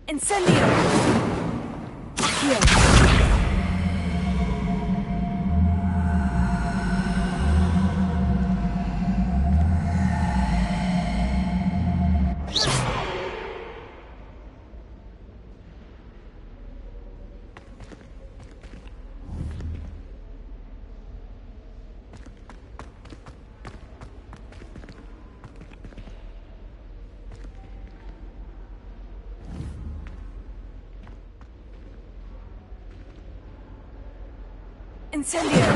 Incendio! Here. Incendio!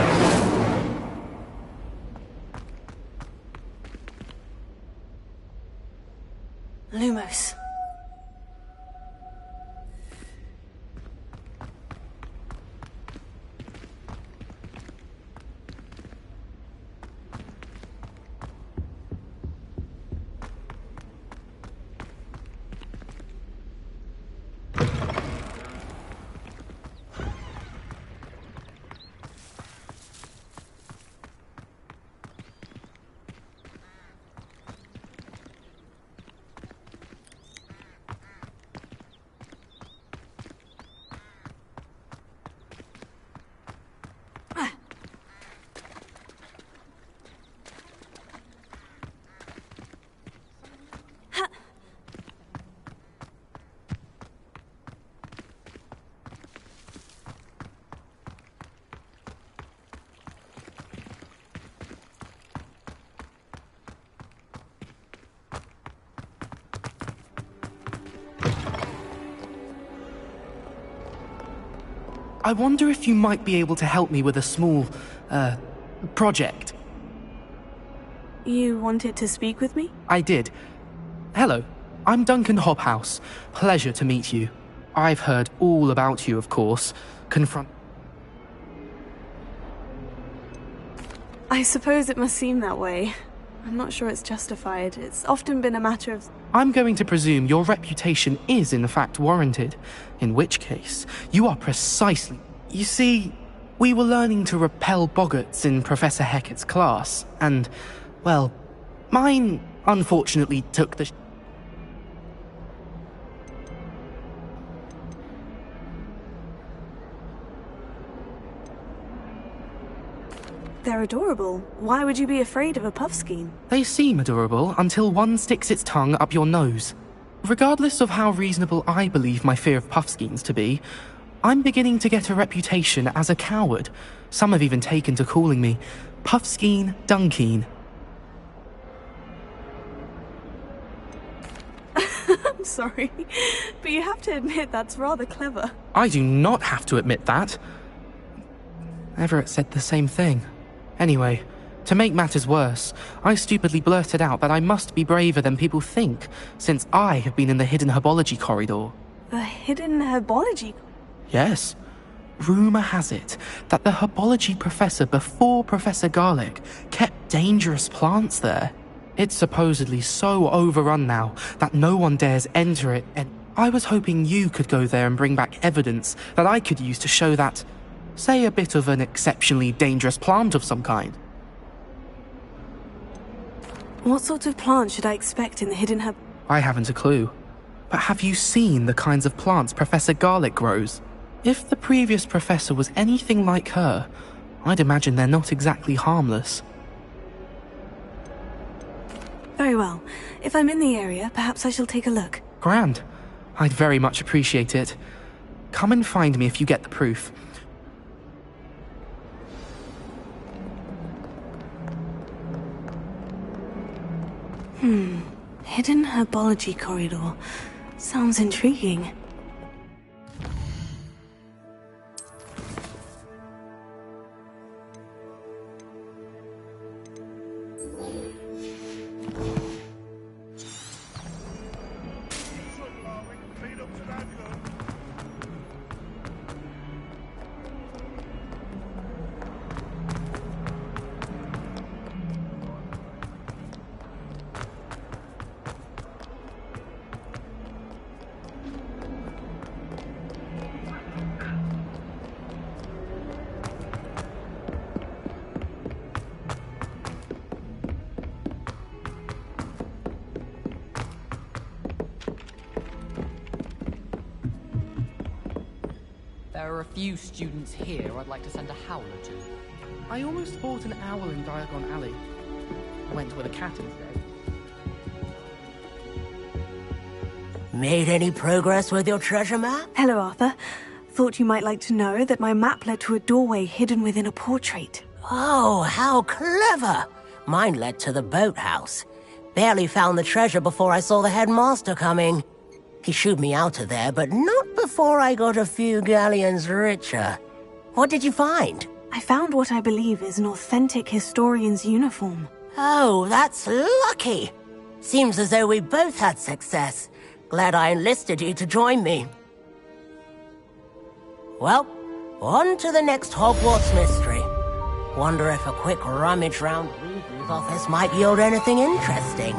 Lumos. I wonder if you might be able to help me with a small, project. You wanted to speak with me? I did. Hello, I'm Duncan Hobhouse. Pleasure to meet you. I've heard all about you, of course. I suppose it must seem that way. I'm not sure it's justified. It's often been a matter of... I'm going to presume your reputation is in fact warranted, in which case you are precisely... You see, we were learning to repel boggarts in Professor Hecat's class, and, well, mine unfortunately took the... They're adorable. Why would you be afraid of a puffskein? They seem adorable until one sticks its tongue up your nose. Regardless of how reasonable I believe my fear of puffskeins to be, I'm beginning to get a reputation as a coward. Some have even taken to calling me Puffskein Dunkeen. I'm sorry, but you have to admit that's rather clever. I do not have to admit that. Everett said the same thing. Anyway, to make matters worse, I stupidly blurted out that I must be braver than people think, since I have been in the hidden herbology corridor. The hidden herbology? Yes. Rumour has it that the herbology professor before Professor Garlic kept dangerous plants there. It's supposedly so overrun now that no one dares enter it, and I was hoping you could go there and bring back evidence that I could use to show that, say, a bit of an exceptionally dangerous plant of some kind. What sort of plant should I expect in the hidden herb? I haven't a clue. But have you seen the kinds of plants Professor Garlic grows? If the previous professor was anything like her, I'd imagine they're not exactly harmless. Very well. If I'm in the area, perhaps I shall take a look. Grand. I'd very much appreciate it. Come and find me if you get the proof. Hidden herbology corridor. Sounds intriguing. There are a few students here I'd like to send a howler to. I almost bought an owl in Diagon Alley. Went with a cat instead. Made any progress with your treasure map? Hello, Arthur. Thought you might like to know that my map led to a doorway hidden within a portrait. Oh, how clever! Mine led to the boathouse. Barely found the treasure before I saw the headmaster coming. He shooed me out of there, but not before I got a few galleons richer. What did you find? I found what I believe is an authentic historian's uniform. Oh, that's lucky. Seems as though we both had success. Glad I enlisted you to join me. Well, on to the next Hogwarts mystery. Wonder if a quick rummage round Weasley's office might yield anything interesting.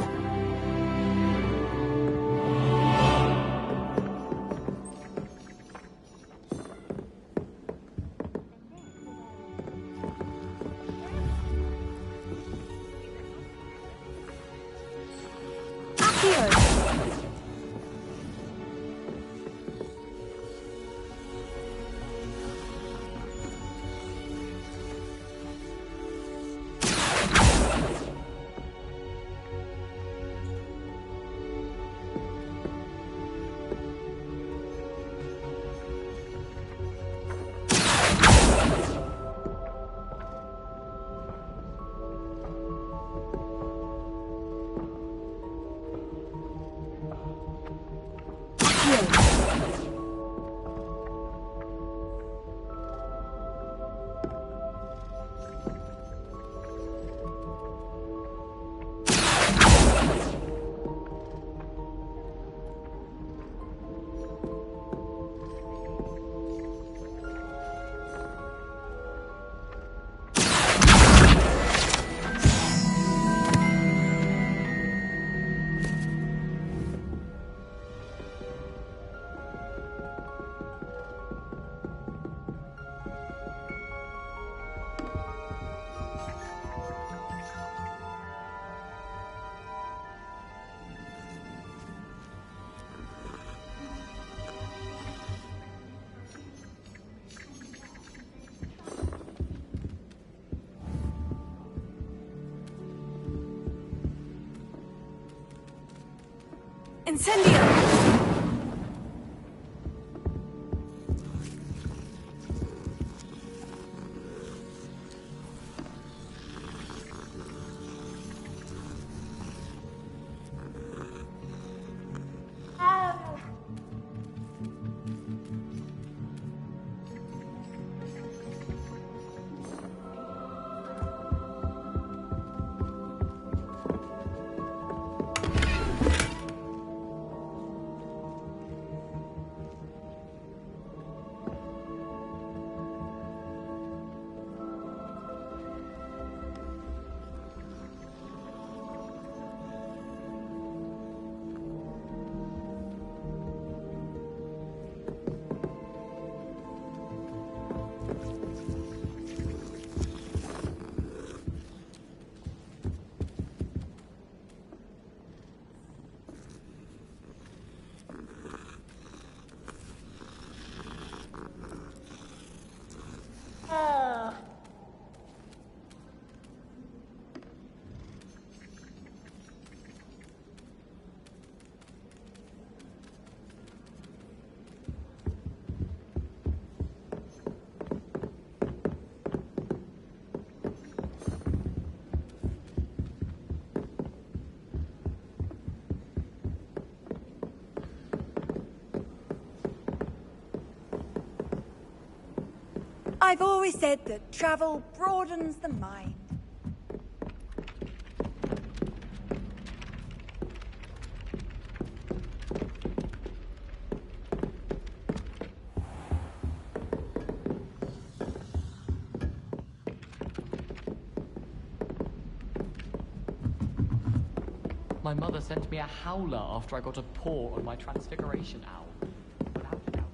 Incendio! I've always said that travel broadens the mind. My mother sent me a howler after I got a paw on my transfiguration owl. Without a doubt.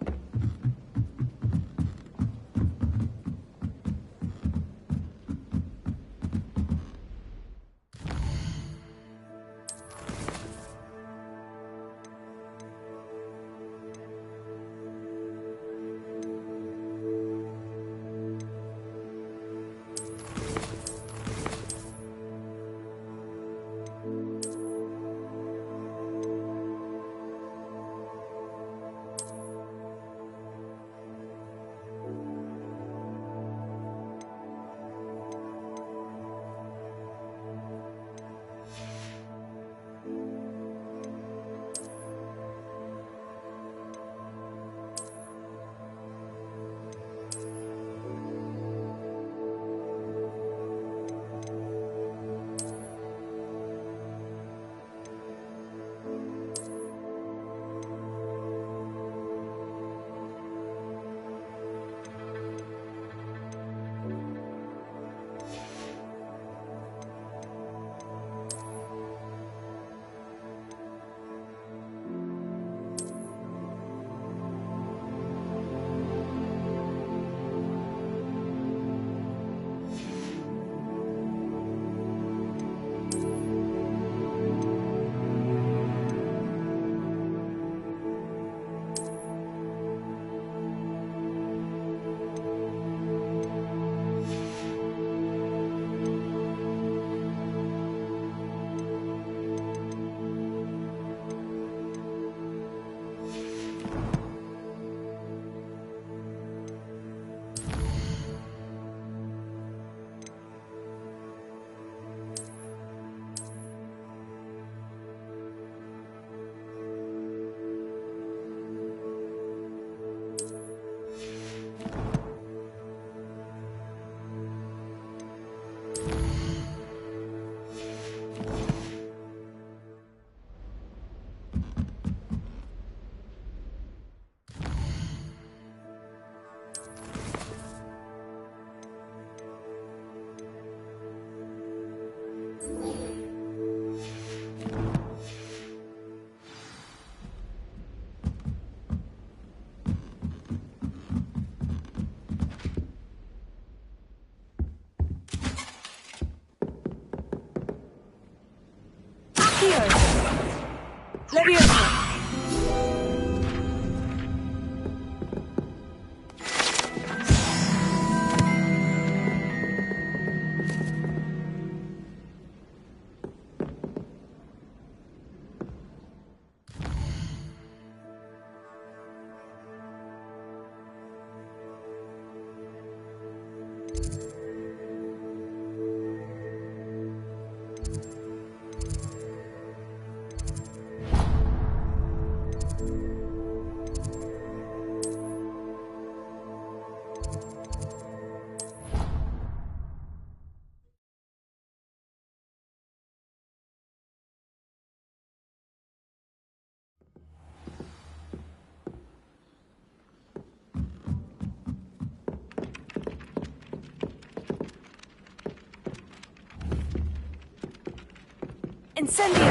Incendio!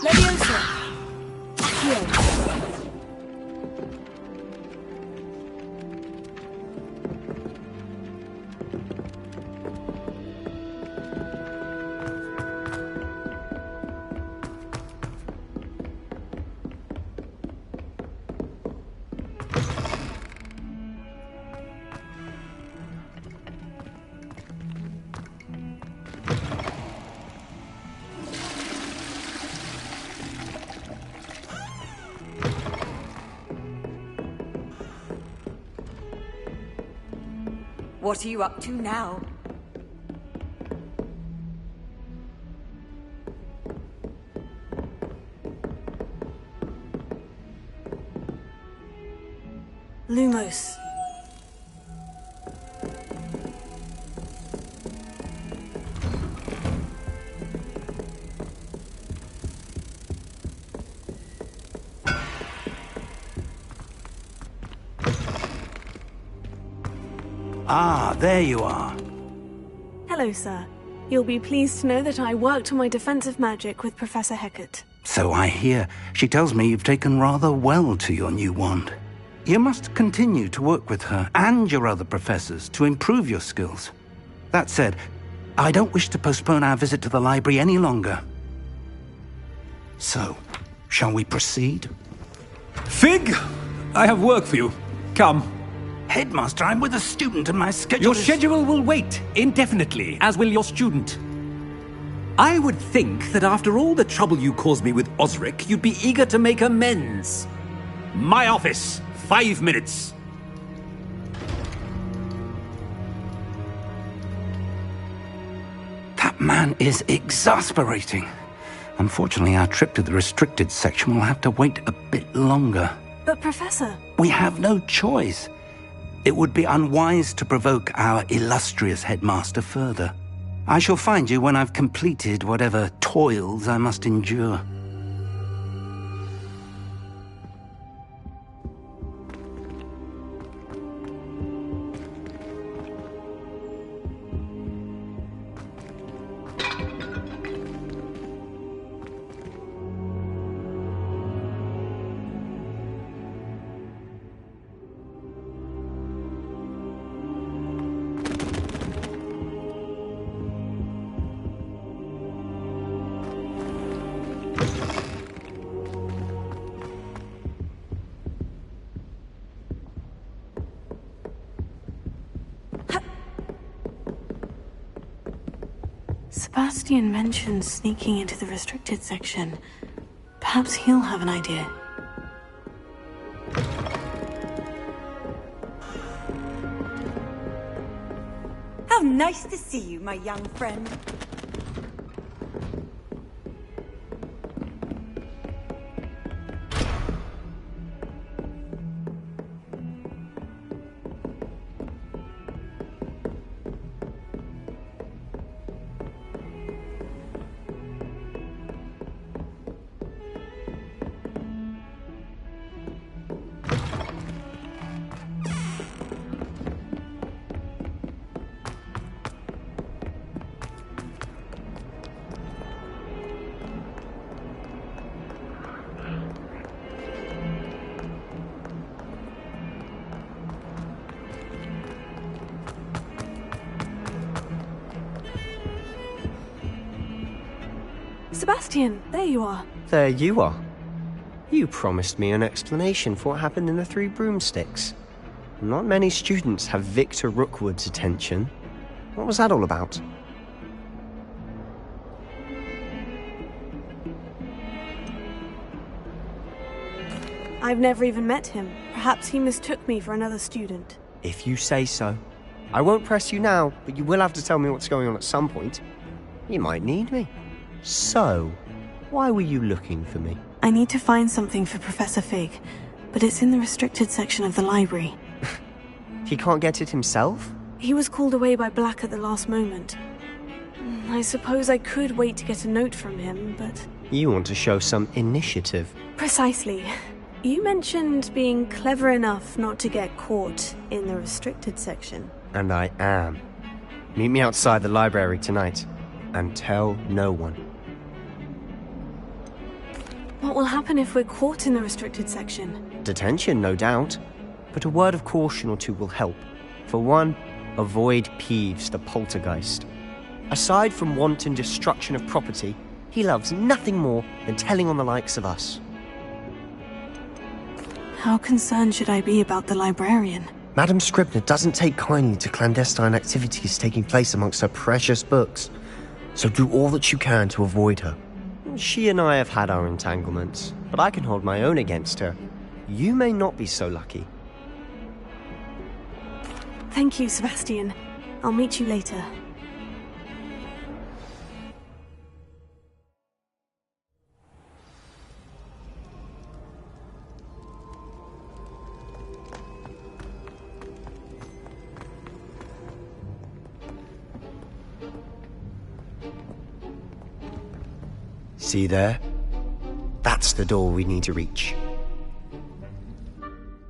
Leviosa! Accio! What are you up to now? Lumos. Ah, there you are. Hello, sir. You'll be pleased to know that I worked on my defensive magic with Professor Hecat. So I hear. She tells me you've taken rather well to your new wand. You must continue to work with her and your other professors to improve your skills. That said, I don't wish to postpone our visit to the library any longer. So, shall we proceed? Fig! I have work for you. Come. Headmaster, I'm with a student and my schedule Your is... schedule will wait indefinitely, as will your student. I would think that after all the trouble you caused me with Osric, you'd be eager to make amends. My office. 5 minutes. That man is exasperating. Unfortunately, our trip to the restricted section will have to wait a bit longer. But, Professor... We have no choice. It would be unwise to provoke our illustrious headmaster further. I shall find you when I've completed whatever toils I must endure. Sebastian mentioned sneaking into the restricted section. Perhaps he'll have an idea. How nice to see you, my young friend. Sebastian, there you are. There you are. You promised me an explanation for what happened in the Three Broomsticks. Not many students have Victor Rookwood's attention. What was that all about? I've never even met him. Perhaps he mistook me for another student. If you say so. I won't press you now, but you will have to tell me what's going on at some point. You might need me. So, why were you looking for me? I need to find something for Professor Fig, but it's in the restricted section of the library. He can't get it himself? He was called away by Black at the last moment. I suppose I could wait to get a note from him, but... You want to show some initiative. Precisely. You mentioned being clever enough not to get caught in the restricted section. And I am. Meet me outside the library tonight, and tell no one. What will happen if we're caught in the restricted section? Detention, no doubt. But a word of caution or two will help. For one, avoid Peeves, the poltergeist. Aside from wanton destruction of property, he loves nothing more than telling on the likes of us. How concerned should I be about the librarian? Madame Scribner doesn't take kindly to clandestine activities taking place amongst her precious books, so do all that you can to avoid her. She and I have had our entanglements, but I can hold my own against her. You may not be so lucky. Thank you, Sebastian. I'll meet you later. See there? That's the door we need to reach.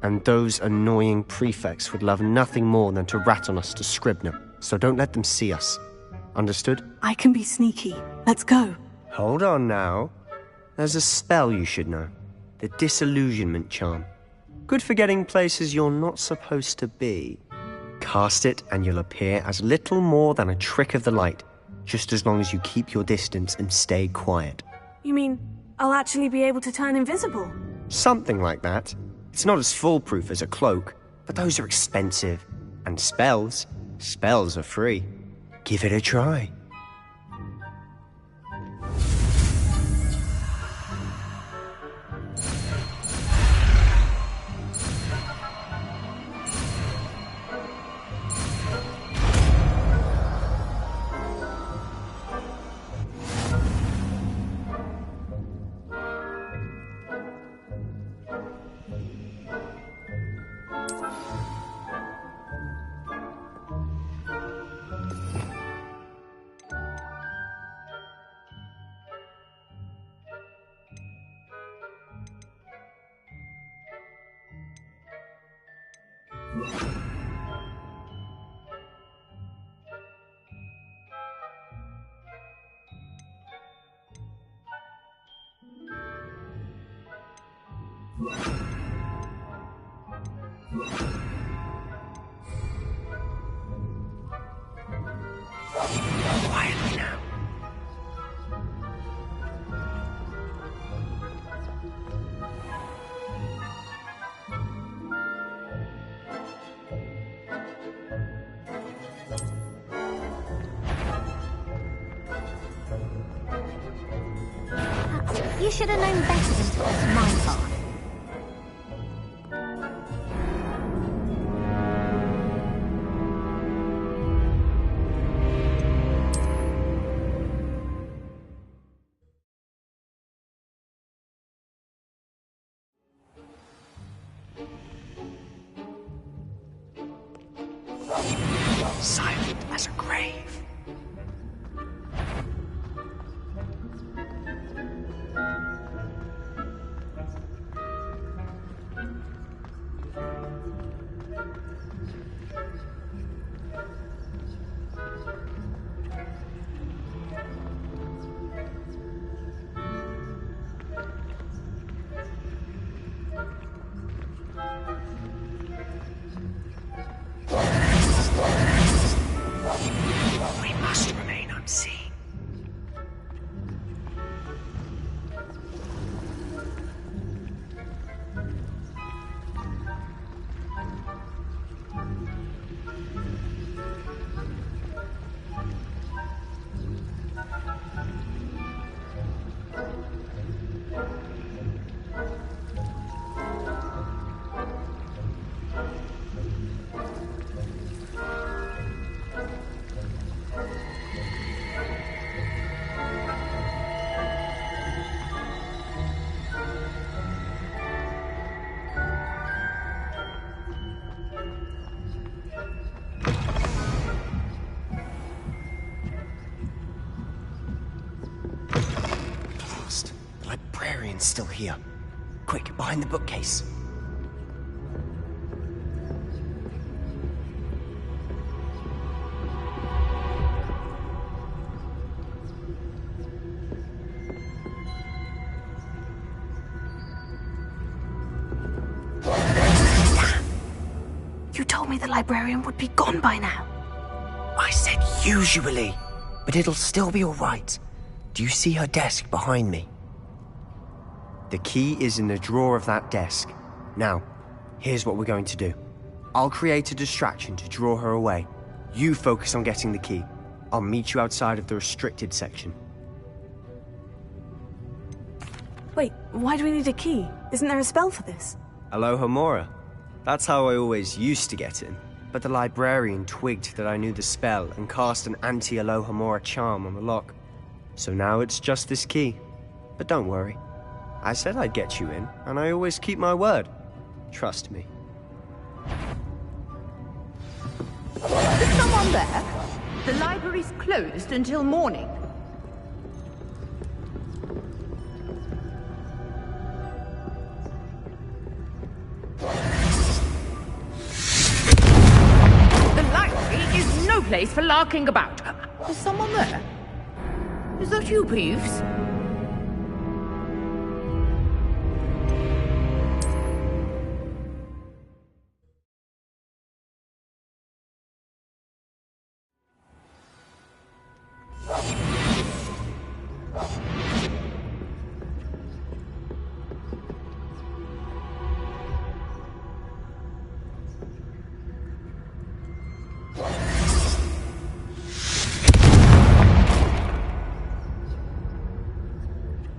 And those annoying prefects would love nothing more than to rat on us to Scribner, so don't let them see us. Understood? I can be sneaky. Let's go. Hold on now. There's a spell you should know. The Disillusionment Charm. Good for getting places you're not supposed to be. Cast it and you'll appear as little more than a trick of the light, just as long as you keep your distance and stay quiet. You mean I'll actually be able to turn invisible? Something like that. It's not as foolproof as a cloak, but those are expensive. And spells are free. Give it a try. Quietly now. You should have known better than to cross my path. Silent as a grave. librarian's still here. Quick, behind the bookcase. You told me the librarian would be gone by now. I said usually, but it'll still be all right. Do you see her desk behind me? The key is in the drawer of that desk. Now, here's what we're going to do. I'll create a distraction to draw her away. You focus on getting the key. I'll meet you outside of the restricted section. Wait, why do we need a key? Isn't there a spell for this? Aloha Mora. That's how I always used to get in. But the librarian twigged that I knew the spell and cast an anti-Aloha Mora charm on the lock. So now it's just this key. But don't worry. I said I'd get you in, and I always keep my word. Trust me. Is someone there? The library's closed until morning. The library is no place for larking about. Is someone there? Is that you, Peeves?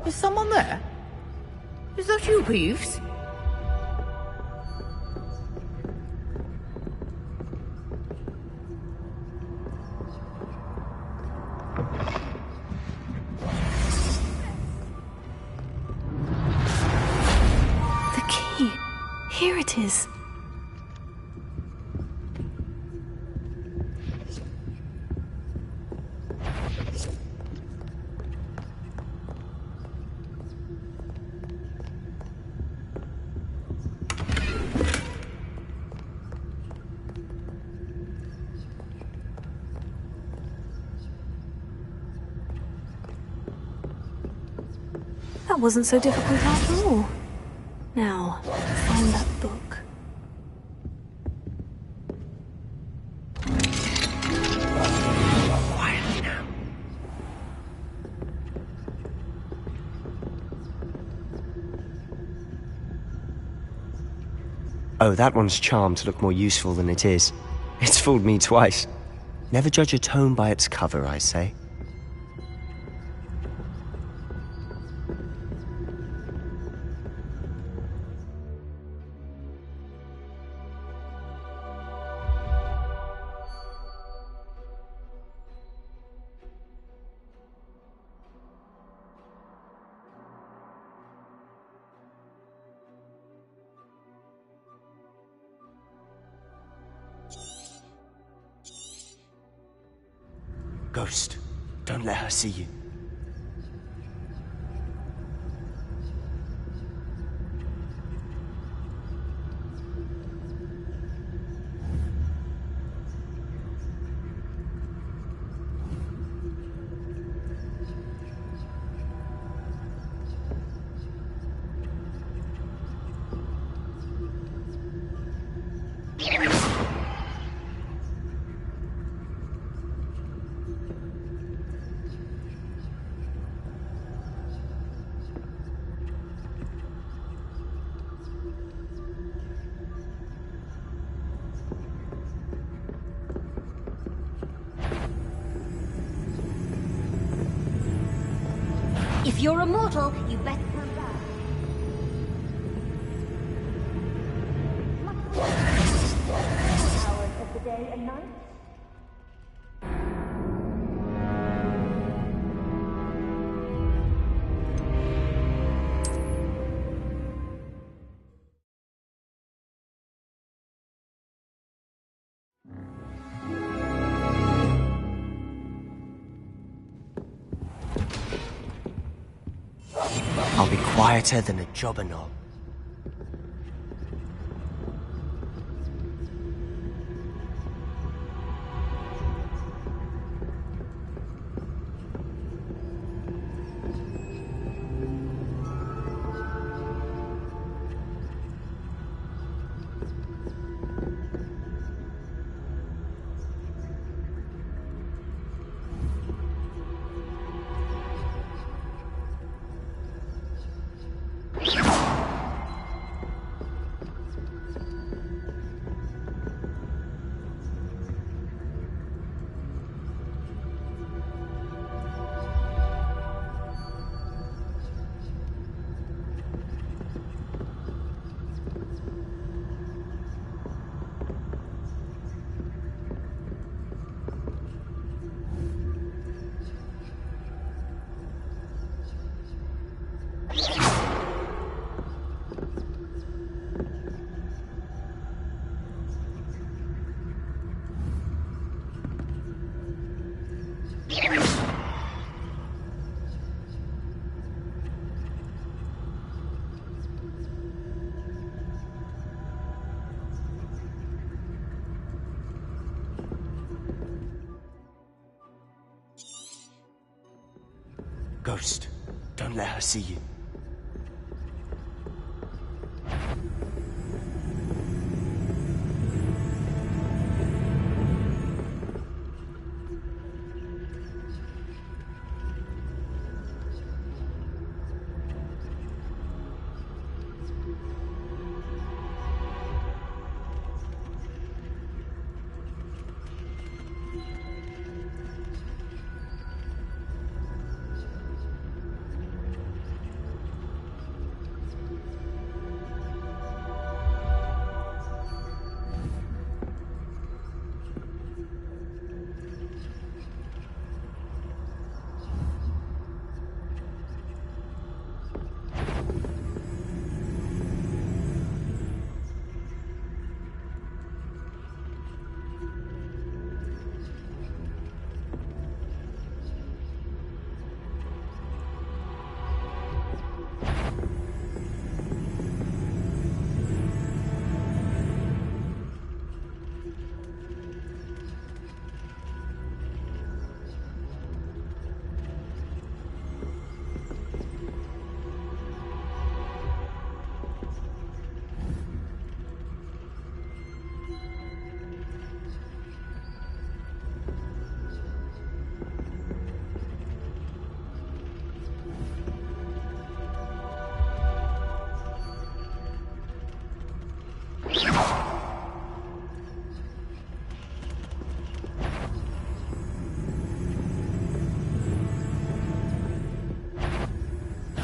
Is someone there? Is that you, Peeves? The key. Here it is. That wasn't so difficult after all. Now, find that book. Quietly now. Oh, that one's charmed to look more useful than it is. It's fooled me twice. Never judge a tome by its cover, I say. Ghost, don't let her see you. If you're immortal, you better come back. Hours of the day and night. I'll be quieter than a jobberknoll. Ghost, don't let her see you.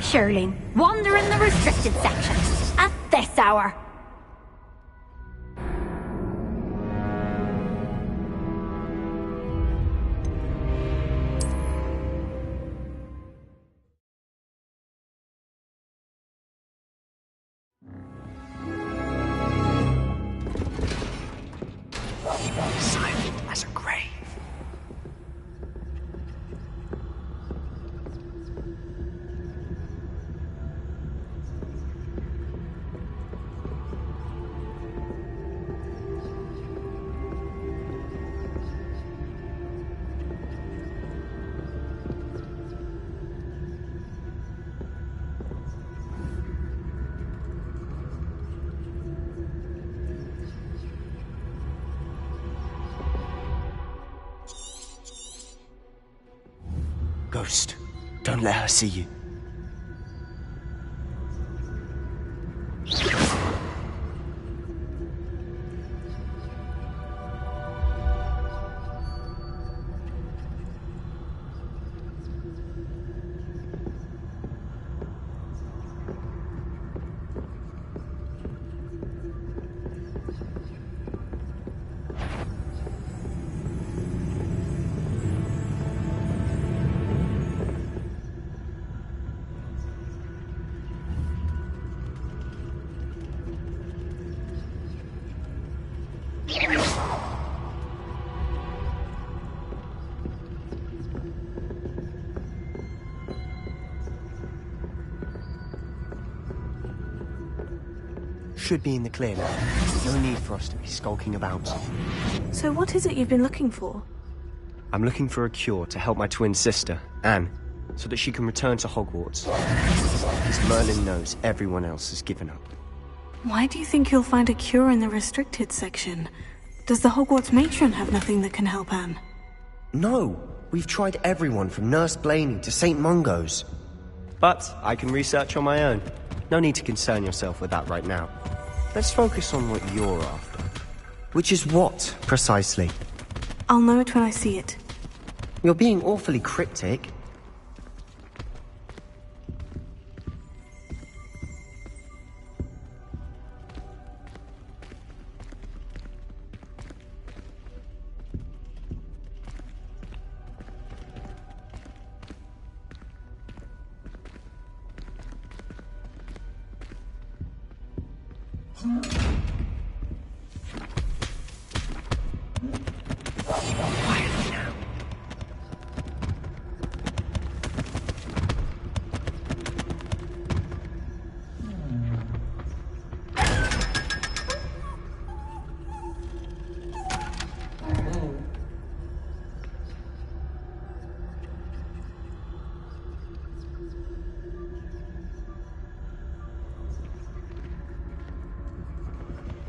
Shirley, wander in the restricted section at this hour. Silent as a grave. Ghost, don't let her see you. should be in the clear now. No need for us to be skulking about. So what is it you've been looking for? I'm looking for a cure to help my twin sister, Anne, so that she can return to Hogwarts. Because Merlin knows everyone else has given up. Why do you think you'll find a cure in the restricted section? Does the Hogwarts matron have nothing that can help Anne? No, we've tried everyone from Nurse Blaney to St. Mungo's. But I can research on my own. No need to concern yourself with that right now. Let's focus on what you're after. Which is what, precisely? I'll know it when I see it. You're being awfully cryptic.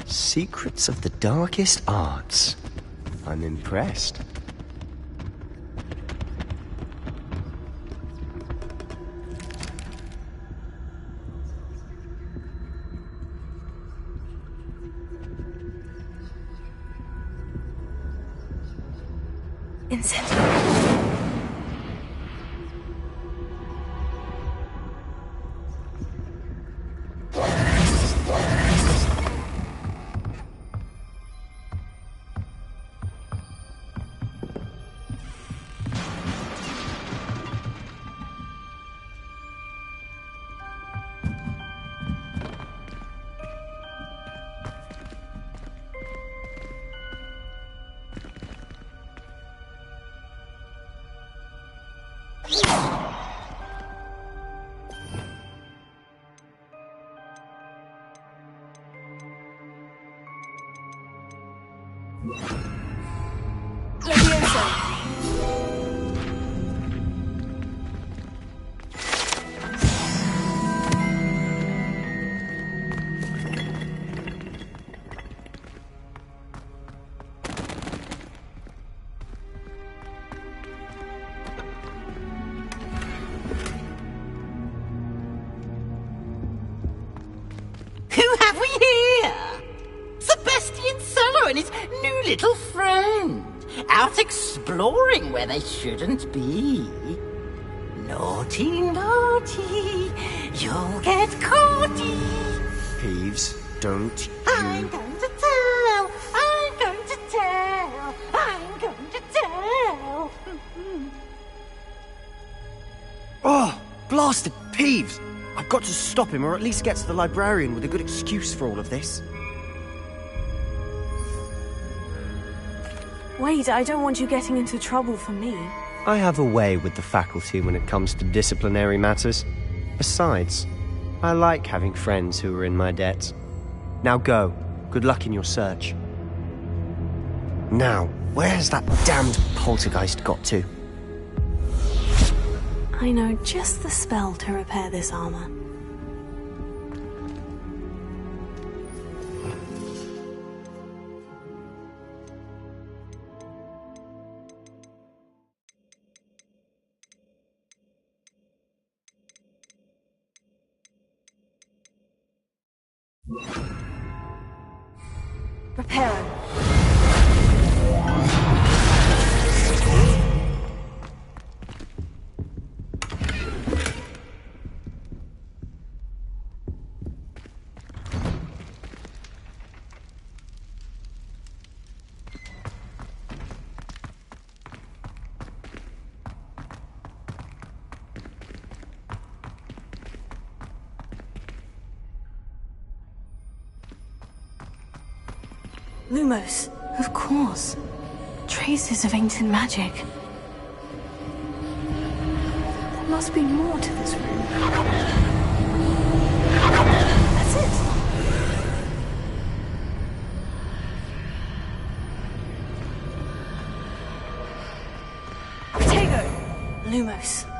Secrets of the darkest arts. I'm impressed. Incendiary. Who have we here? Sebastian Solo and his new little friend, out exploring where they shouldn't be. Naughty, naughty, you'll get caughty. Peeves, don't you... I'm going to tell, I'm going to tell, I'm going to tell. Oh, blasted Peeves! I've got to stop him, or at least get to the librarian with a good excuse for all of this. Wait, I don't want you getting into trouble for me. I have a way with the faculty when it comes to disciplinary matters. Besides, I like having friends who are in my debt. Now go. Good luck in your search. Now, where has that damned poltergeist got to? I know just the spell to repair this armor. Repair him. Lumos, of course. Traces of ancient magic. There must be more to this room. That's it. Lumos.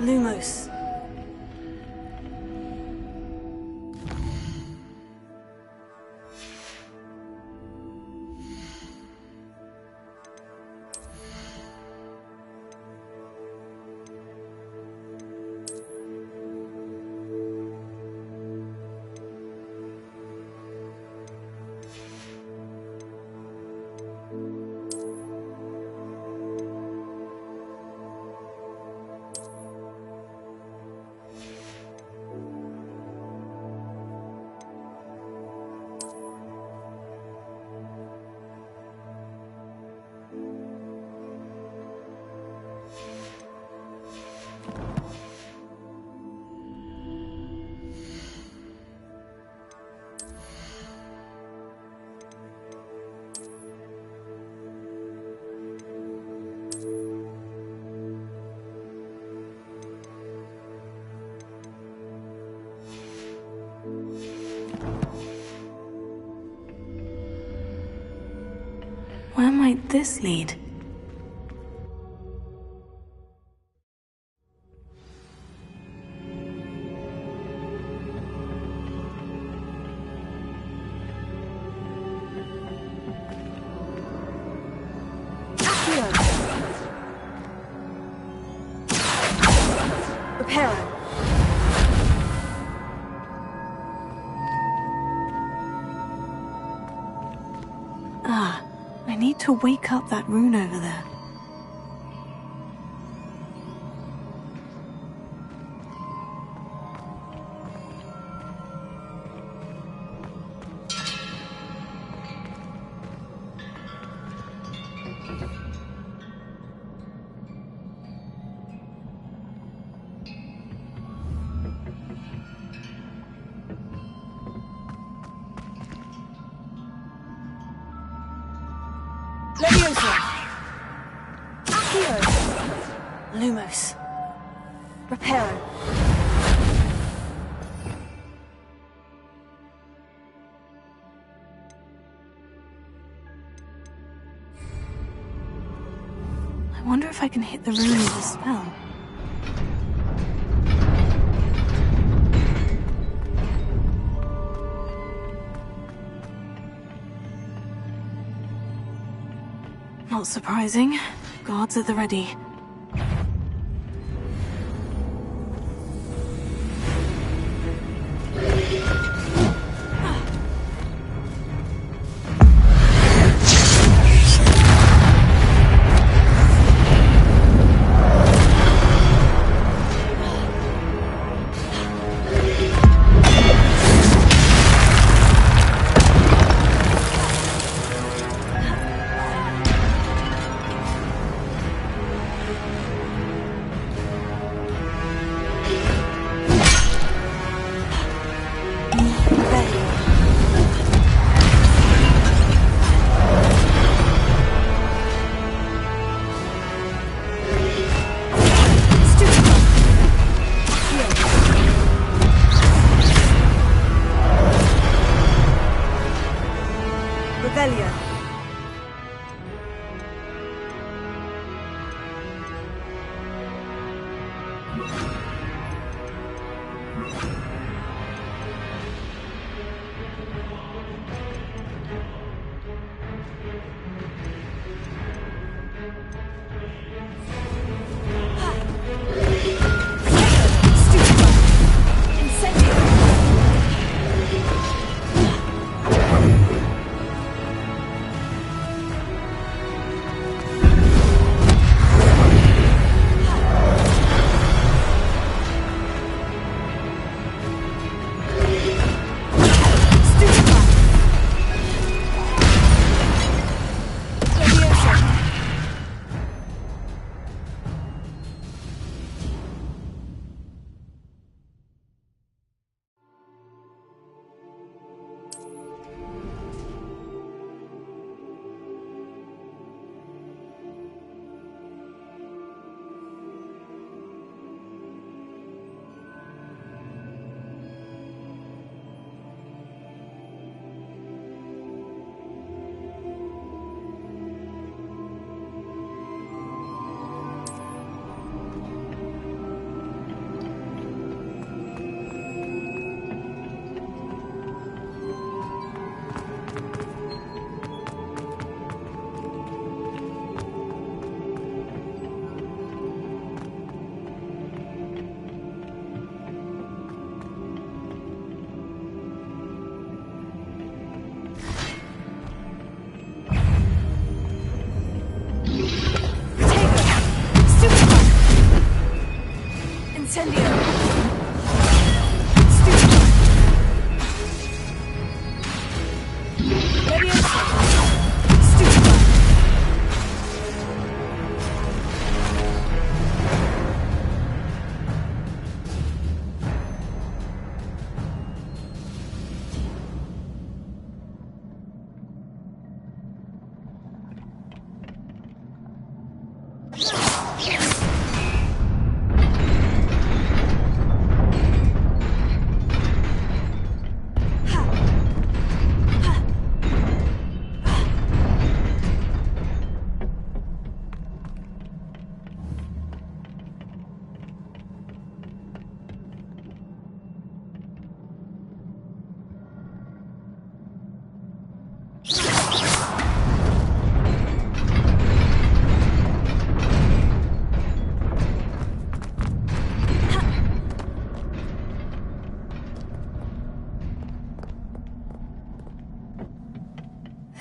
Lumos. Where might this lead? I need to wake up that rune over there. Lumos. Reparo. I wonder if I can hit the rune with a spell. Not surprising. Guards at the ready.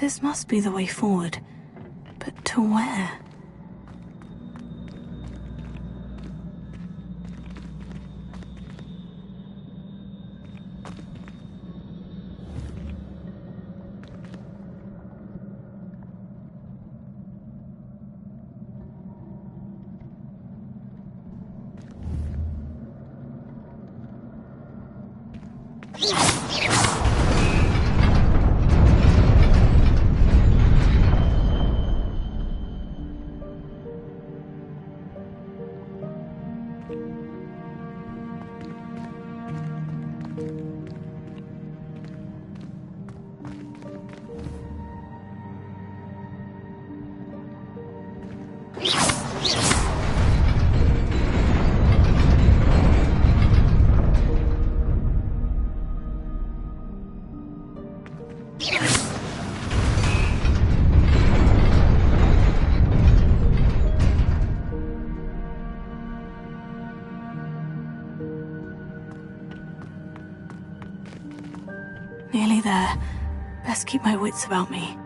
This must be the way forward. But to where? Nearly there. Best keep my wits about me.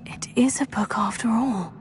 It is a book after all.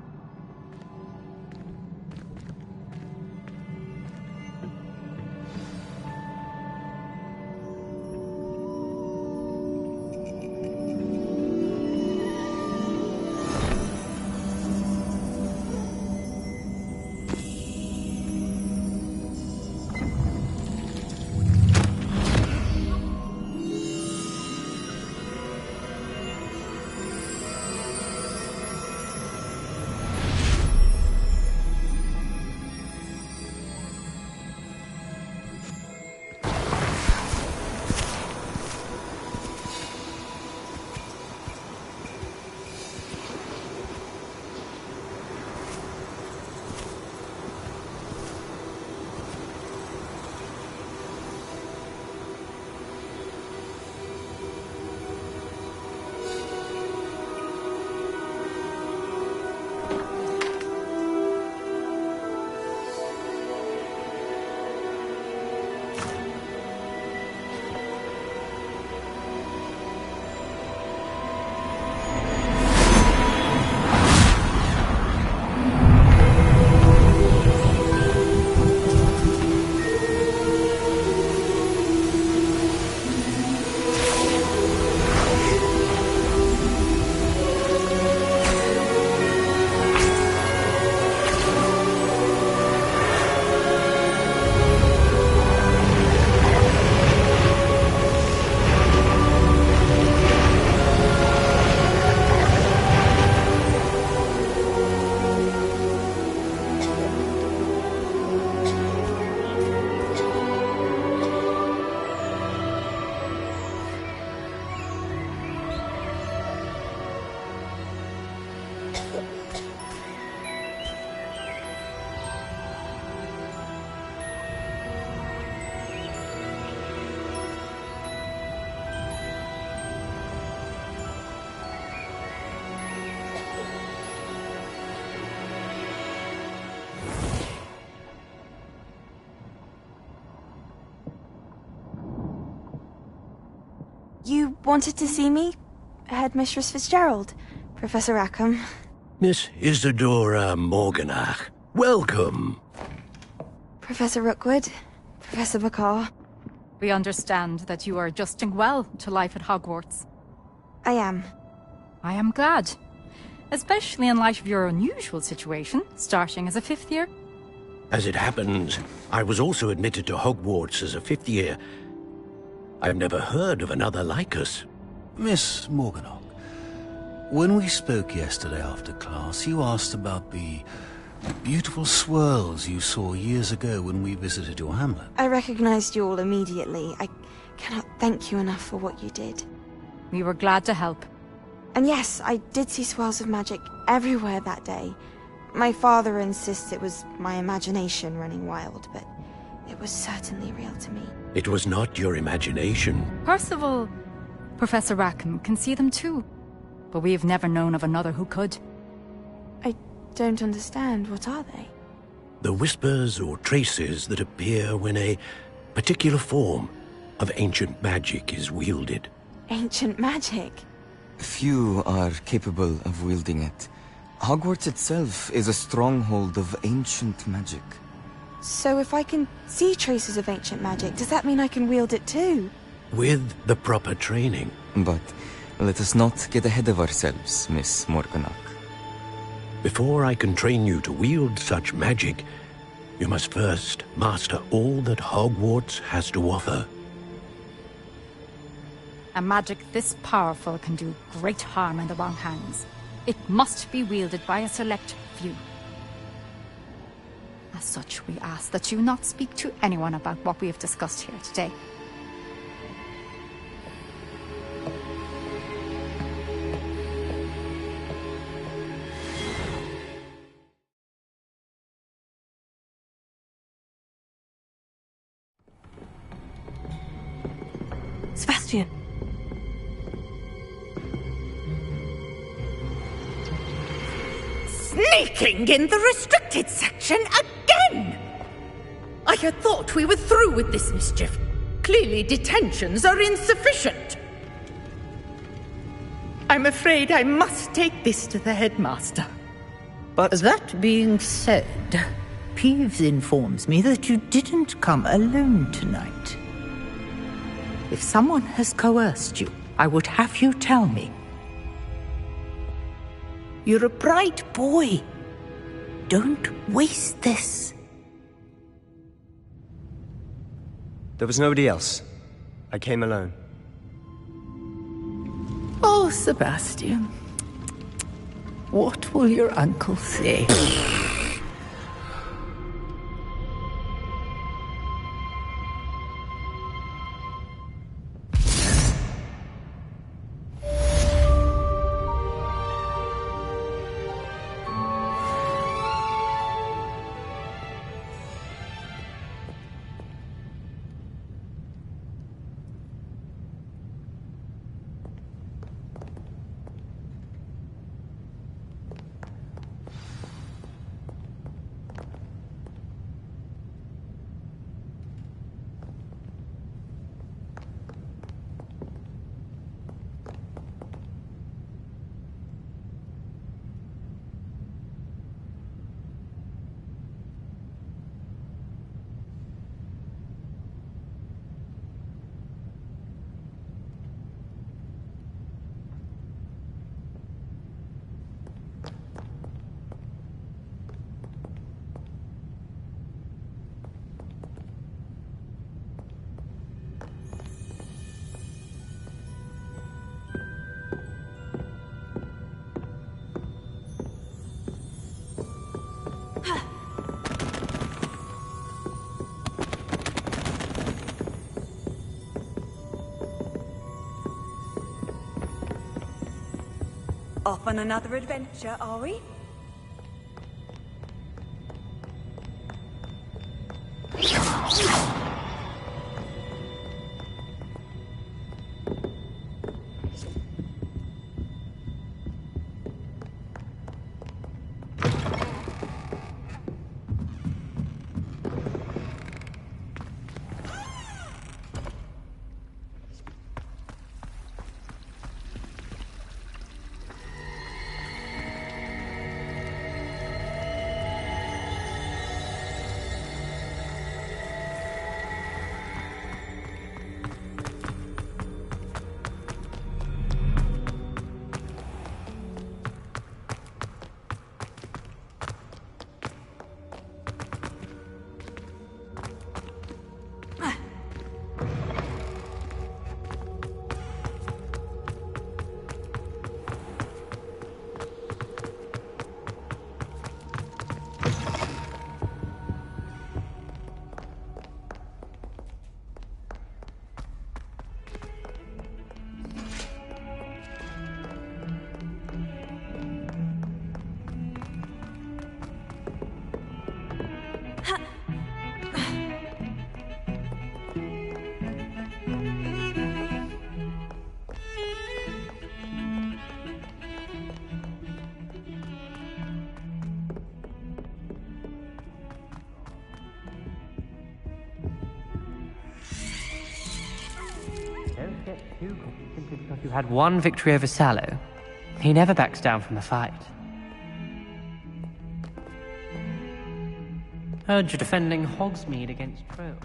You wanted to see me? Headmistress Fitzgerald? Professor Rackham? Miss Isadora Morganach, welcome. Professor Rookwood? Professor Bakar? We understand that you are adjusting well to life at Hogwarts. I am. I am glad. Especially in light of your unusual situation, starting as a 5th year. As it happens, I was also admitted to Hogwarts as a 5th year. I've never heard of another like us. Miss Morganach, when we spoke yesterday after class, you asked about the beautiful swirls you saw years ago when we visited your hamlet. I recognized you all immediately. I cannot thank you enough for what you did. We were glad to help. And yes, I did see swirls of magic everywhere that day. My father insists it was my imagination running wild, but it was certainly real to me. It was not your imagination. Percival, Professor Rackham can see them too. But we have never known of another who could. I don't understand. What are they? The whispers or traces that appear when a particular form of ancient magic is wielded. Ancient magic? Few are capable of wielding it. Hogwarts itself is a stronghold of ancient magic. So if I can see traces of ancient magic, does that mean I can wield it too? With the proper training. But let us not get ahead of ourselves, Miss Morganach. Before I can train you to wield such magic, you must first master all that Hogwarts has to offer. A magic this powerful can do great harm in the wrong hands. It must be wielded by a select few. As such, we ask that you not speak to anyone about what we have discussed here today. Sebastian. Sneaking in the restricted section again! I had thought we were through with this mischief. Clearly detentions are insufficient. I'm afraid I must take this to the headmaster. But that being said, Peeves informs me that you didn't come alone tonight. If someone has coerced you, I would have you tell me. You're a bright boy. Don't waste this. There was nobody else. I came alone. Oh, Sebastian. What will your uncle say? Off on another adventure, are we? too quickly simply because you had one victory over Sallow. He never backs down from a fight. Heard you're defending Hogsmeade against trolls.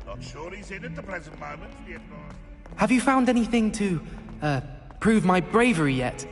Not sure he's in at the present moment, be advised. Have you found anything to, prove my bravery yet?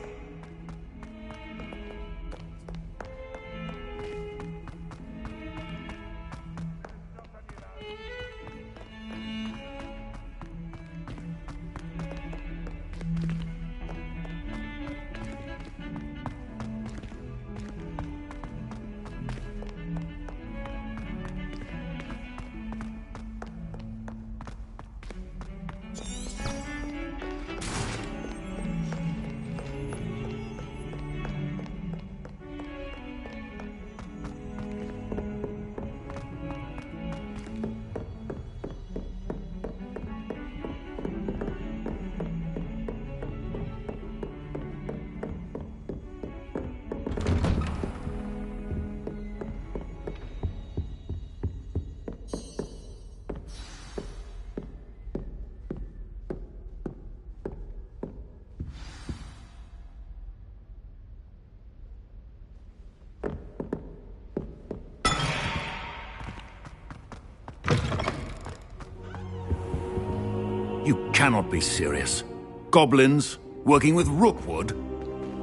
You cannot be serious. Goblins working with Rookwood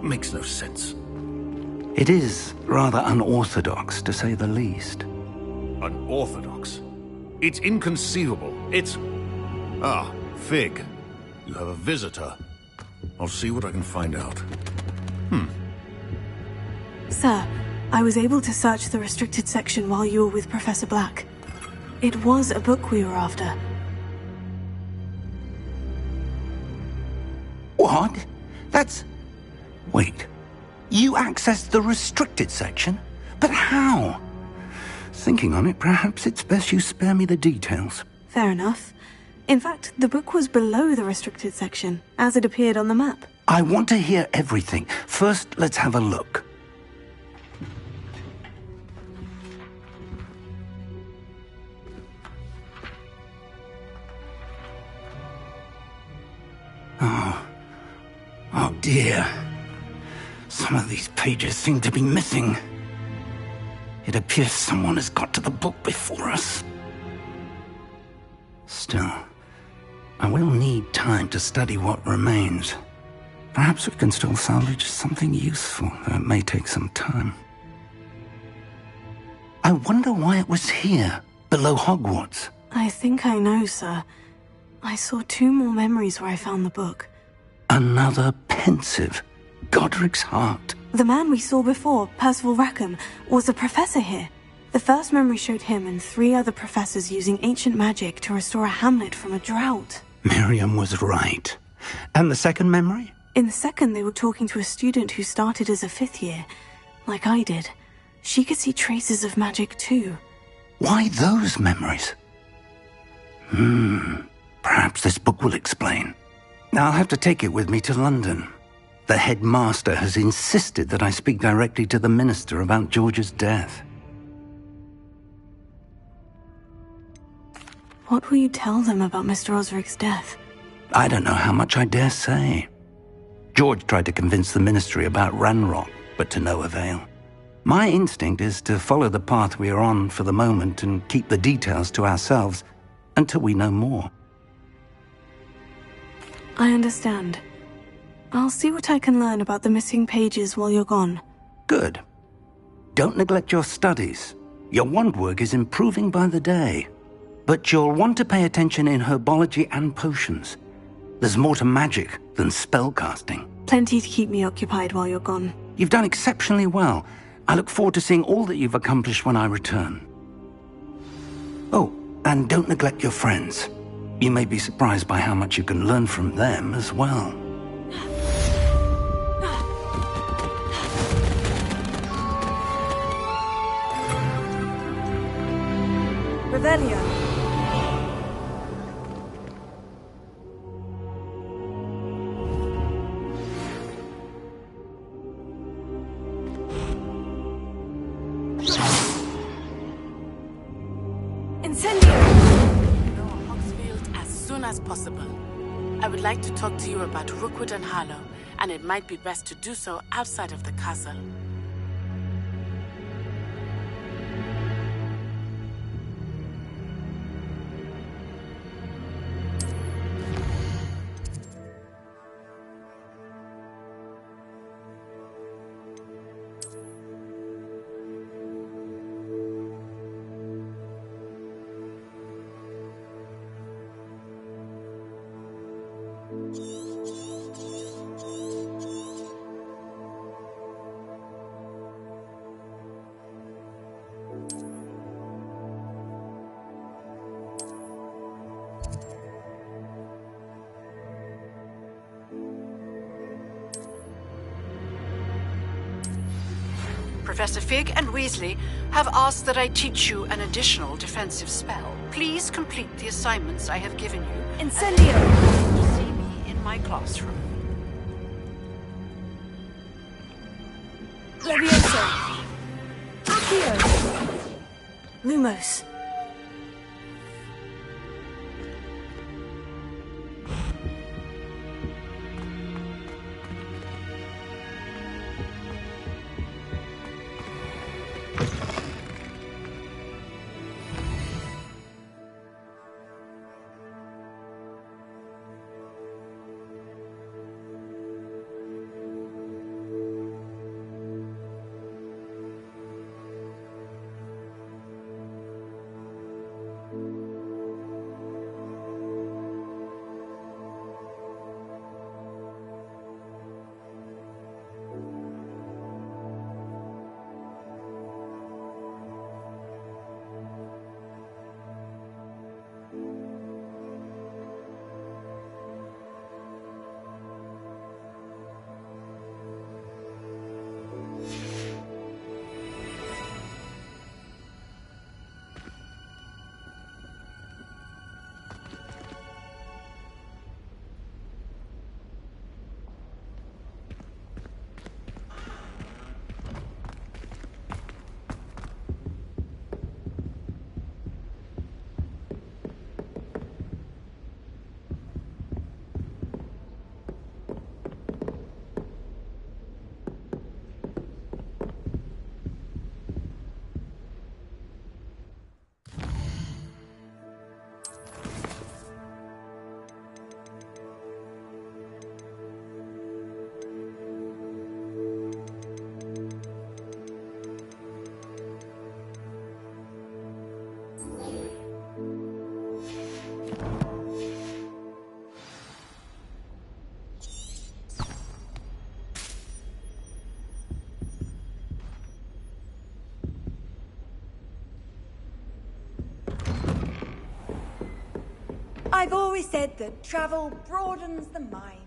makes no sense. It is rather unorthodox, to say the least. Unorthodox? It's inconceivable. It's... Ah, Fig. You have a visitor. I'll see what I can find out. Sir, I was able to search the restricted section while you were with Professor Black. It was a book we were after. What? That's... Wait. You accessed the restricted section? But how? Thinking on it, perhaps it's best you spare me the details. Fair enough. In fact, the book was below the restricted section, as it appeared on the map. I want to hear everything. First, let's have a look. Oh dear. Some of these pages seem to be missing. It appears someone has got to the book before us. Still, I will need time to study what remains. Perhaps we can still salvage something useful, though it may take some time. I wonder why it was here, below Hogwarts. I think I know, sir. I saw 2 more memories where I found the book. Another pensive. Godric's heart. The man we saw before, Percival Rackham, was a professor here. The first memory showed him and 3 other professors using ancient magic to restore a hamlet from a drought. Miriam was right. And the second memory? In the second, they were talking to a student who started as a 5th year, like I did. She could see traces of magic too. Why those memories? Perhaps this book will explain. I'll have to take it with me to London. The headmaster has insisted that I speak directly to the minister about George's death. What will you tell them about Mr. Osric's death? I don't know how much I dare say. George tried to convince the ministry about Ranrock, but to no avail. My instinct is to follow the path we are on for the moment and keep the details to ourselves until we know more. I understand. I'll see what I can learn about the missing pages while you're gone. Good. Don't neglect your studies. Your wand work is improving by the day. But you'll want to pay attention in herbology and potions. There's more to magic than spellcasting. Plenty to keep me occupied while you're gone. You've done exceptionally well. I look forward to seeing all that you've accomplished when I return. Oh, and don't neglect your friends. You may be surprised by how much you can learn from them as well. Revelio. Incendio! Hogsfield as soon as possible. I would like to talk to you about Rookwood and Harlow, and it might be best to do so outside of the castle. Professor Fig and Weasley have asked that I teach you an additional defensive spell. Please complete the assignments I have given you. Incendio! And see me in my classroom. Levioso! Accio! Lumos. I've always said that travel broadens the mind.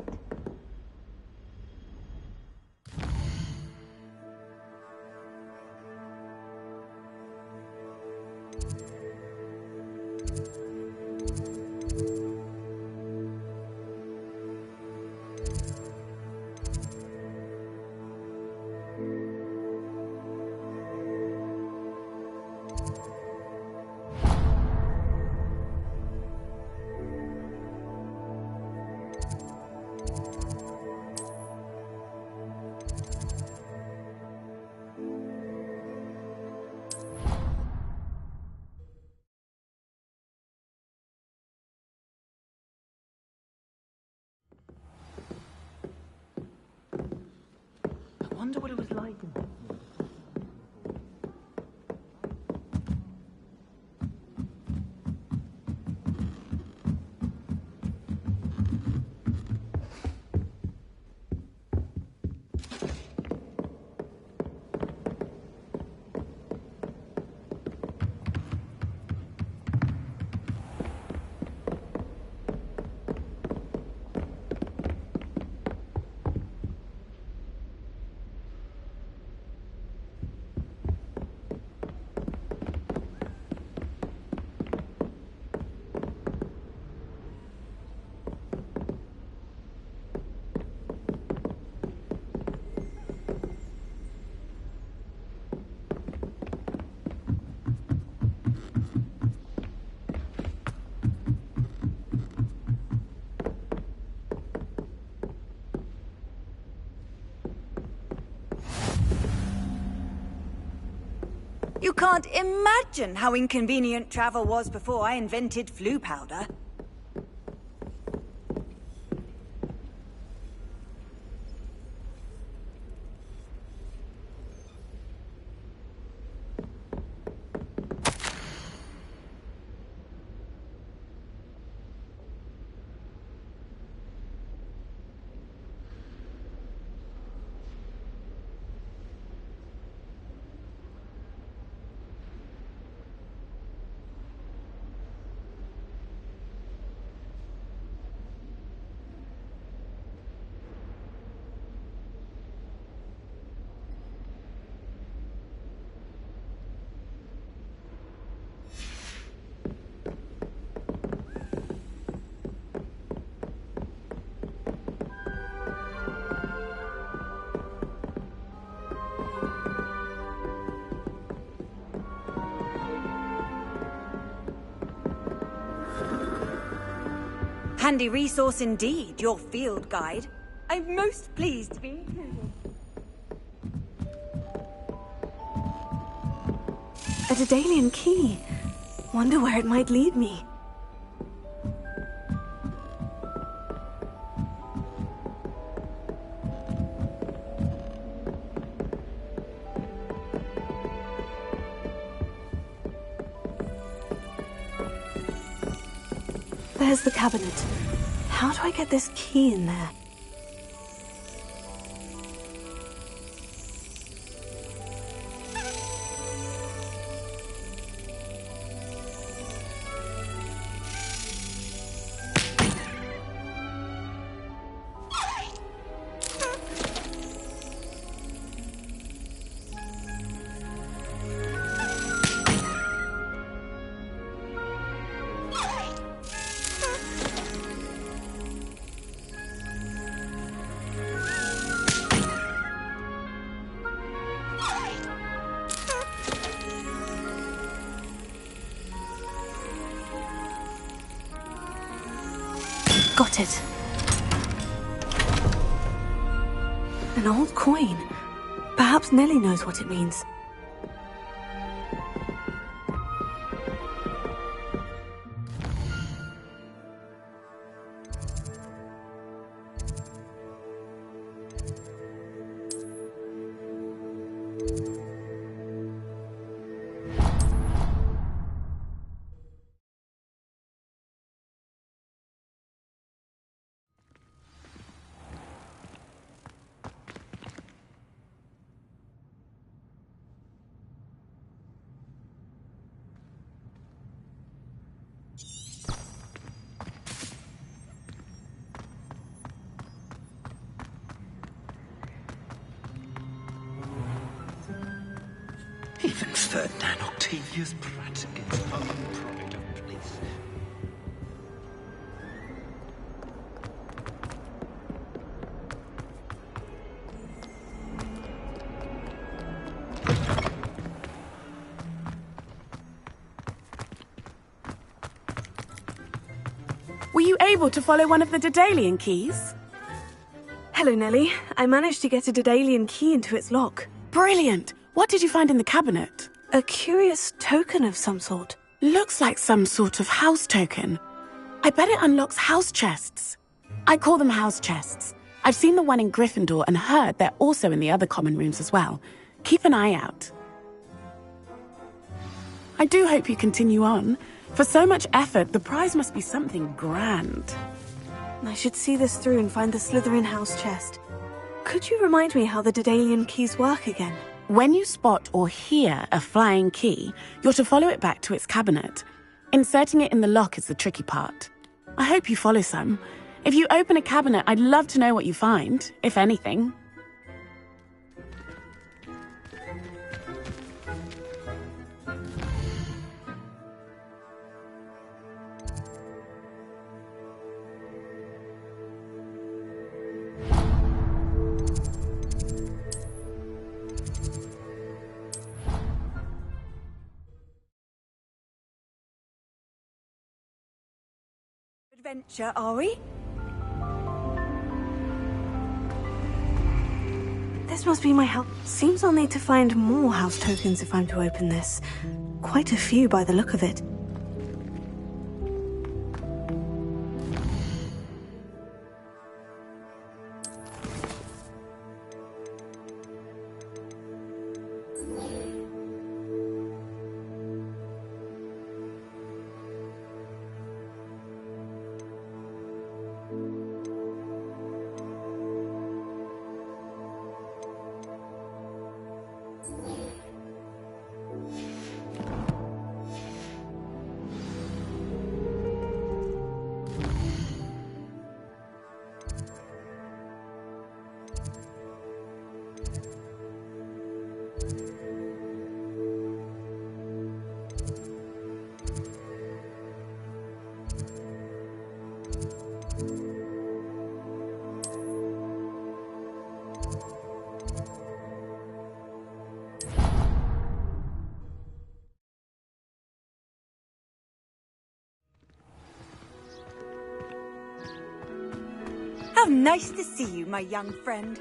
I wonder what it was like. can't imagine how inconvenient travel was before I invented flu powder. Handy resource indeed, your field guide. I'm most pleased to be included. A Daedalian key. Wonder where it might lead me. There's the cabinet. How do I get this key in there? Got it. An old coin. Perhaps Nellie knows what it means. Even Ferdinand Octavius prats against our own product of place. Were you able to follow one of the Daedalian keys? Hello, Nellie. I managed to get a Daedalian key into its lock. Brilliant! What did you find in the cabinet? A curious token of some sort. Looks like some sort of house token. I bet it unlocks house chests. I call them house chests. I've seen the one in Gryffindor and heard they're also in the other common rooms as well. Keep an eye out. I do hope you continue on. For so much effort, the prize must be something grand. I should see this through and find the Slytherin house chest. Could you remind me how the Daedalian keys work again? When you spot or hear a flying key, you're to follow it back to its cabinet. Inserting it in the lock is the tricky part. I hope you follow some. If you open a cabinet, I'd love to know what you find, if anything. Adventure, are we? This must be my house. Seems I'll need to find more house tokens if I'm to open this. Quite a few by the look of it. How nice to see you, my young friend.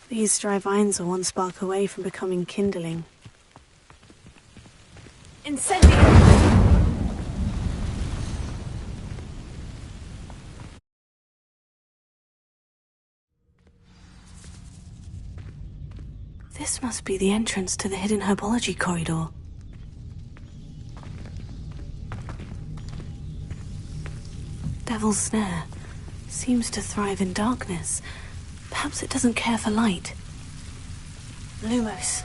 These dry vines are one spark away from becoming kindling. Incendio! This must be the entrance to the hidden herbology corridor. Devil's Snare seems to thrive in darkness. Perhaps it doesn't care for light. Lumos.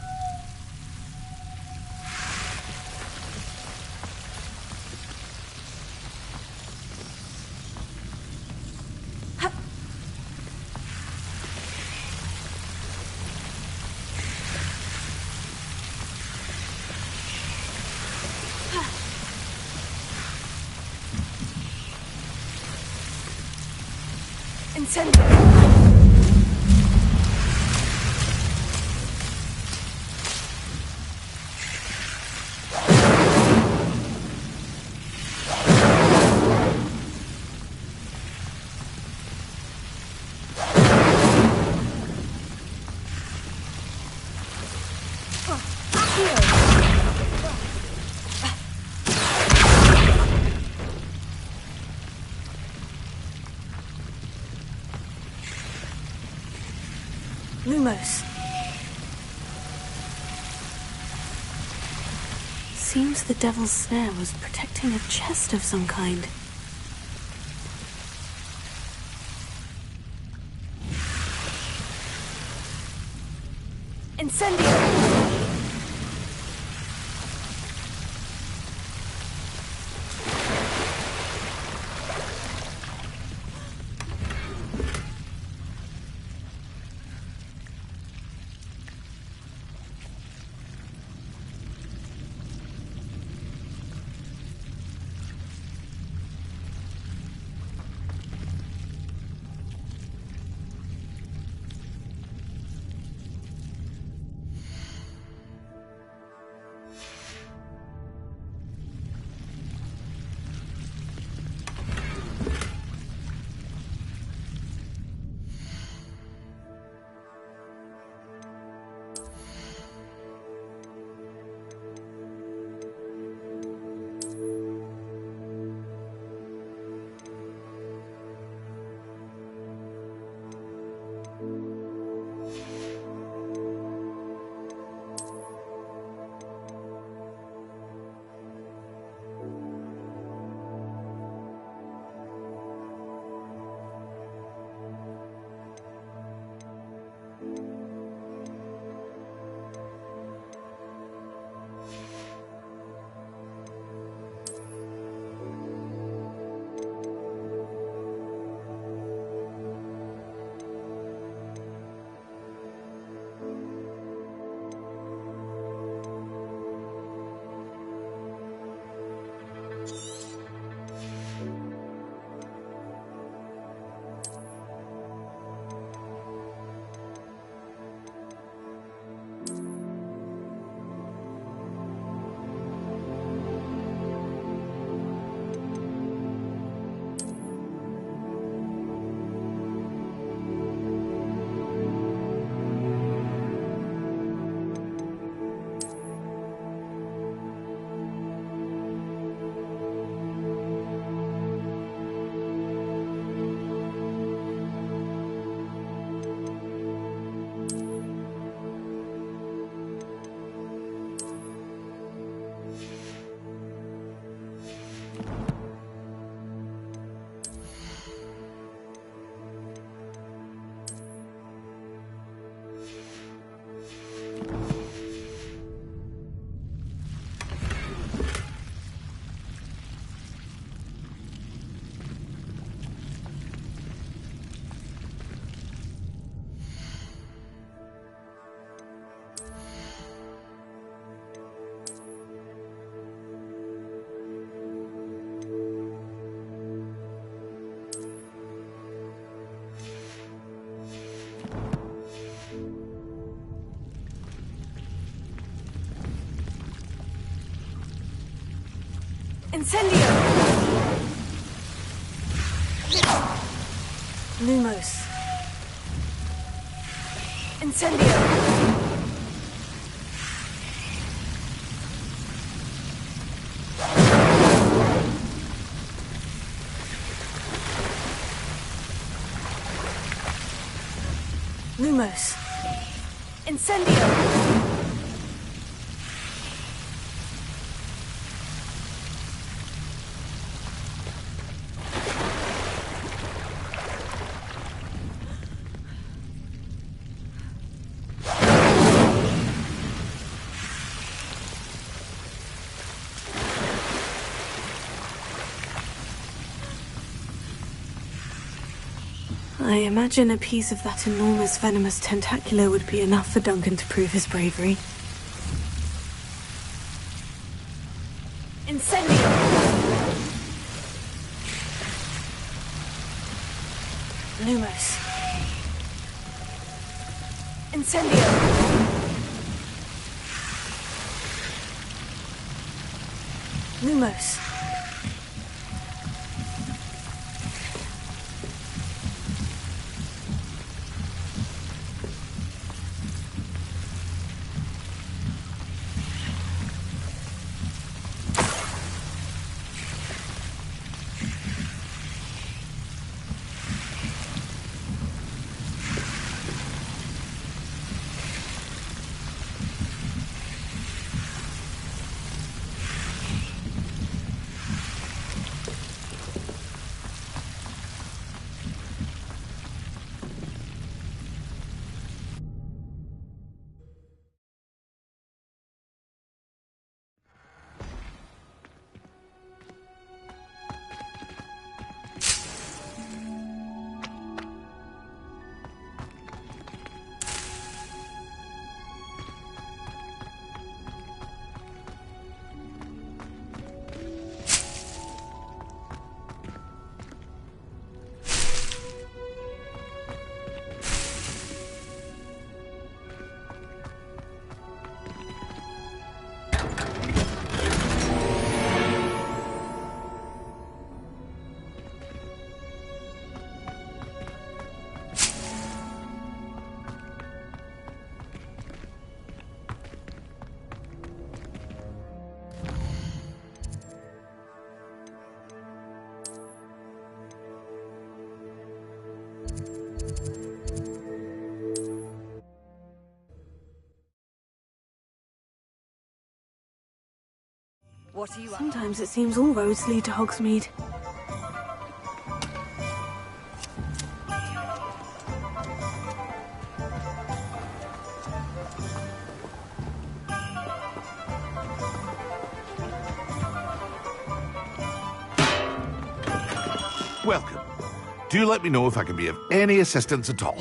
Lumos. Seems the Devil's Snare was protecting a chest of some kind. Incendio! Incendio! Lumos. Incendio! Lumos. Incendio! I imagine a piece of that enormous venomous tentacular would be enough for Duncan to prove his bravery. Incendio! Lumos. Incendio! Lumos. What are you up? Sometimes it seems all roads lead to Hogsmeade. Welcome. Do let me know if I can be of any assistance at all.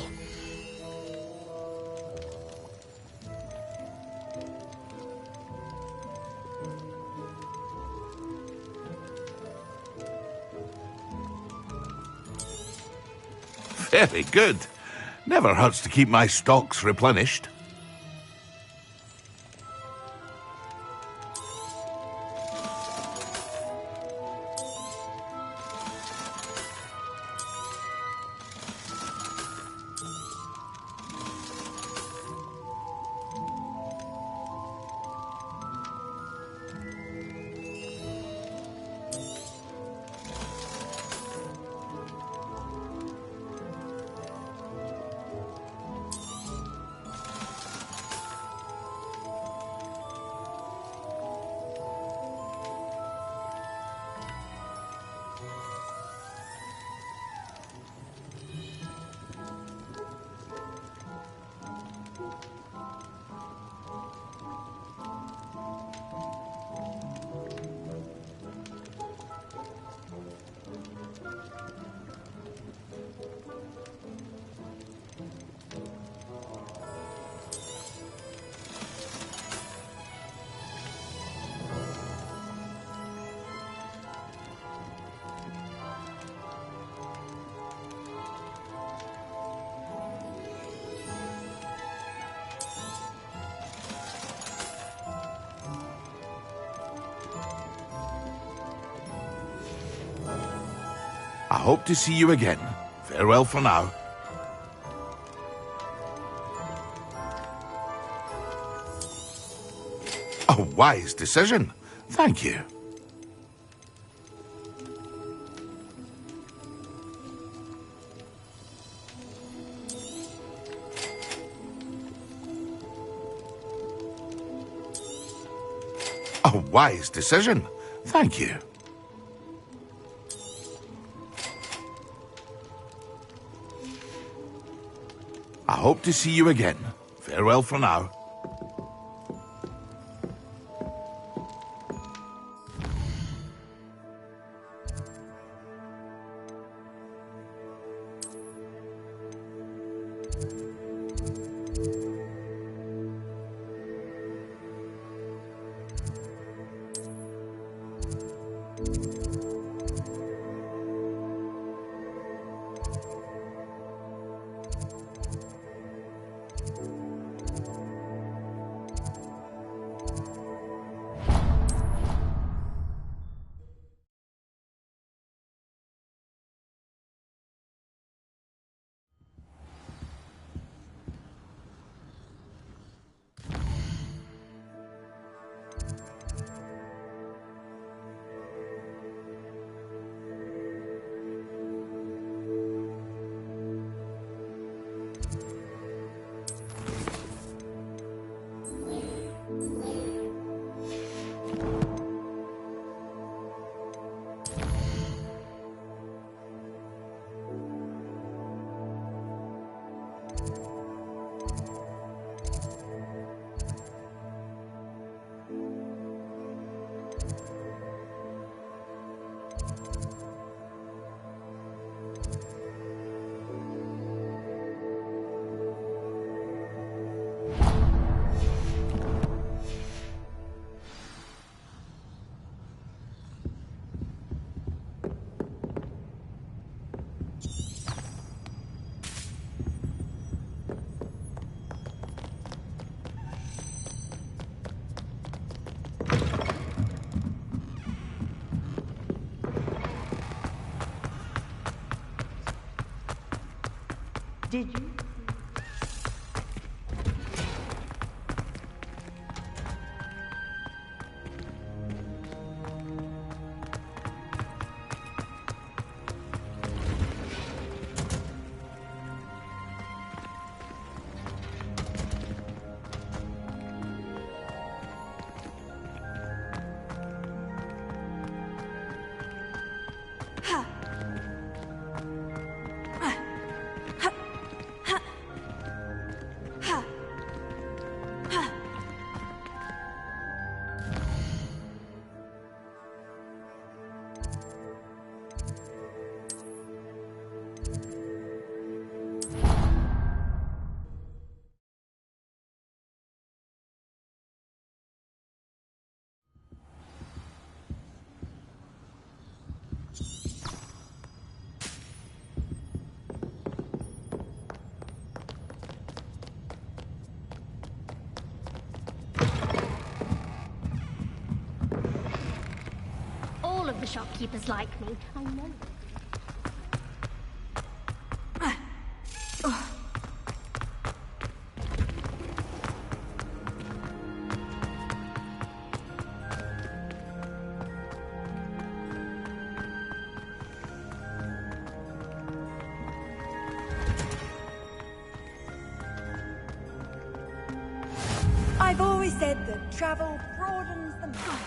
Very good. Never hurts to keep my stocks replenished. hope to see you again. Farewell for now. A wise decision. Thank you. A wise decision. Thank you. I hope to see you again. Farewell for now. Did you? All of the shopkeepers like me, I know. I've always said that travel broadens the mind.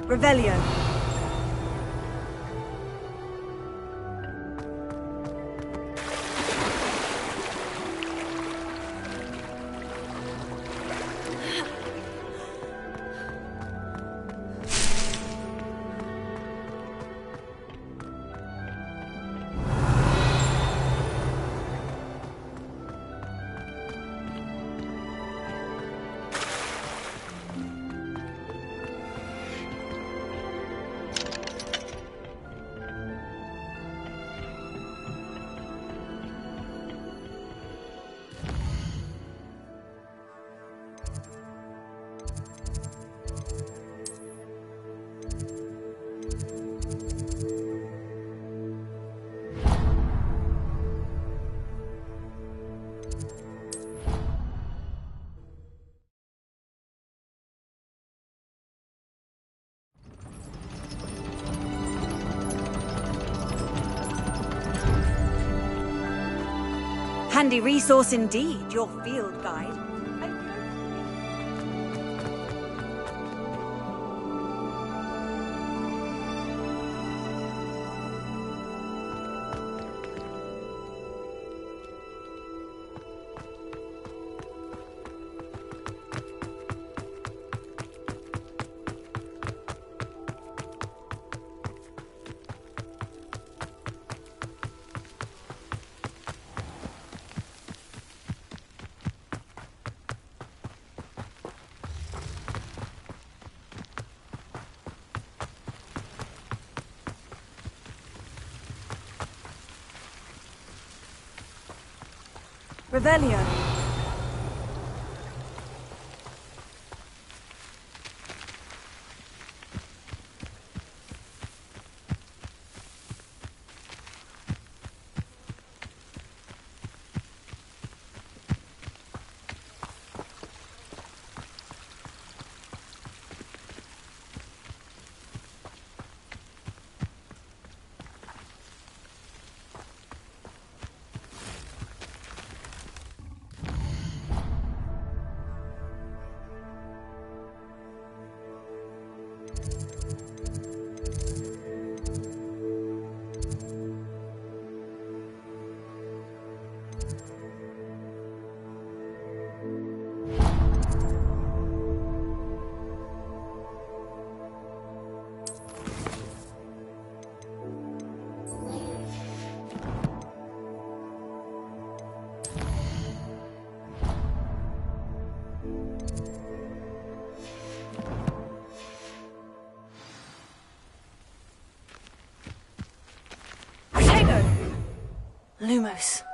Revelio. Handy resource indeed, your field guide. Revelio. Lumos.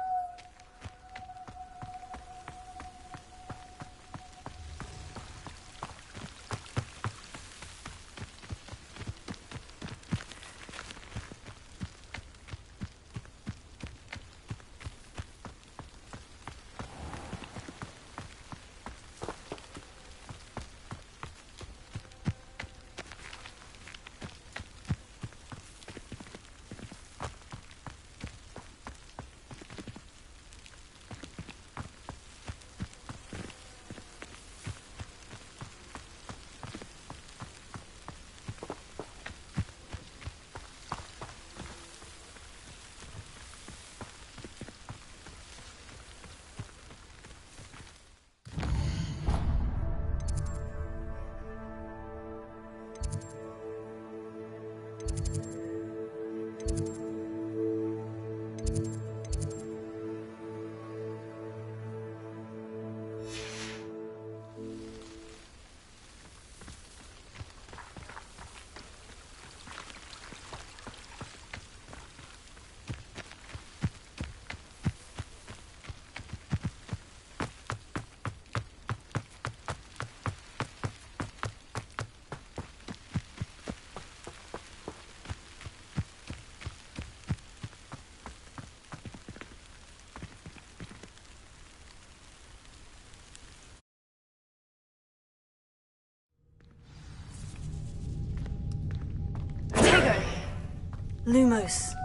Lumos.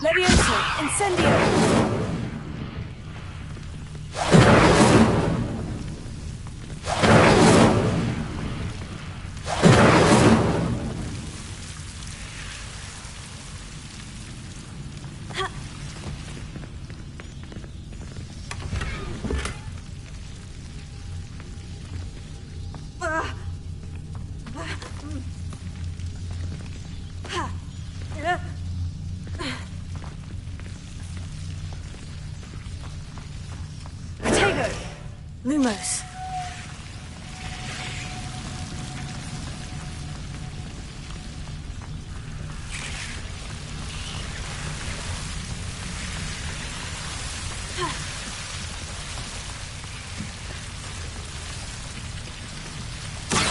Levioso, incendio! Lumos.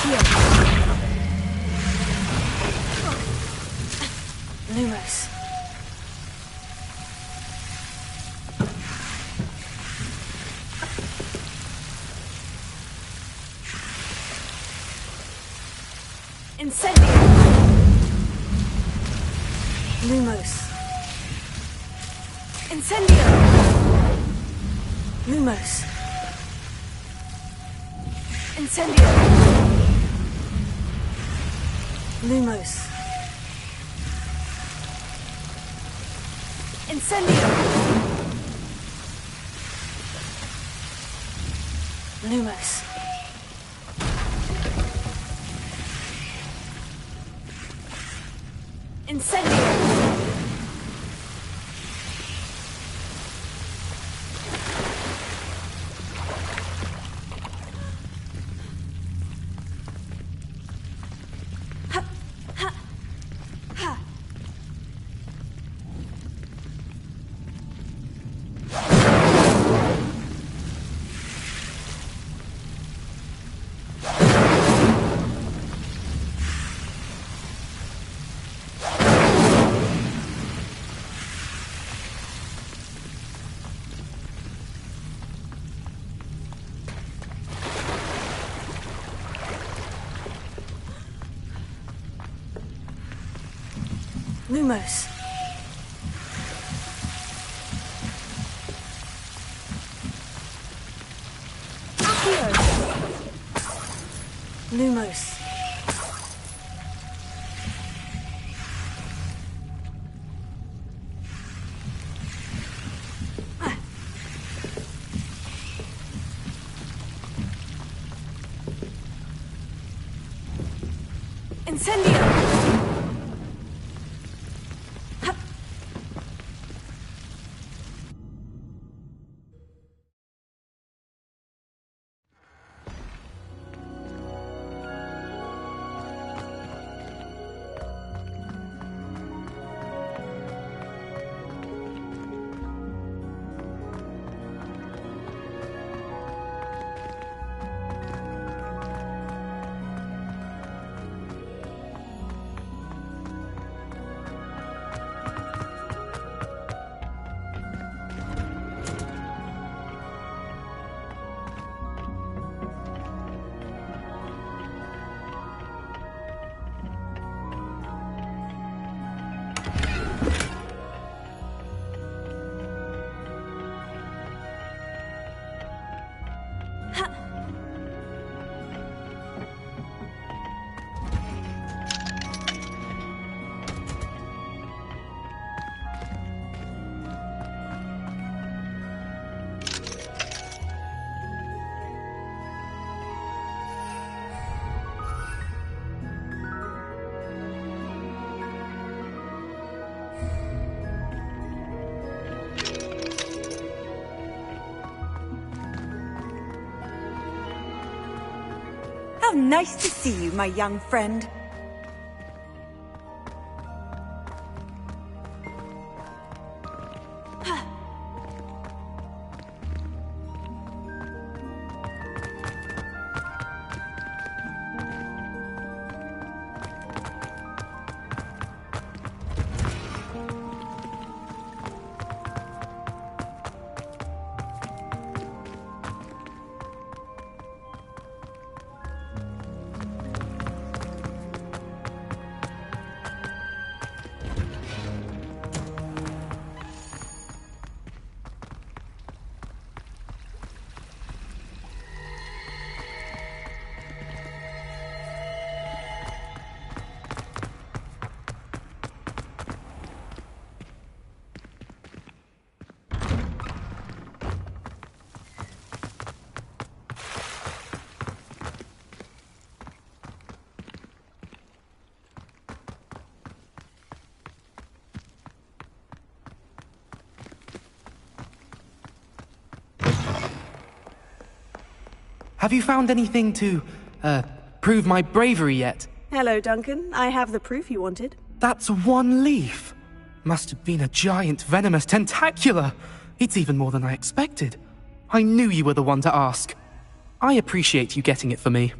Here. Incendio! Lumos. Incendio! Lumos. Incendio! Lumos. Incendio! Lumos. Incendio! Lumos. Accio! Lumos. Incendio! How nice to see you, my young friend. Have you found anything to, prove my bravery yet? Hello, Duncan. I have the proof you wanted. That's one leaf. Must have been a giant venomous tentacula. It's even more than I expected. I knew you were the one to ask. I appreciate you getting it for me.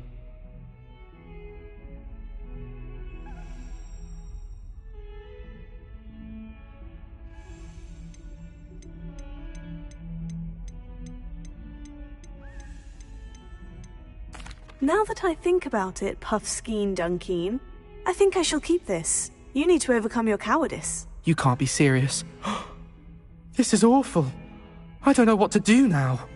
Now that I think about it, Puffskein Dunkeen, I think I shall keep this. You need to overcome your cowardice. You can't be serious. This is awful. I don't know what to do now.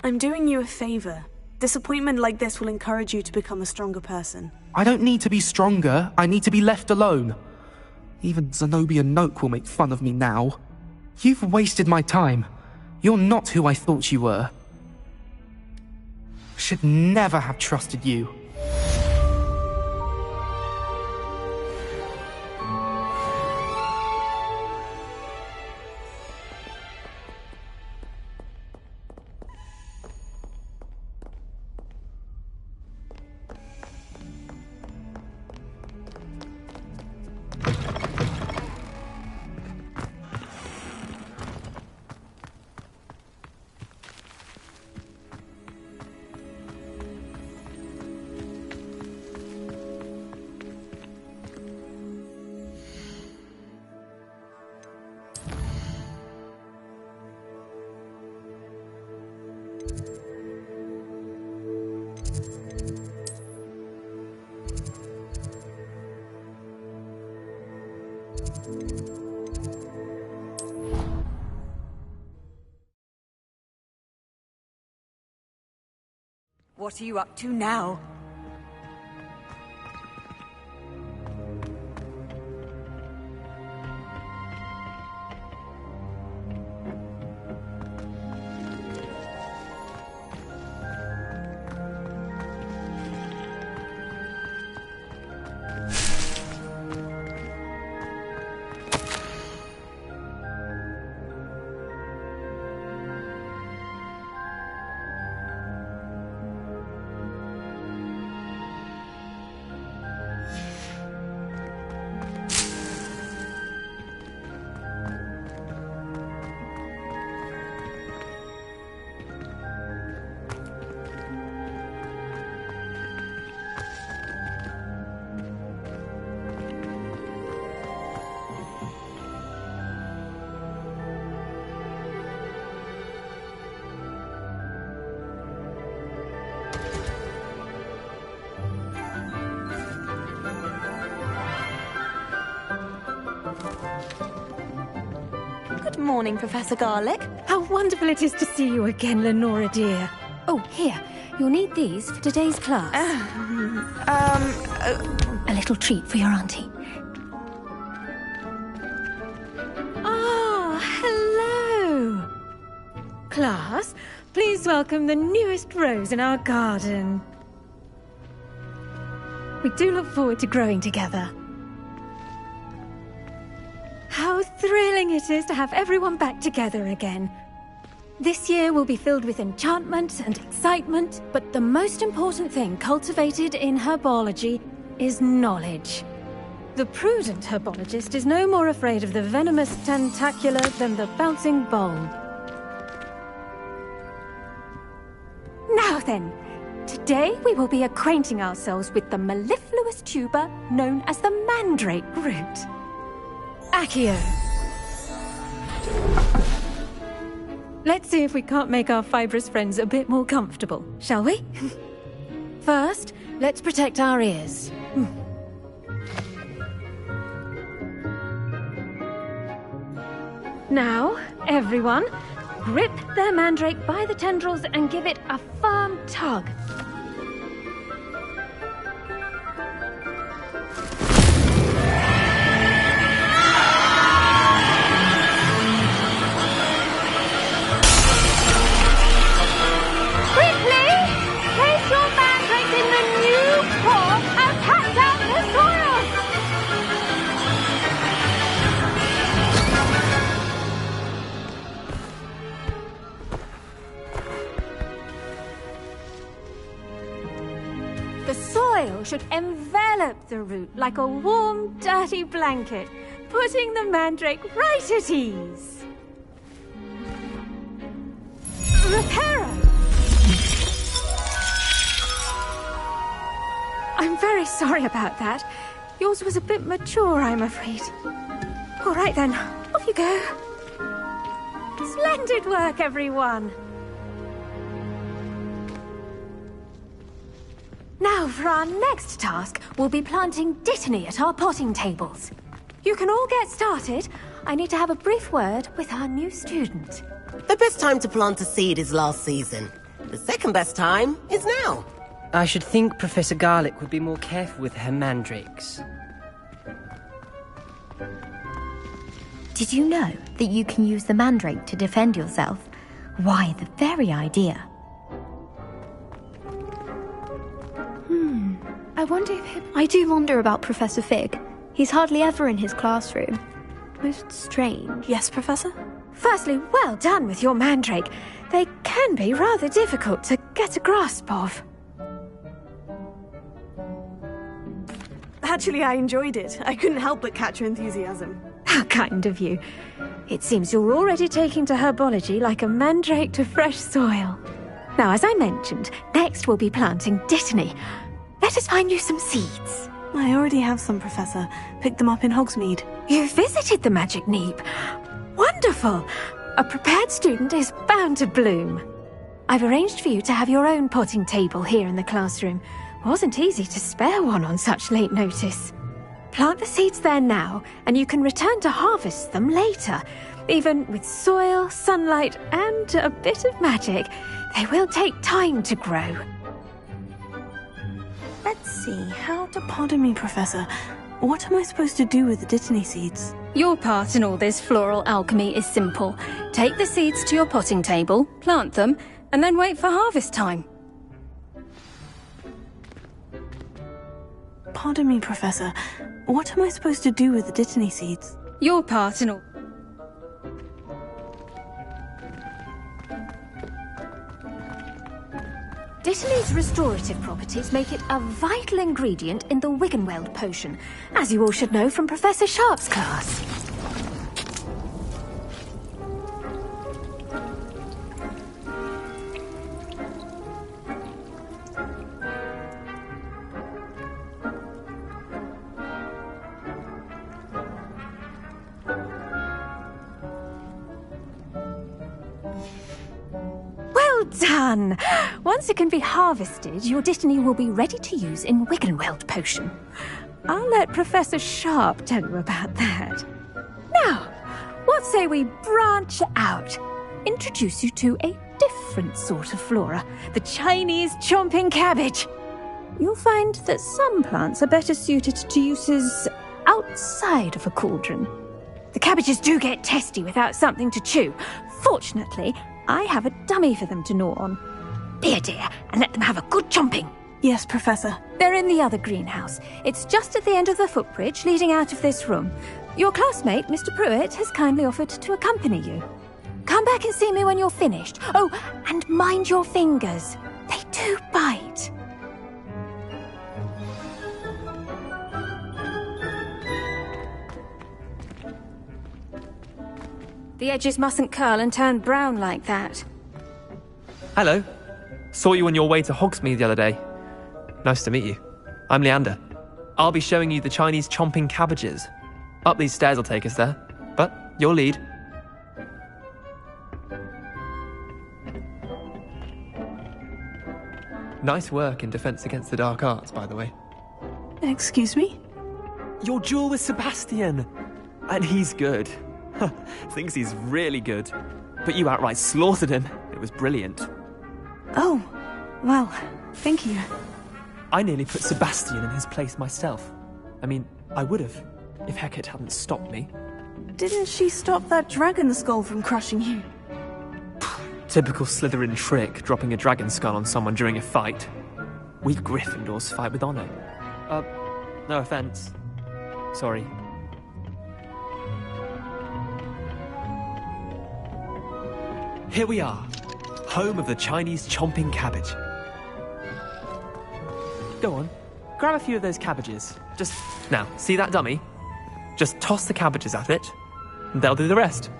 I'm doing you a favor. Disappointment like this will encourage you to become a stronger person. I don't need to be stronger. I need to be left alone. Even Zenobia Noak will make fun of me now. You've wasted my time. You're not who I thought you were. Should never have trusted you. What are you up to now? Good morning, Professor Garlick. How wonderful it is to see you again, Lenora dear. Oh, here. You'll need these for today's class. A little treat for your auntie. Ah, hello. Class, please welcome the newest rose in our garden. We do look forward to growing together. How thrilling it is to have everyone back together again. This year will be filled with enchantment and excitement, but the most important thing cultivated in herbology is knowledge. The prudent herbologist is no more afraid of the venomous tentacula than the bouncing bulb. Now then, today we will be acquainting ourselves with the mellifluous tuber known as the mandrake root. Accio. Let's see if we can't make our fibrous friends a bit more comfortable, shall we? First, let's protect our ears. Now, everyone, grip their mandrake by the tendrils and give it a firm tug. Should envelop the root like a warm, dirty blanket, putting the mandrake right at ease. Reparo! I'm very sorry about that. Yours was a bit mature, I'm afraid. All right then, off you go. Splendid work, everyone. Now for our next task, we'll be planting Dittany at our potting tables. You can all get started. I need to have a brief word with our new student. The best time to plant a seed is last season. The second best time is now. I should think Professor Garlick would be more careful with her mandrakes. Did you know that you can use the mandrake to defend yourself? Why, the very idea. I wonder if I do wonder about Professor Fig. He's hardly ever in his classroom. Most strange. Yes, Professor? Firstly, well done with your mandrake. They can be rather difficult to get a grasp of. Actually, I enjoyed it. I couldn't help but catch your enthusiasm. How kind of you. It seems you're already taking to herbology like a mandrake to fresh soil. Now, as I mentioned, next we'll be planting Dittany. Let us find you some seeds. I already have some, Professor. Picked them up in Hogsmeade. You visited the Magic Neep. Wonderful! A prepared student is bound to bloom. I've arranged for you to have your own potting table here in the classroom. Wasn't easy to spare one on such late notice. Plant the seeds there now, and you can return to harvest them later. Even with soil, sunlight, and a bit of magic, they will take time to grow. Let's see, pardon me, Professor. What am I supposed to do with the Dittany seeds? Your part in all this floral alchemy is simple. Take the seeds to your potting table, plant them, and then wait for harvest time. Pardon me, Professor. What am I supposed to do with the Dittany seeds? Your part in all... Dittany's restorative properties make it a vital ingredient in the Wiggenweld potion, as you all should know from Professor Sharp's class. Well done! Once it can be harvested, your Dittany will be ready to use in Wiggenweld potion. I'll let Professor Sharp tell you about that. Now, what say we branch out? Introduce you to a different sort of flora, the Chinese chomping cabbage. You'll find that some plants are better suited to uses outside of a cauldron. The cabbages do get testy without something to chew. Fortunately, I have a dummy for them to gnaw on. Be a dear, and let them have a good chomping. Yes, Professor. They're in the other greenhouse. It's just at the end of the footbridge leading out of this room. Your classmate, Mr. Pruitt, has kindly offered to accompany you. Come back and see me when you're finished. Oh, and mind your fingers. They do bite. The edges mustn't curl and turn brown like that. Hello. Saw you on your way to Hogsmeade the other day. Nice to meet you. I'm Leander. I'll be showing you the Chinese chomping cabbages. Up these stairs will take us there, but your lead. Nice work in Defense Against the Dark Arts, by the way. Excuse me? Your duel with Sebastian! And he's good. Thinks he's really good. But you outright slaughtered him. It was brilliant. Oh, well, thank you. I nearly put Sebastian in his place myself. I mean, I would have, if Hecate hadn't stopped me. Didn't she stop that dragon skull from crushing you? Typical Slytherin trick, dropping a dragon skull on someone during a fight. We Gryffindors fight with honor. No offense. Sorry. Here we are, home of the Chinese chomping cabbage. Go on, grab a few of those cabbages. Now, see that dummy? Just toss the cabbages at it, and they'll do the rest.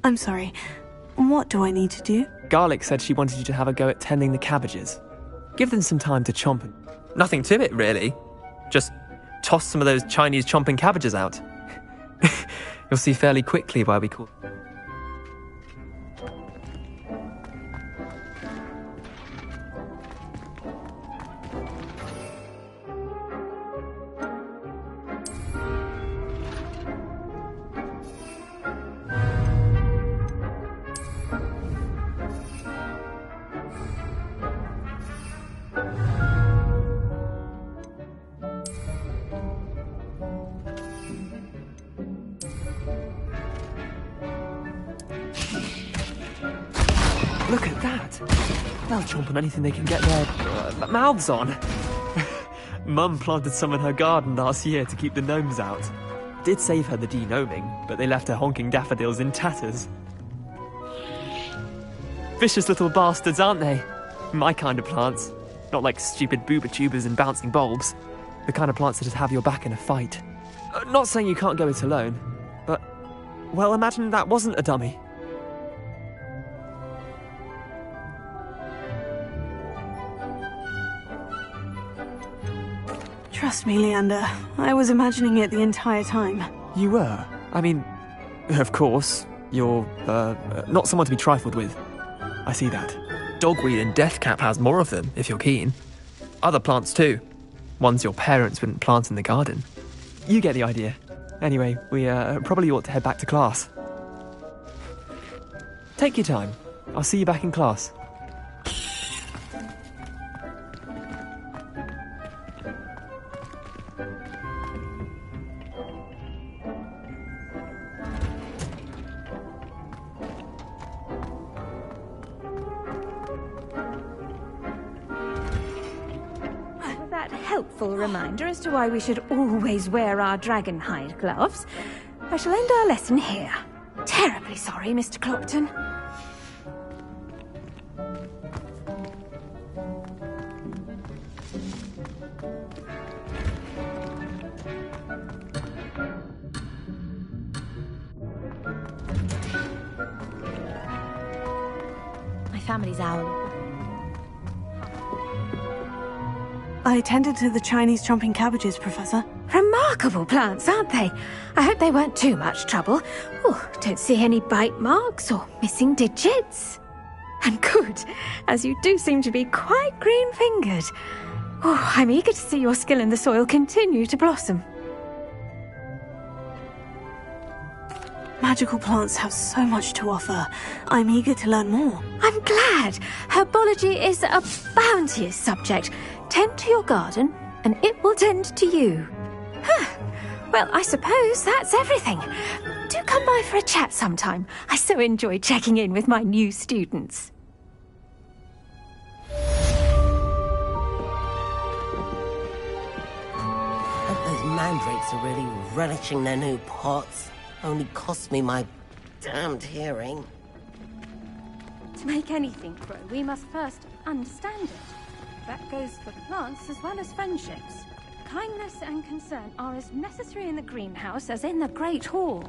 I'm sorry. What do I need to do? Garlic said she wanted you to have a go at tending the cabbages. Give them some time to chomp. Nothing to it, really. Just toss some of those Chinese chomping cabbages out. You'll see fairly quickly why we call... Look at that! They'll chomp on anything they can get their mouths on. Mum planted some in her garden last year to keep the gnomes out. Did save her the de-gnoming, but they left her honking daffodils in tatters. Vicious little bastards, aren't they? My kind of plants. Not like stupid booba tubers and bouncing bulbs. The kind of plants that just have your back in a fight. Not saying you can't go it alone, but... well, imagine that wasn't a dummy. Trust me, Leander. I was imagining it the entire time. You were? I mean, of course, you're, not someone to be trifled with. I see that. Dogweed and deathcap has more of them, if you're keen. Other plants too. Ones your parents wouldn't plant in the garden. You get the idea. Anyway, we probably ought to head back to class. Take your time. I'll see you back in class. Helpful reminder as to why we should always wear our dragon hide gloves. I shall end our lesson here. Terribly sorry, Mr. Clopton. My family's owl. I tended to the Chinese chomping cabbages, Professor. Remarkable plants, aren't they? I hope they weren't too much trouble. Oh, don't see any bite marks or missing digits. And good, as you do seem to be quite green-fingered. Oh, I'm eager to see your skill in the soil continue to blossom. Magical plants have so much to offer. I'm eager to learn more. I'm glad. Herbology is a bounteous subject. Tend to your garden, and it will tend to you. Well, I suppose that's everything. Do come by for a chat sometime. I so enjoy checking in with my new students. Hope those mandrakes are really relishing their new pots. Only cost me my damned hearing. To make anything grow, we must first understand it. That goes for plants as well as friendships. Kindness and concern are as necessary in the greenhouse as in the Great Hall.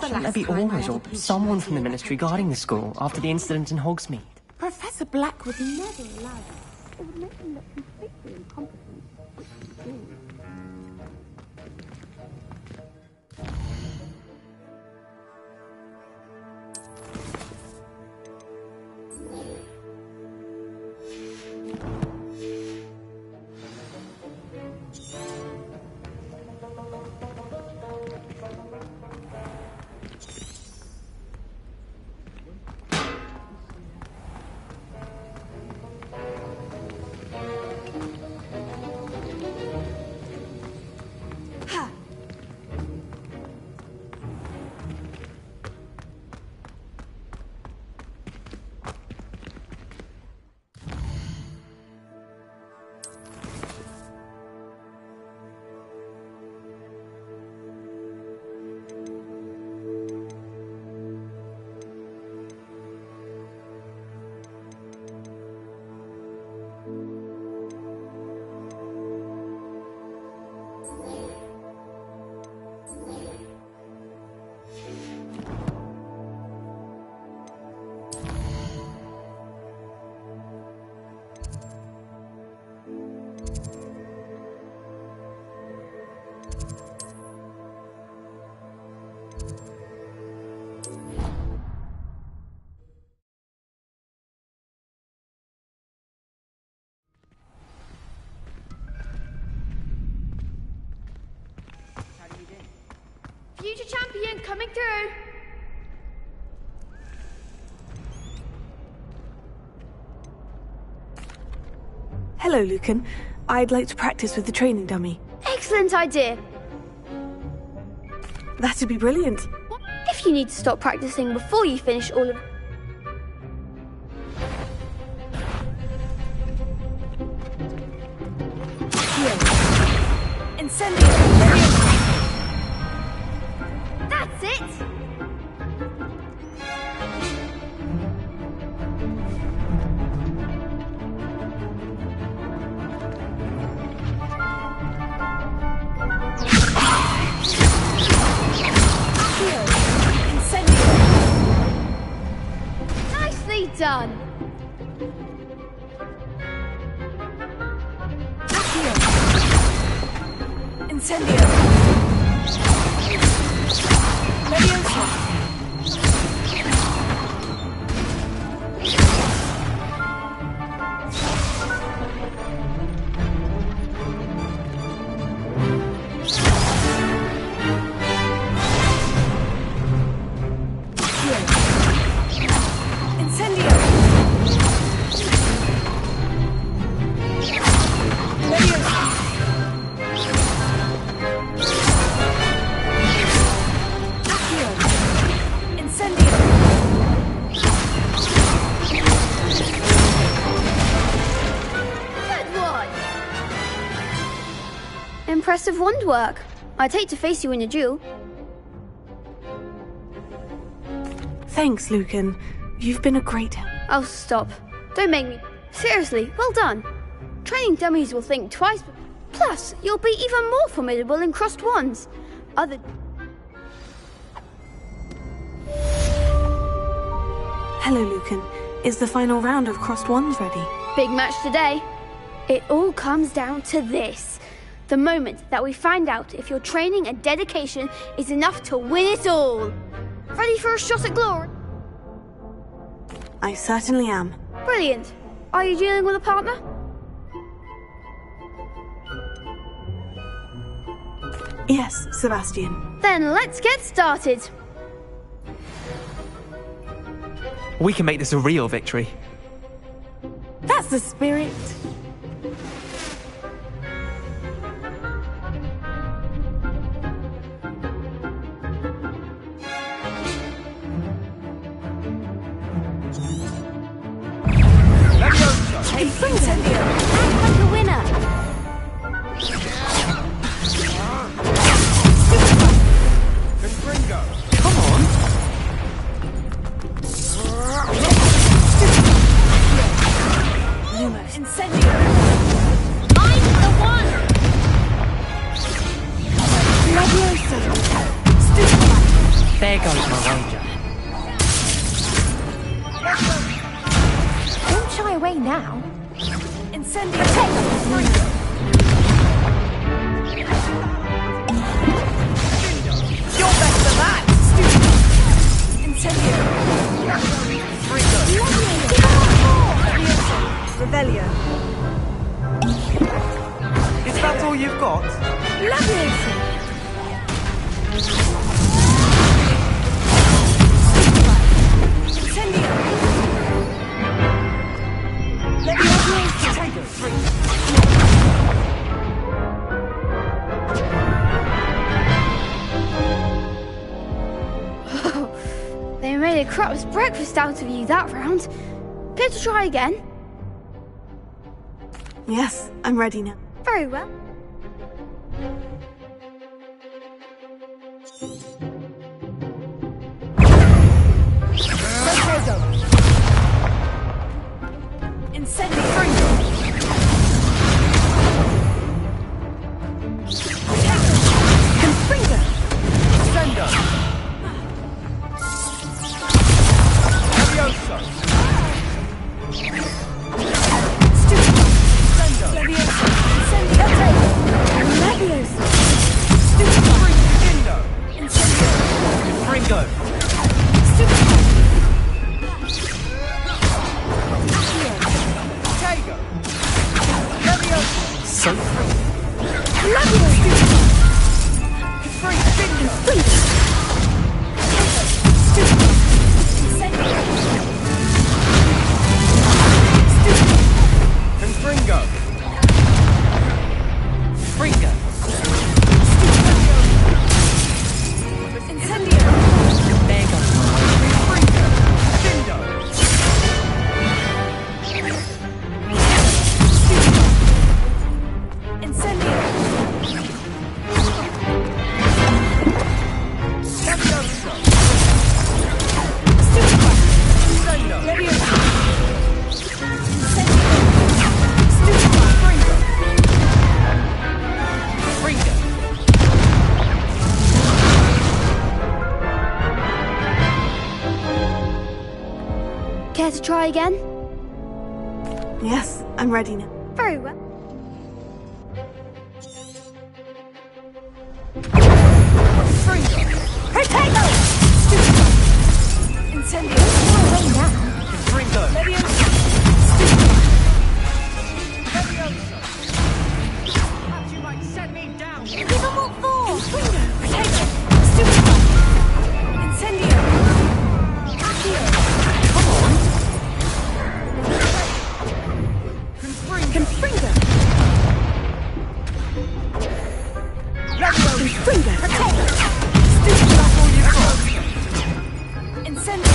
Shouldn't there be always or someone from the Ministry guarding the school after the incident in Hogsmeade? Professor Black would never allow this. It would make him look completely incompetent. Future champion coming through! Hello, Lucan. I'd like to practice with the training dummy. Excellent idea. That'd be brilliant. If you need to stop practicing before you finish all of... Incendio! That's it! Nicely done! Incendio! Leviosa! Impressive wand work. I'd hate to face you in a duel. Thanks, Lucan. You've been a great help. Oh, stop. Don't make me... Seriously, well done. Training dummies will think twice. Plus, you'll be even more formidable in crossed wands. Hello, Lucan. Is the final round of crossed wands ready? Big match today. It all comes down to this. The moment that we find out if your training and dedication is enough to win it all. Ready for a shot at glory? I certainly am. Brilliant. Are you dealing with a partner? Yes, Sebastian. Then let's get started. We can make this a real victory. That's the spirit. Incendio! Act like a winner! Come on! Lumos. Incendio! I'm the one! Leviosa! There goes my ranger. Don't shy away now. Incendio! You're better than that! Incendio! Revelio. Is that all you've got? Leviosa! Incendio! Leviosa! Take it, They made a crap's breakfast out of you that round. Care to try again? Yes, I'm ready now. Very well. Incendio! Confringo! Sendo! Leviosa! Sendo! Leviosa! Incendio! Leviosa! Indo! Incendio! Fringo! Tego! Leviosa! So free. Leviosa! Free! Confringo! to try again? Yes, I'm ready now. Very well. Potato! Incendio! Ringo! Leviosa! You might set me down! Give them what for! Potato! Super! Incendio! Accio! Come on! Confringo! Confringo! Potato! That's all you've got! Incendio!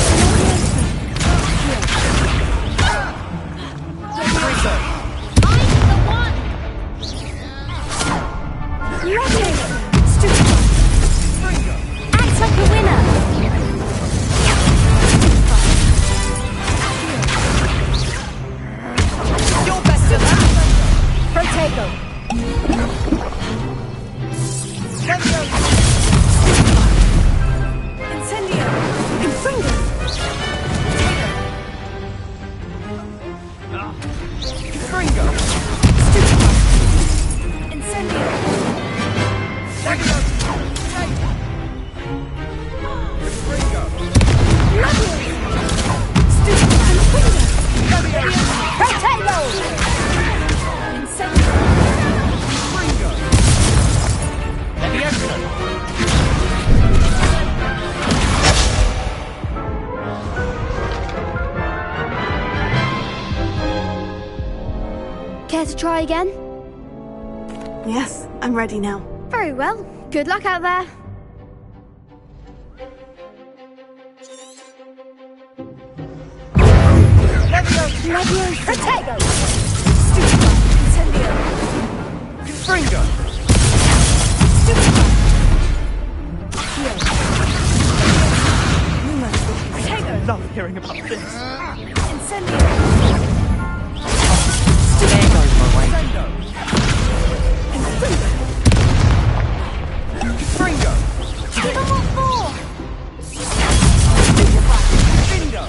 Act like a winner! You're best of that! Protego! Incendio! Confringo! Ringo! Incendio! Protego! Incendio! Care to try again? Yes, I'm ready now. Very well. Good luck out there. Protego! Incendio! Ringo! Protego! Love hearing about this. Incendio! There goes my way. Ringo! Give them what for! Bingo!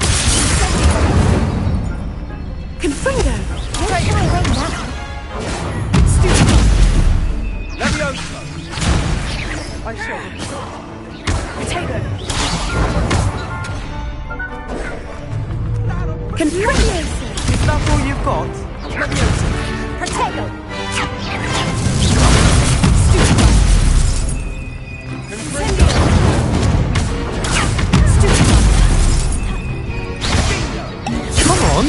Confringo! Leviosa! I shall. Potato! Confringo! Is that all you've got? Leviosa! Protego! Come on!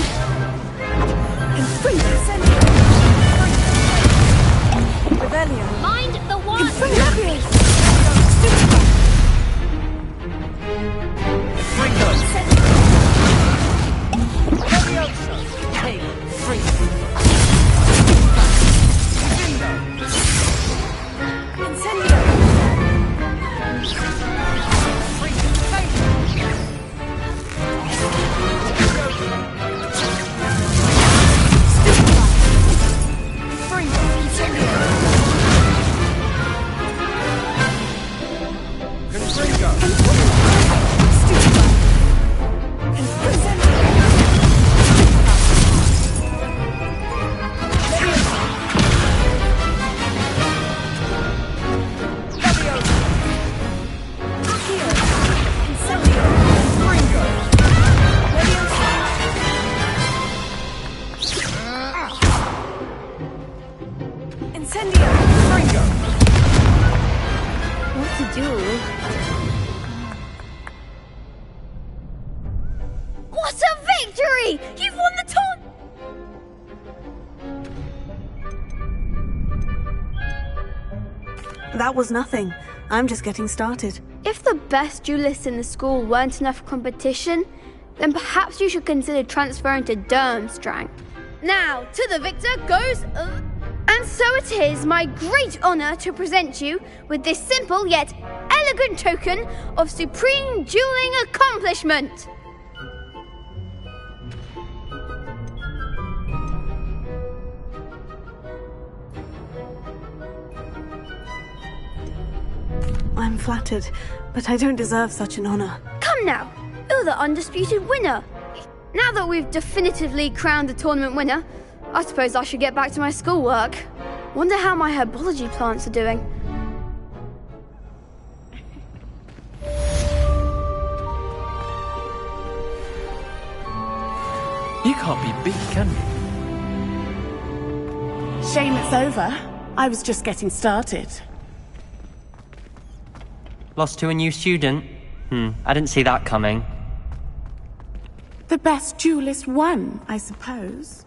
Revelio! Mind the one! Ringo! Leviosa! Hey, Incendio! What to do? What a victory! You've won the ton! That was nothing. I'm just getting started. If the best duelists in the school weren't enough for competition, then perhaps you should consider transferring to Durmstrang. Now, to the victor goes... And so it is my great honor to present you with this simple yet elegant token of supreme dueling accomplishment. I'm flattered, but I don't deserve such an honor. Come now, you're the undisputed winner. Now that we've definitively crowned the tournament winner, I suppose I should get back to my schoolwork. Wonder how my herbology plants are doing. You can't be beat, can you? Shame it's over. I was just getting started. Lost to a new student? I didn't see that coming. The best duelist won, I suppose.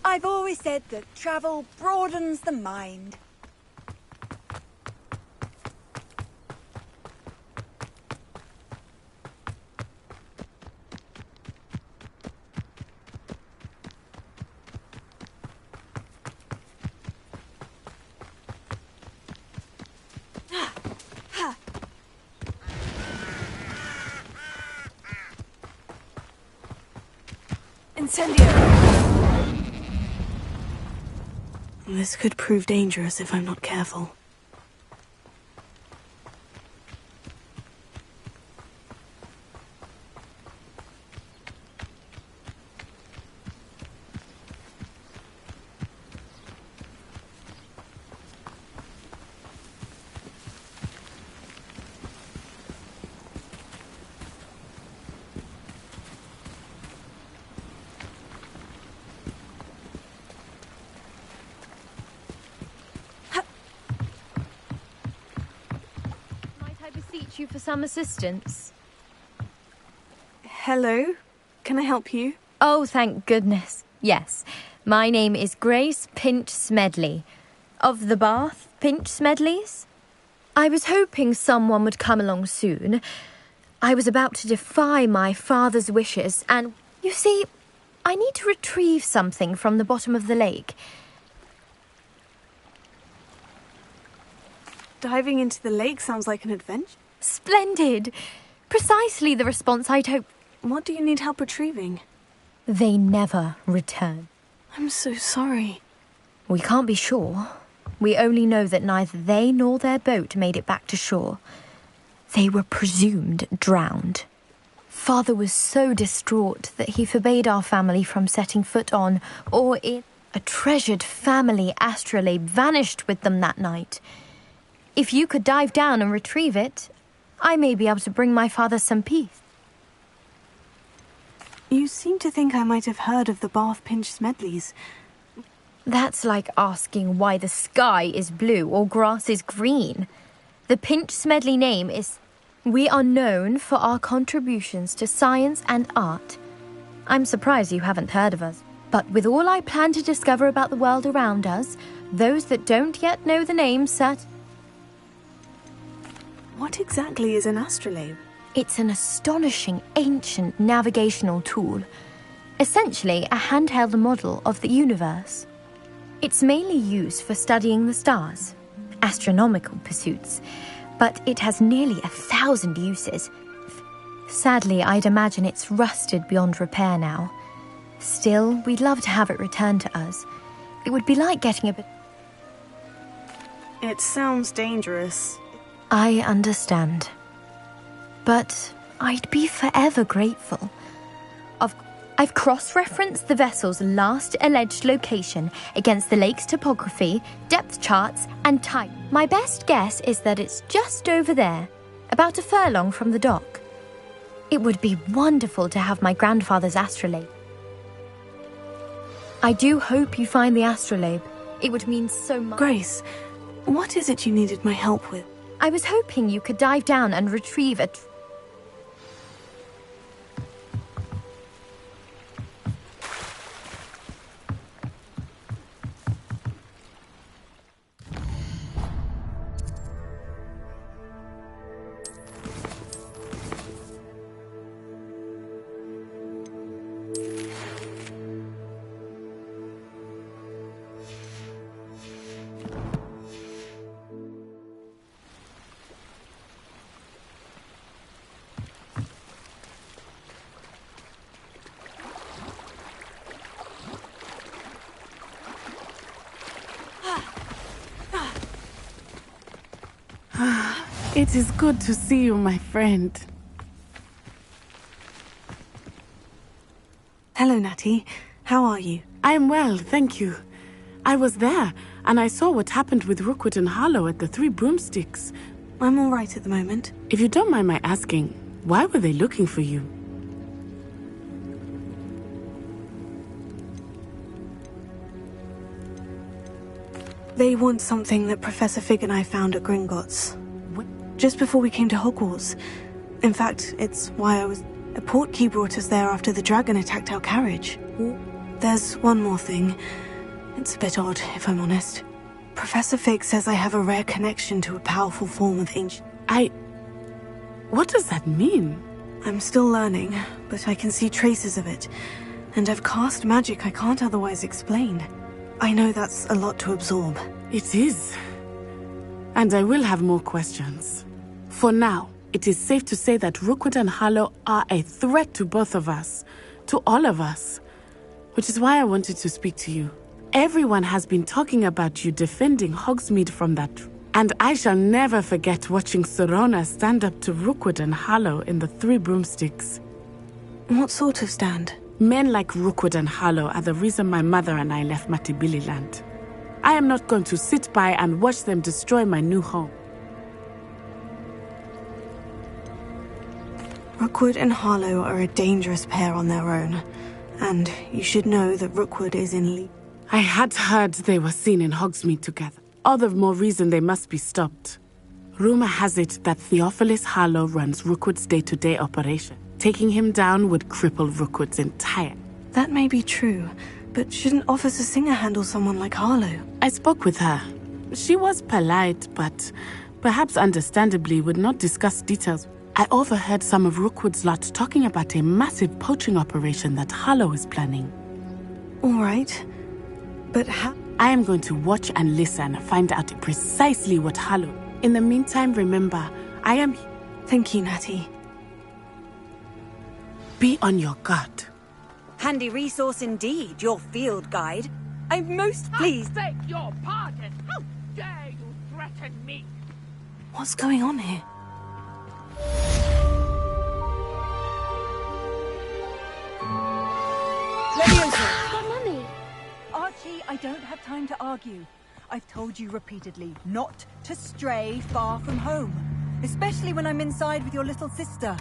I've always said that travel broadens the mind. Incendio! This could prove dangerous if I'm not careful. You for some assistance? Hello? Can I help you? Oh, thank goodness. Yes. My name is Grace Pinch Smedley. Of the Bath Pinch Smedleys? I was hoping someone would come along soon. I was about to defy my father's wishes, and, you see, I need to retrieve something from the bottom of the lake. Diving into the lake sounds like an adventure. Splendid! Precisely the response I'd hoped. What do you need help retrieving? They never return. I'm so sorry. We can't be sure. We only know that neither they nor their boat made it back to shore. They were presumed drowned. Father was so distraught that he forbade our family from setting foot on or in. A treasured family astrolabe vanished with them that night. If you could dive down and retrieve it, I may be able to bring my father some peace. You seem to think I might have heard of the Bath Pinch Smedleys. That's like asking why the sky is blue or grass is green. The Pinch Smedley name is... We are known for our contributions to science and art. I'm surprised you haven't heard of us. But with all I plan to discover about the world around us, those that don't yet know the name What exactly is an astrolabe? It's an astonishing ancient navigational tool. Essentially a handheld model of the universe. It's mainly used for studying the stars, astronomical pursuits, but it has nearly 1,000 uses. Sadly, I'd imagine it's rusted beyond repair now. Still, we'd love to have it returned to us. It would be like getting a bit... It sounds dangerous. I understand. But I'd be forever grateful. I've cross-referenced the vessel's last alleged location against the lake's topography, depth charts, and type. My best guess is that it's just over there, about a furlong from the dock. It would be wonderful to have my grandfather's astrolabe. I do hope you find the astrolabe. It would mean so much. Grace, what is it you needed my help with? I was hoping you could dive down and retrieve a... It is good to see you, my friend. Hello, Natty. How are you? I am well, thank you. I was there, and I saw what happened with Rookwood and Harlow at the Three Broomsticks. I'm all right at the moment. If you don't mind my asking, why were they looking for you? They want something that Professor Fig and I found at Gringotts. Just before we came to Hogwarts. In fact, it's why a portkey brought us there after the dragon attacked our carriage. There's one more thing. It's a bit odd, if I'm honest. Professor Fig says I have a rare connection to a powerful form of ancient... What does that mean? I'm still learning, but I can see traces of it. And I've cast magic I can't otherwise explain. I know that's a lot to absorb. It is. And I will have more questions. For now, it is safe to say that Rookwood and Harlow are a threat to both of us. To all of us. Which is why I wanted to speak to you. Everyone has been talking about you defending Hogsmeade from that. And I shall never forget watching Serona stand up to Rookwood and Harlow in the Three Broomsticks. What sort of stand? Men like Rookwood and Harlow are the reason my mother and I left Matabeleland. I am not going to sit by and watch them destroy my new home. Rookwood and Harlow are a dangerous pair on their own. And you should know that Rookwood is in league. I had heard they were seen in Hogsmeade together. All the more reason they must be stopped. Rumor has it that Theophilus Harlow runs Rookwood's day-to-day operation. Taking him down would cripple Rookwood's entire... That may be true, but shouldn't Officer Singer handle someone like Harlow? I spoke with her. She was polite, but perhaps understandably would not discuss details. I overheard some of Rookwood's lot talking about a massive poaching operation that Harlow is planning. All right, but how... I am going to watch and listen, find out precisely what Harlow... In the meantime, remember, I am... Thank you, Natty. Be on your guard. Handy resource indeed, your field guide. I'm most pleased... I beg your pardon! How dare you threaten me? What's going on here? Mummy! Archie, I don't have time to argue. I've told you repeatedly not to stray far from home. Especially when I'm inside with your little sister.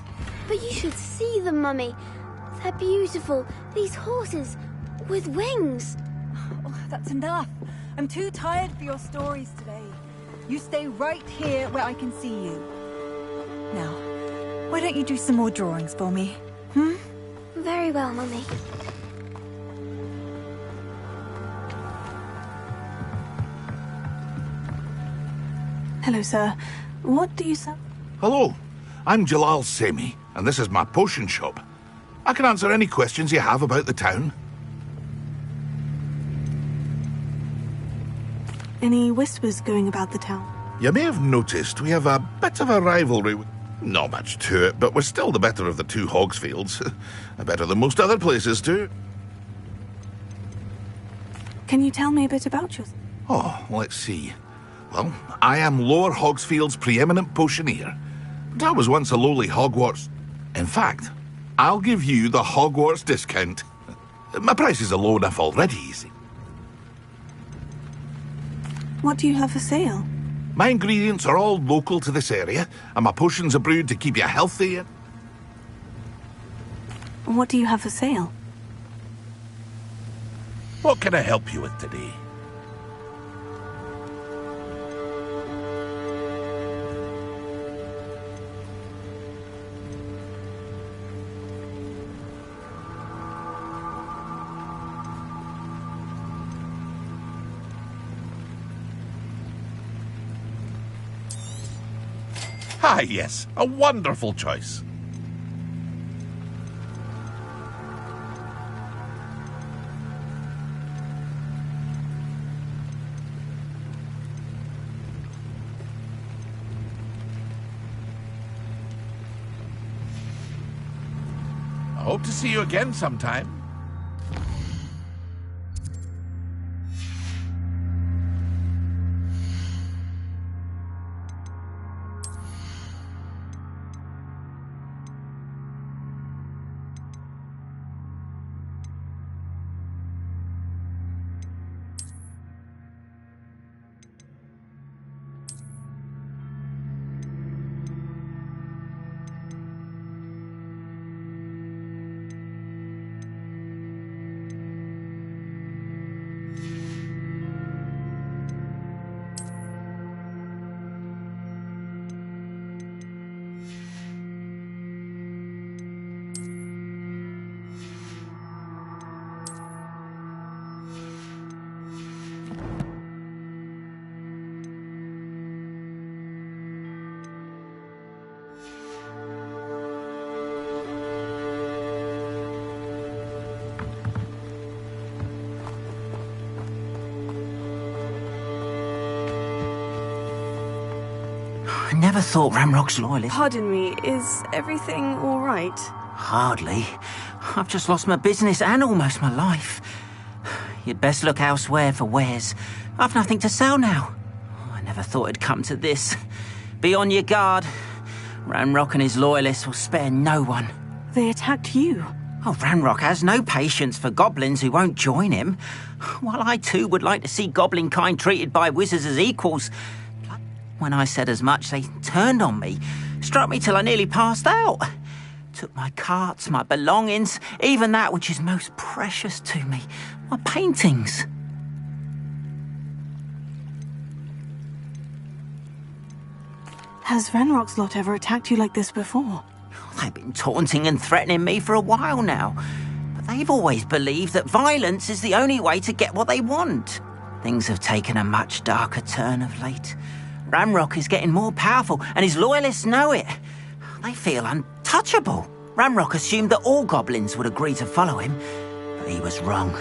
But you should see them, Mummy. They're beautiful. These horses with wings. Oh, that's enough. I'm too tired for your stories today. You stay right here where I can see you. Now, why don't you do some more drawings for me? Very well, Mummy. Hello, sir. What do you sell? Hello, I'm Jalal Semi, and this is my potion shop. I can answer any questions you have about the town. Any whispers going about the town? You may have noticed we have a bit of a rivalry with... Not much to it, but we're still the better of the two Hogsfields. Better than most other places, too. Can you tell me a bit about yourself? Oh, let's see. Well, I am Lower Hogsfield's preeminent potioneer. But I was once a lowly Hogwarts... In fact, I'll give you the Hogwarts discount. My prices are low enough already, you see. What do you have for sale? My ingredients are all local to this area, and my potions are brewed to keep you healthy. What do you have for sale? What can I help you with today? Ah, yes, a wonderful choice. I hope to see you again sometime. I never thought Ramrock's loyalist... Pardon me, is everything all right? Hardly. I've just lost my business and almost my life. You'd best look elsewhere for wares. I've nothing to sell now. I never thought it'd come to this. Be on your guard. Ramrock and his loyalists will spare no one. They attacked you. Oh, Ramrock has no patience for goblins who won't join him. While I too would like to see goblin kind treated by wizards as equals... When I said as much, they turned on me, struck me till I nearly passed out. Took my carts, my belongings, even that which is most precious to me, my paintings. Has Ranrock's lot ever attacked you like this before? They've been taunting and threatening me for a while now. But they've always believed that violence is the only way to get what they want. Things have taken a much darker turn of late. Ramrock is getting more powerful, and his loyalists know it. They feel untouchable. Ramrock assumed that all goblins would agree to follow him, but he was wrong.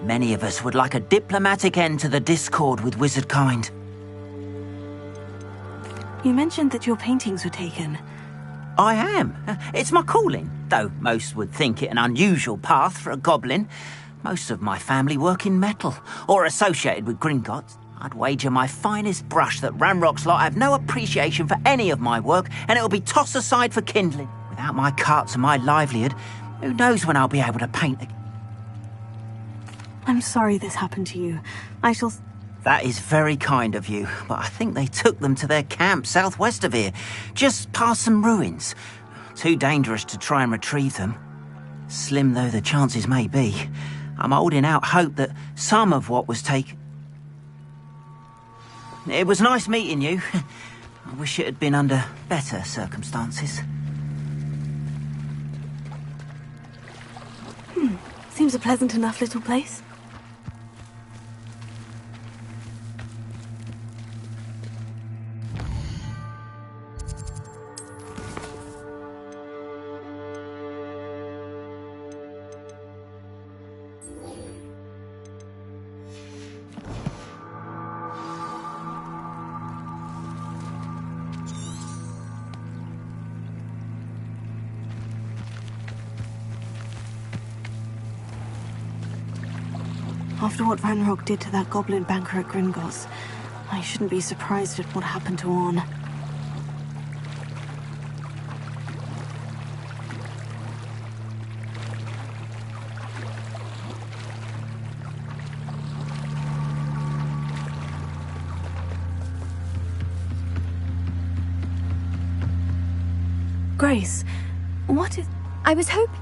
Many of us would like a diplomatic end to the discord with wizard kind. You mentioned that your paintings were taken. I am. It's my calling, though most would think it an unusual path for a goblin. Most of my family work in metal, or associated with Gringotts. I'd wager my finest brush that Ramrock's lot have no appreciation for any of my work, and it'll be tossed aside for kindling. Without my carts and my livelihood, who knows when I'll be able to paint again. I'm sorry this happened to you. I shall... That is very kind of you, but I think they took them to their camp southwest of here, just past some ruins. Too dangerous to try and retrieve them. Slim though the chances may be, I'm holding out hope that some of what was taken... It was nice meeting you. I wish it had been under better circumstances. Seems a pleasant enough little place. After what Ranrock did to that goblin banker at Gringotts, I shouldn't be surprised at what happened to Orn. Grace, what is... I was hoping...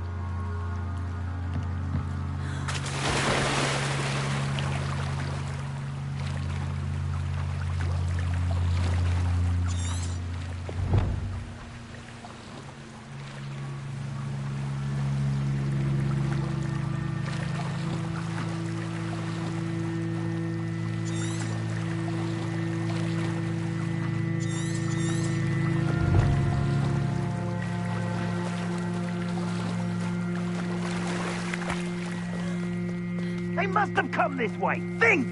They must have come this way. Think!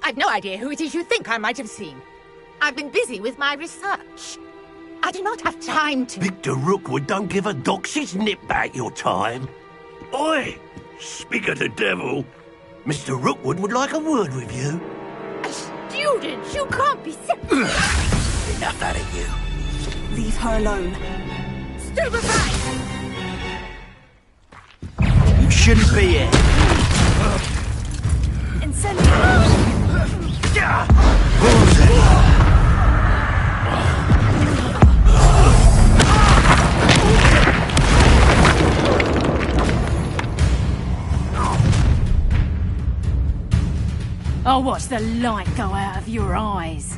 I've no idea who it is you think I might have seen. I've been busy with my research. I do not have time to... Victor Rookwood don't give a doxy's nip back your time. Oi! Speak of the devil. Mr. Rookwood would like a word with you. A student? You can't be sick. Enough out of you. Leave her alone. Stupefy! You shouldn't be here. I'll watch the light go out of your eyes.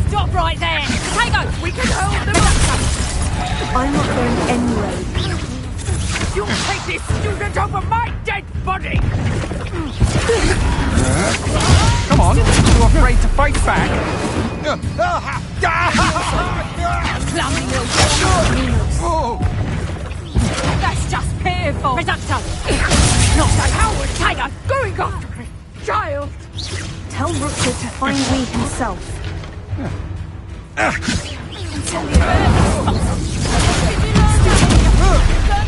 Stop right there! Potato! We can hold them up! I'm not going anywhere. You take this student over my dead body! Come on, too afraid to fight back? Clumsy little That's just pitiful! Reducto! Not a coward tiger going after a child! Tell Rookwood to find me himself. Learn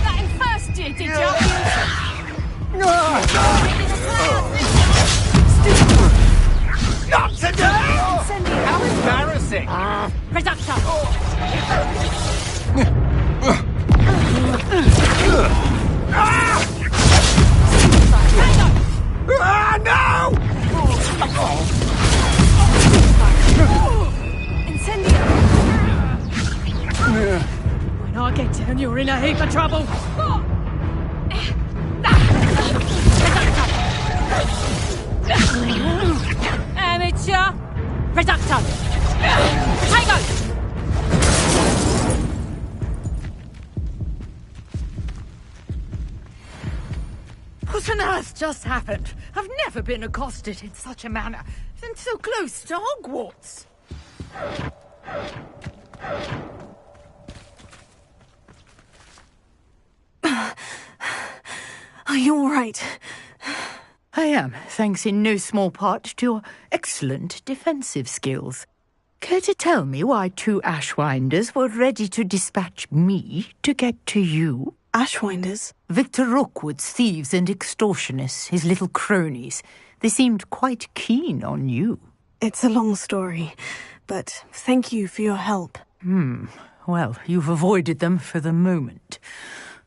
that in first year, did you? Not today! How embarrassing! Reducto! No! When I get down, you're in a heap of trouble. Amateur. Reducto. Potato. What on earth just happened? I've never been accosted in such a manner, and so close to Hogwarts. Are you all right? I am, thanks in no small part to your excellent defensive skills. Care to tell me why 2 Ashwinders were ready to dispatch me to get to you? Ashwinders? Victor Rookwood's thieves and extortionists, his little cronies. They seemed quite keen on you. It's a long story, but thank you for your help. Well, you've avoided them for the moment.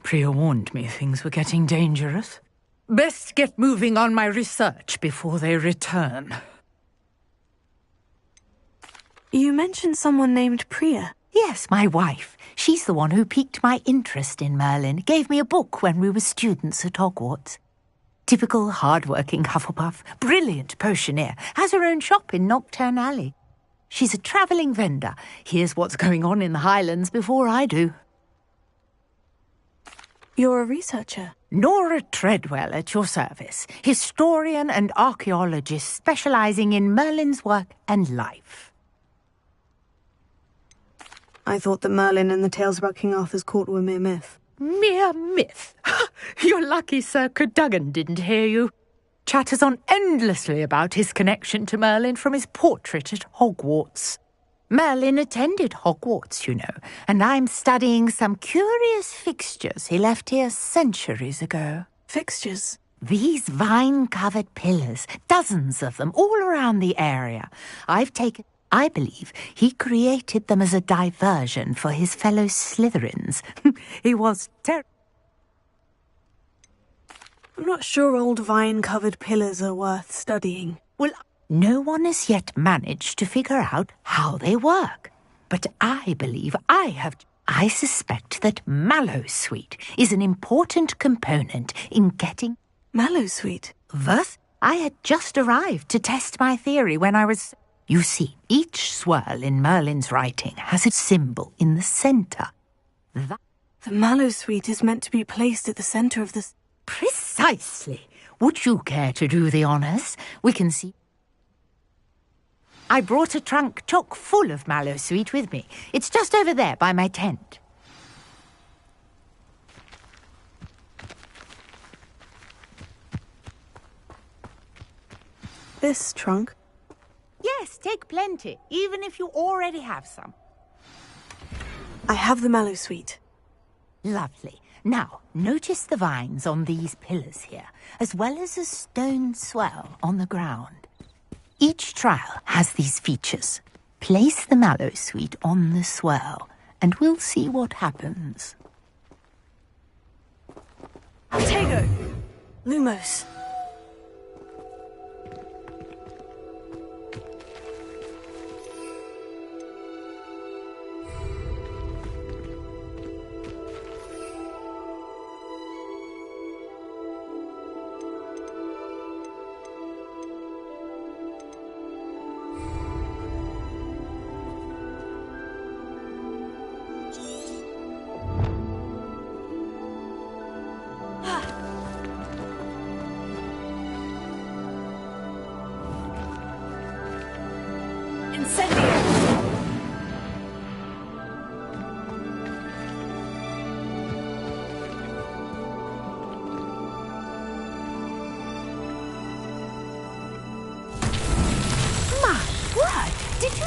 Priya warned me things were getting dangerous. Best get moving on my research before they return. You mentioned someone named Priya. Yes, my wife. She's the one who piqued my interest in Merlin. Gave me a book when we were students at Hogwarts. Typical hard-working Hufflepuff. Brilliant potioneer. Has her own shop in Knockturn Alley. She's a travelling vendor. Hears what's going on in the Highlands before I do. You're a researcher? Nora Treadwell at your service. Historian and archaeologist specialising in Merlin's work and life. I thought that Merlin and the tales about King Arthur's court were mere myth. Mere myth. You're lucky Sir Cadogan didn't hear you. Chatters on endlessly about his connection to Merlin from his portrait at Hogwarts. Merlin attended Hogwarts, you know, and I'm studying some curious fixtures he left here centuries ago. Fixtures? These vine-covered pillars, dozens of them, all around the area. I believe he created them as a diversion for his fellow Slytherins. He was I'm not sure old vine-covered pillars are worth studying. Well, no one has yet managed to figure out how they work. But I believe I suspect that Mallowsweet is an important component in getting... Mallowsweet? Thus, I had just arrived to test my theory when I was... You see, each swirl in Merlin's writing has a symbol in the centre. The Mallowsweet is meant to be placed at the centre of the... Precisely. Would you care to do the honours? We can see... I brought a trunk chock full of Mallowsweet with me. It's just over there by my tent. This trunk? Yes, take plenty, even if you already have some. I have the Mallowsweet. Lovely. Now, notice the vines on these pillars here, as well as a stone swell on the ground. Each trial has these features. Place the Mallowsweet on the swell, and we'll see what happens. Tego! Lumos.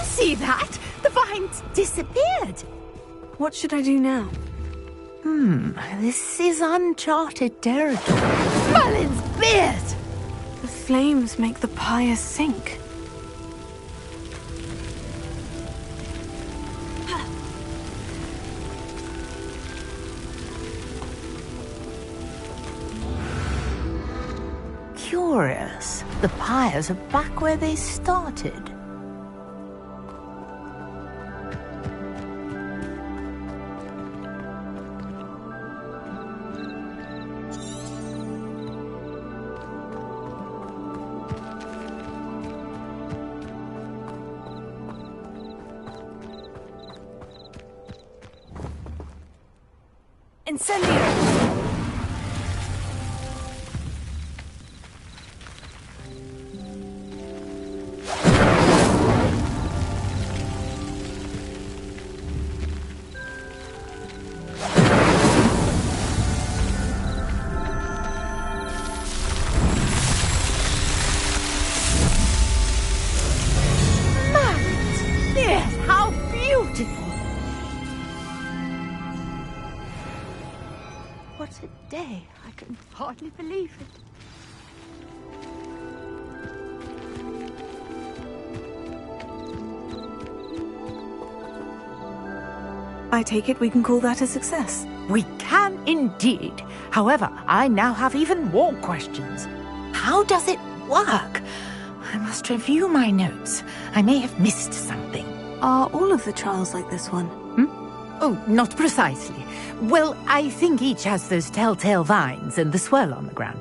See that? The vines disappeared. What should I do now? This is uncharted territory. Merlin's beard! The flames make the pyre sink. Curious. The pyres are back where they started. I can hardly believe it. I take it we can call that a success. We can indeed. However, I now have even more questions. How does it work? I must review my notes. I may have missed something. Are all of the trials like this one? Oh, not precisely. Well, I think each has those telltale vines and the swirl on the ground.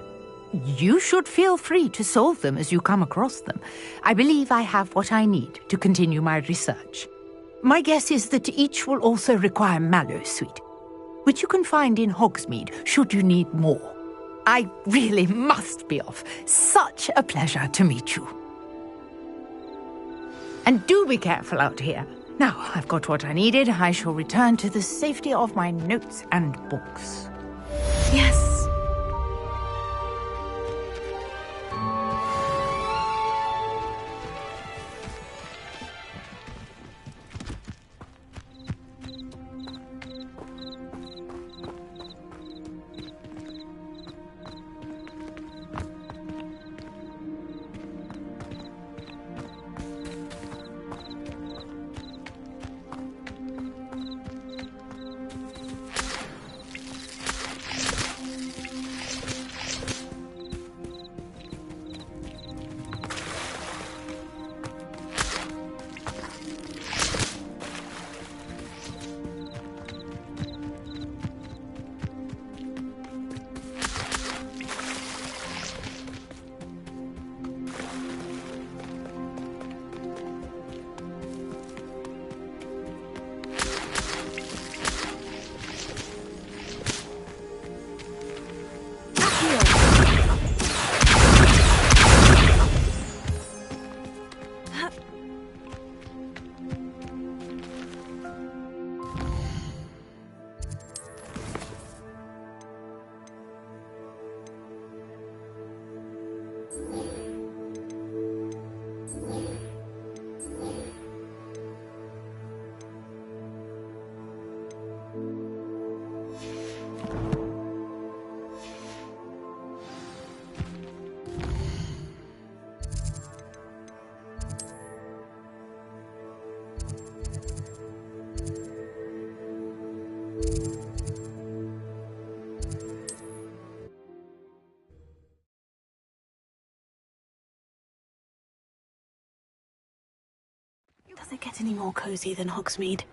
You should feel free to solve them as you come across them. I believe I have what I need to continue my research. My guess is that each will also require Mallowsweet, which you can find in Hogsmeade should you need more. I really must be off. Such a pleasure to meet you. And do be careful out here. Now, I've got what I needed. I shall return to the safety of my notes and books. Yes. Does it get any more cozy than Hogsmeade?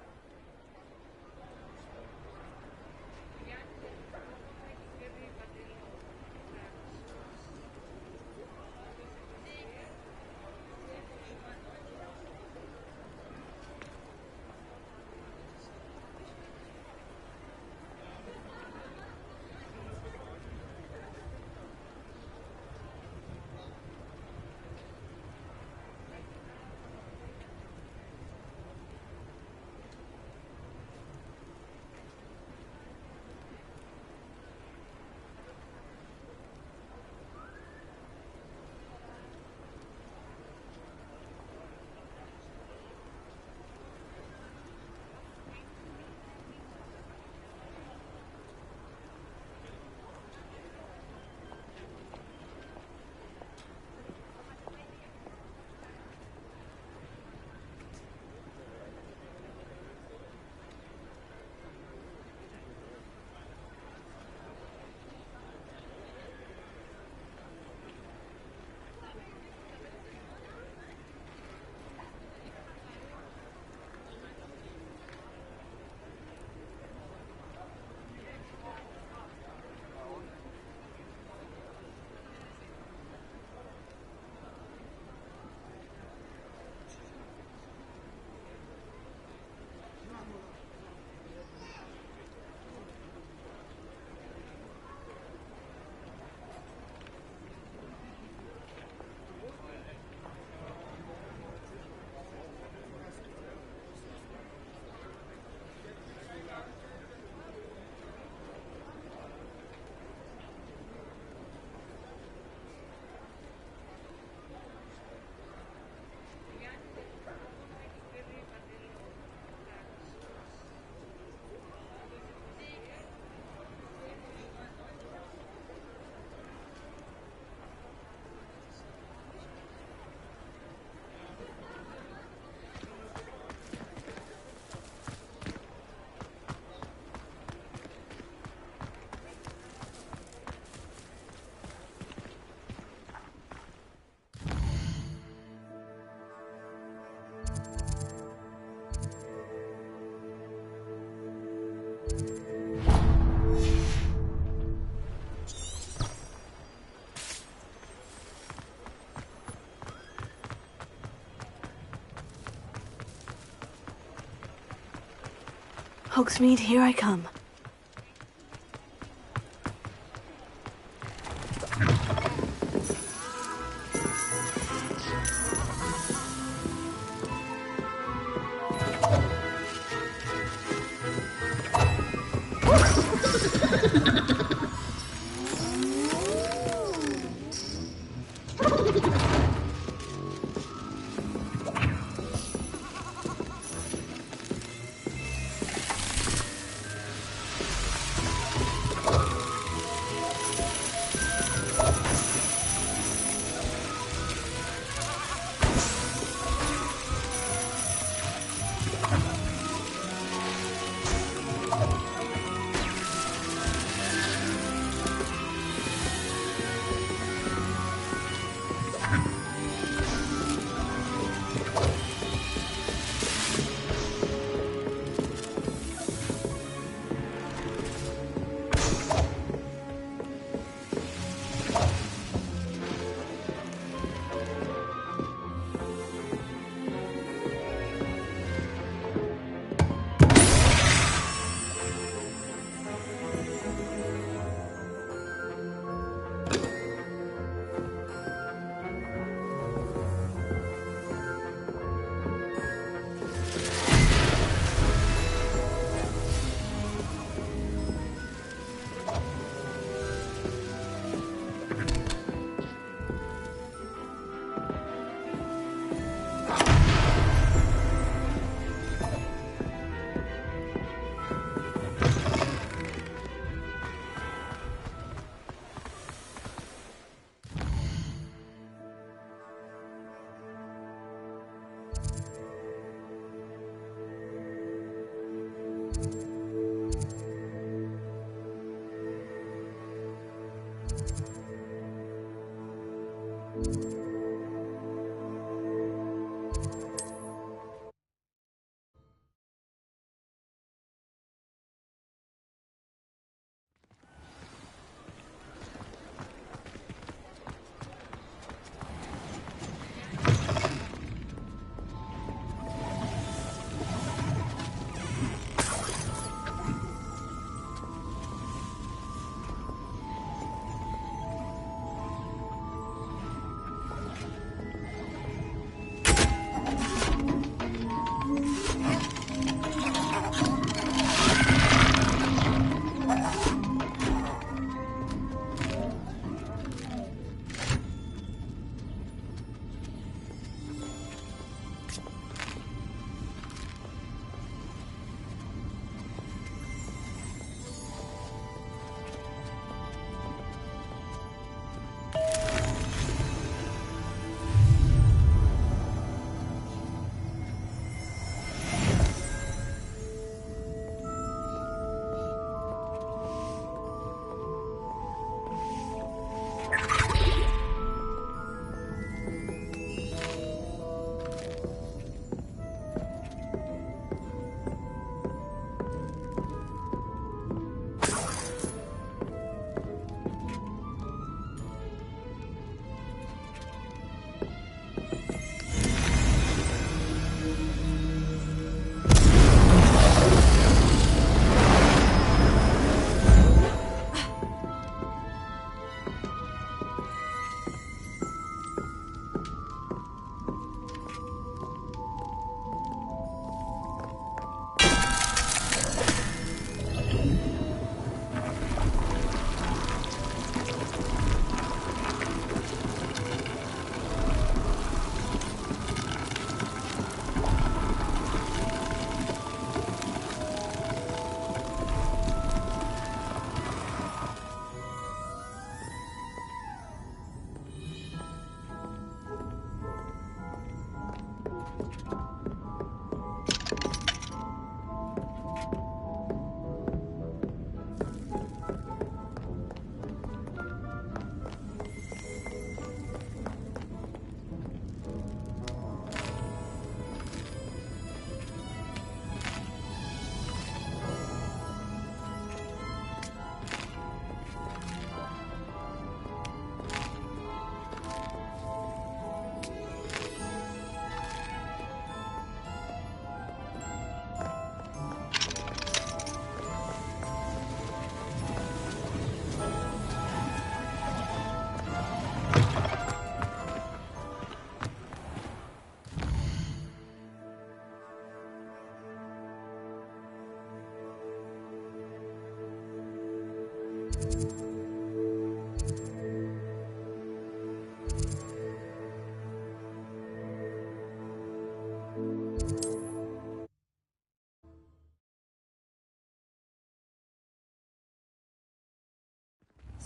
Hogsmeade, here I come.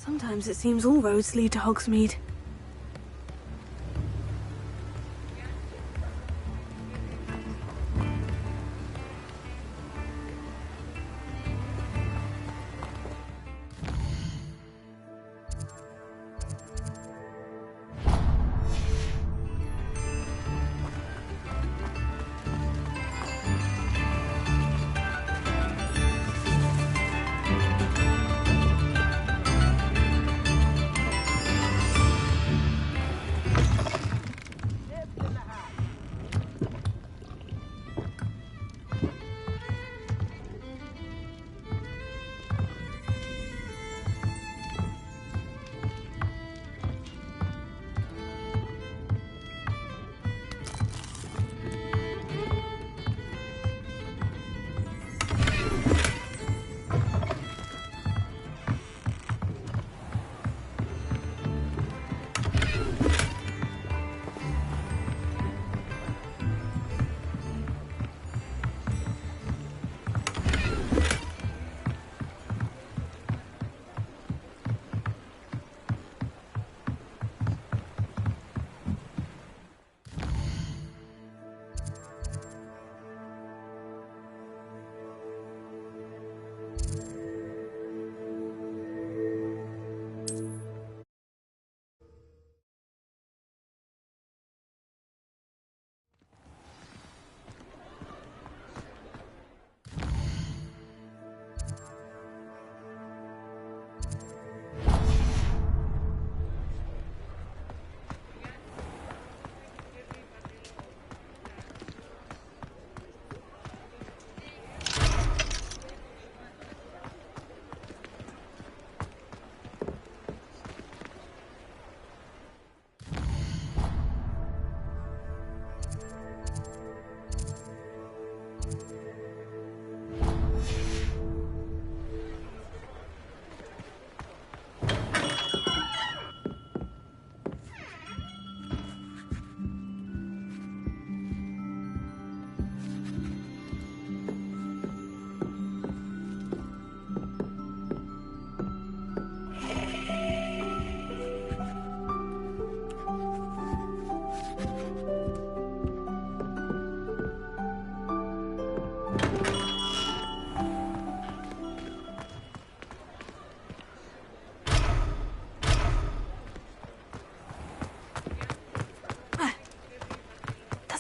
Sometimes it seems all roads lead to Hogsmeade.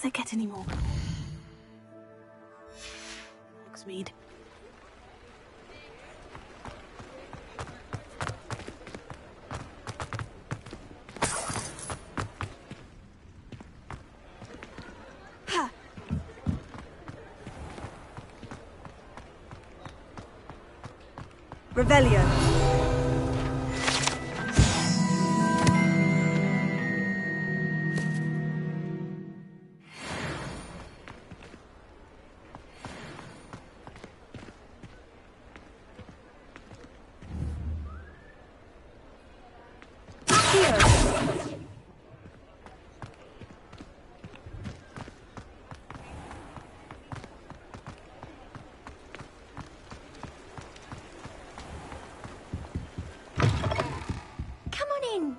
Does it get any more? Hogsmeade. Revelio.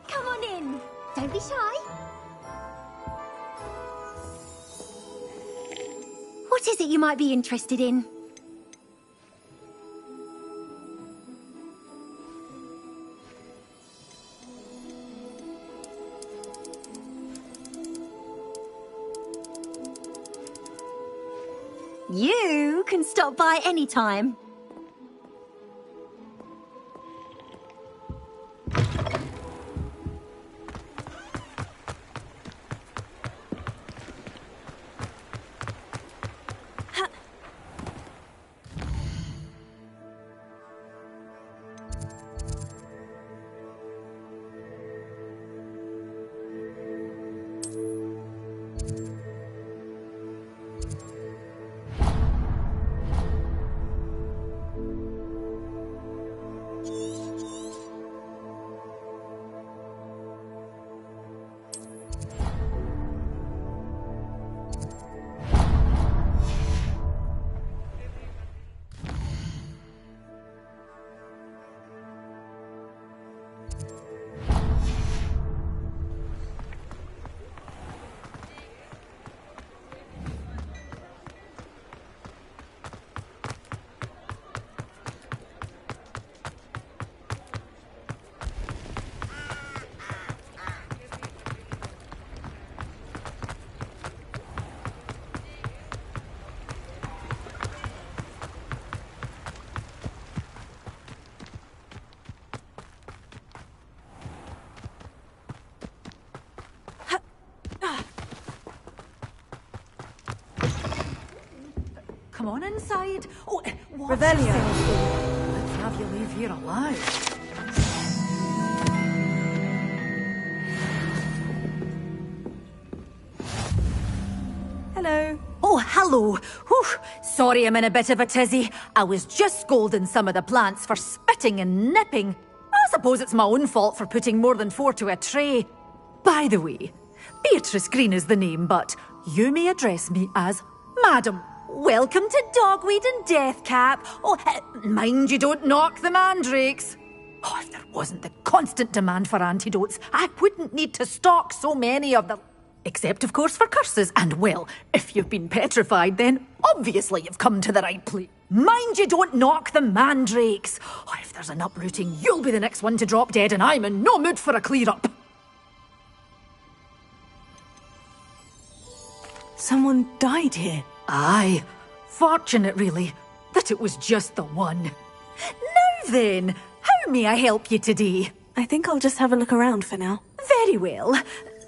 Come on in. Don't be shy. What is it you might be interested in? You can stop by any time. come on inside. Oh, what's Revelio. Let's have you leave here alive. Hello. Oh, hello. Whew. Sorry I'm in a bit of a tizzy. I was just scolding some of the plants for spitting and nipping. I suppose it's my own fault for putting more than 4 to a tray. By the way, Beatrice Green is the name, but you may address me as Madam. Welcome to Dogweed and Deathcap. Oh, mind you don't knock the mandrakes. Oh, if there wasn't the constant demand for antidotes, I wouldn't need to stock so many of them. Except, of course, for curses. And, well, if you've been petrified, then obviously you've come to the right place. Mind you don't knock the mandrakes. Oh, if there's an uprooting, you'll be the next one to drop dead, and I'm in no mood for a clear-up. Someone died here. Aye. Fortunate, really, that it was just the one. Now then, how may I help you today? I think I'll just have a look around for now. Very well.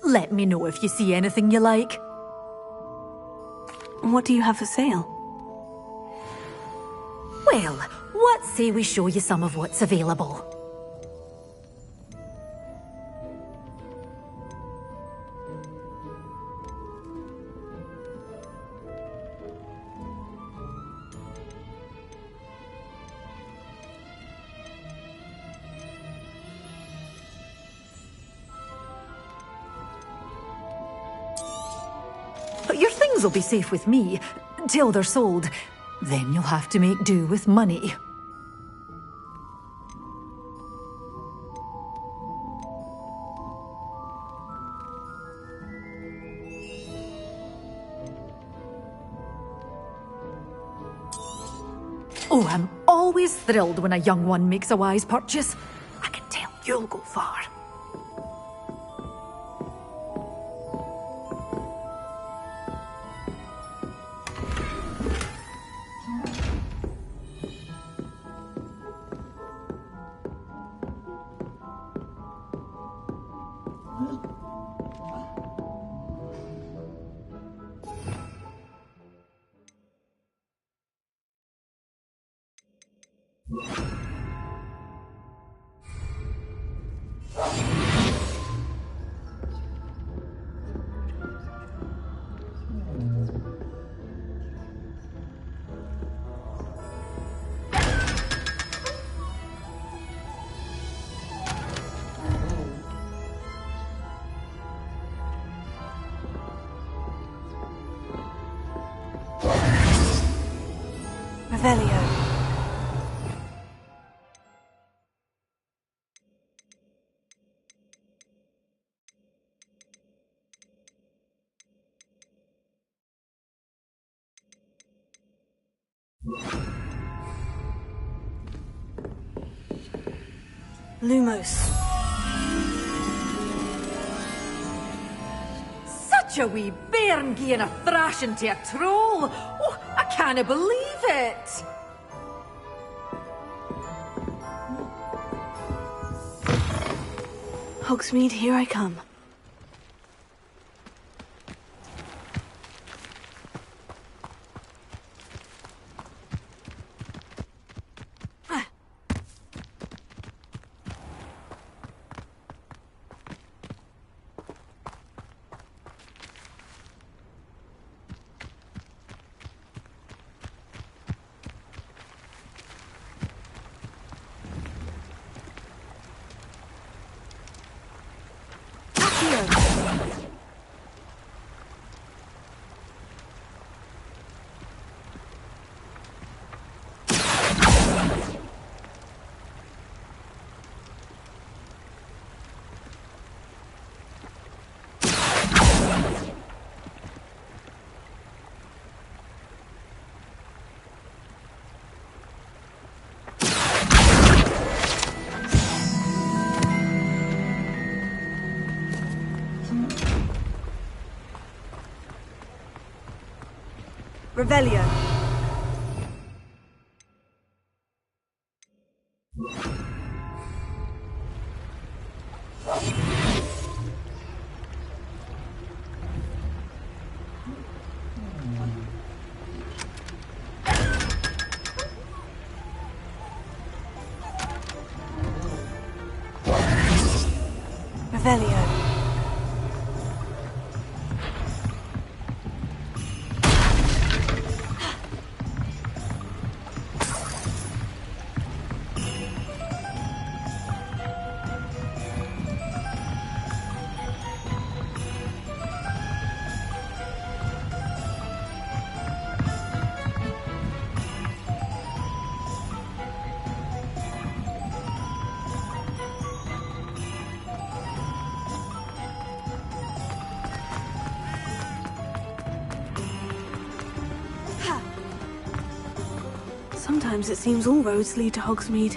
Let me know if you see anything you like. What do you have for sale? Well, what say we show you some of what's available? Your things will be safe with me, till they're sold. Then you'll have to make do with money. Oh, I'm always thrilled when a young one makes a wise purchase. I can tell you'll go far. Revelio. Lumos. Such a wee bairn gieing a thrashing to a troll. Oh, I can't believe it. Hogsmeade, here I come. Revelio. Revelio. Sometimes it seems all roads lead to Hogsmeade.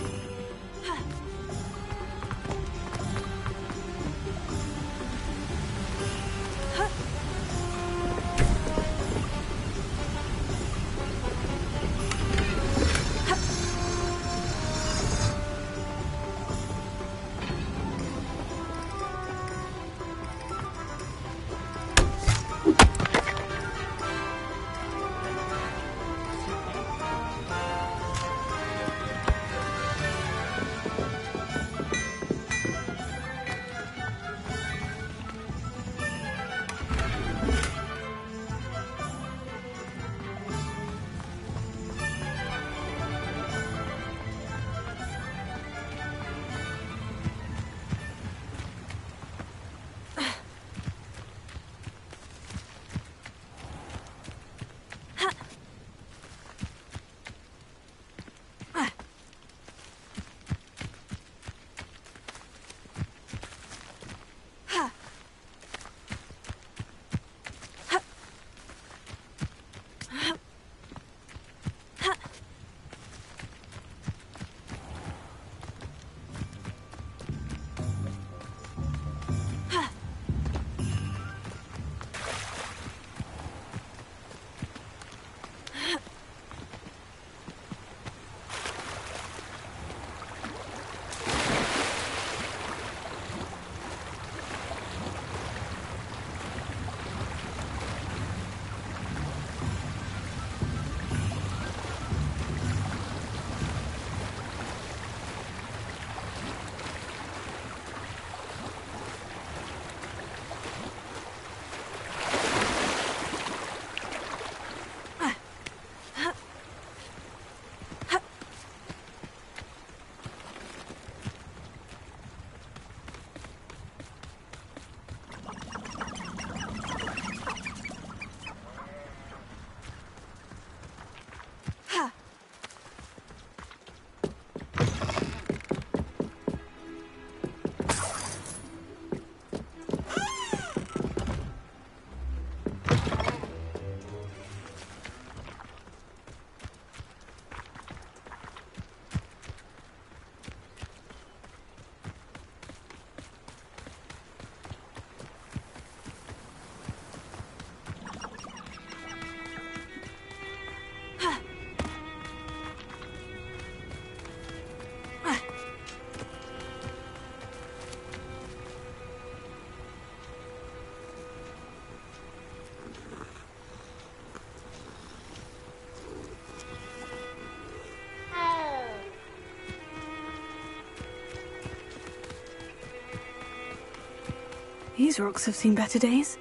These rocks have seen better days.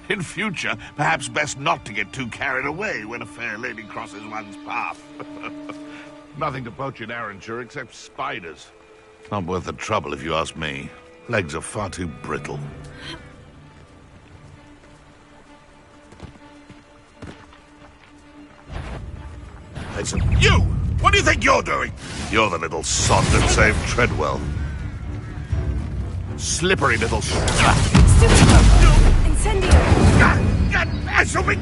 In future, perhaps best not to get too carried away when a fair lady crosses one's path. Nothing to poach in Arranshire except spiders. Not worth the trouble if you ask me. Legs are far too brittle. Listen, you! What do you think you're doing? You're the little sod that saved Treadwell. Slippery little... Incendio! I shall be...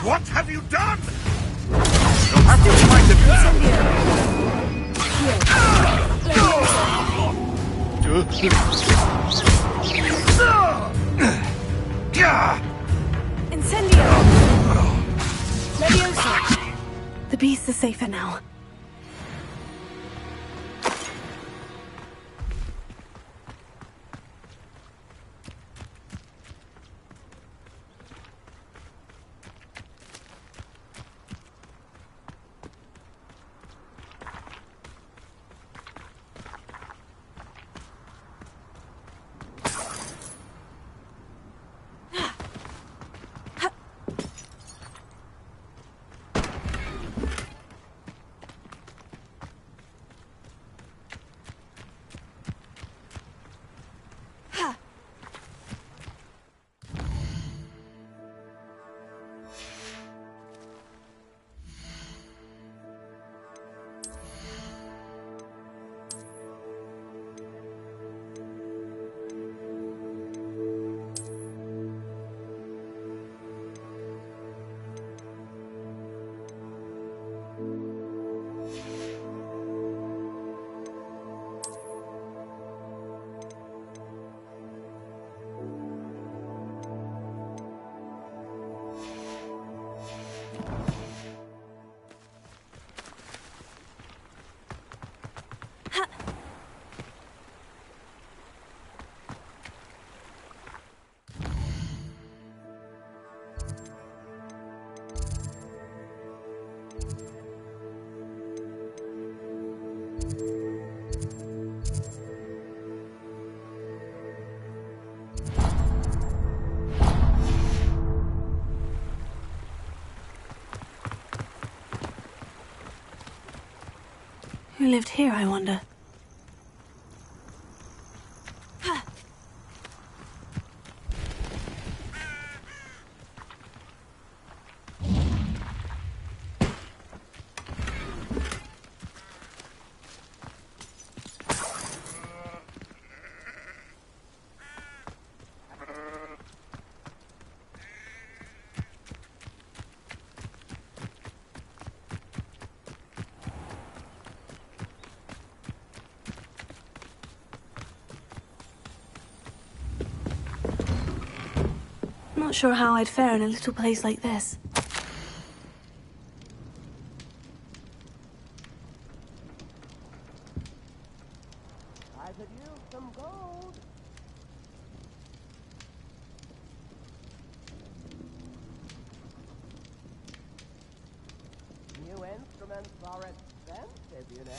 What? What have you done? You'll have to try Incendio! Leviosa! The beasts are safer now. Who lived here, I wonder? Not sure how I'd fare in a little place like this. I could use some gold. New instruments are expensive, you know.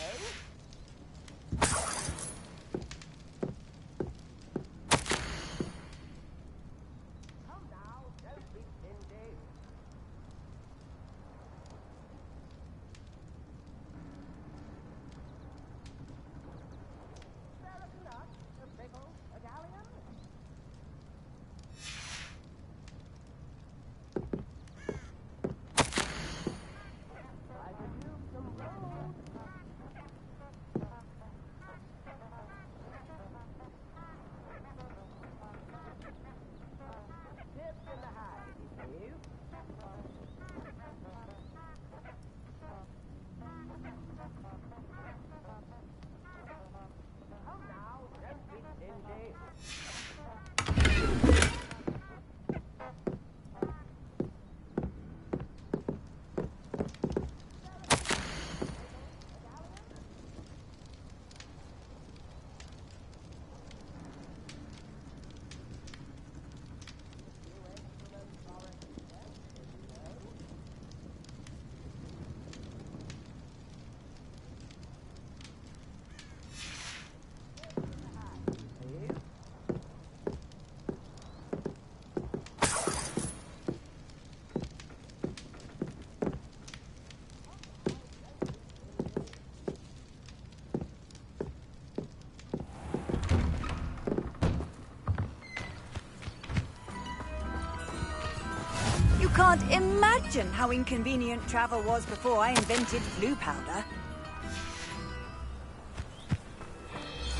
Can't imagine how inconvenient travel was before I invented blue powder.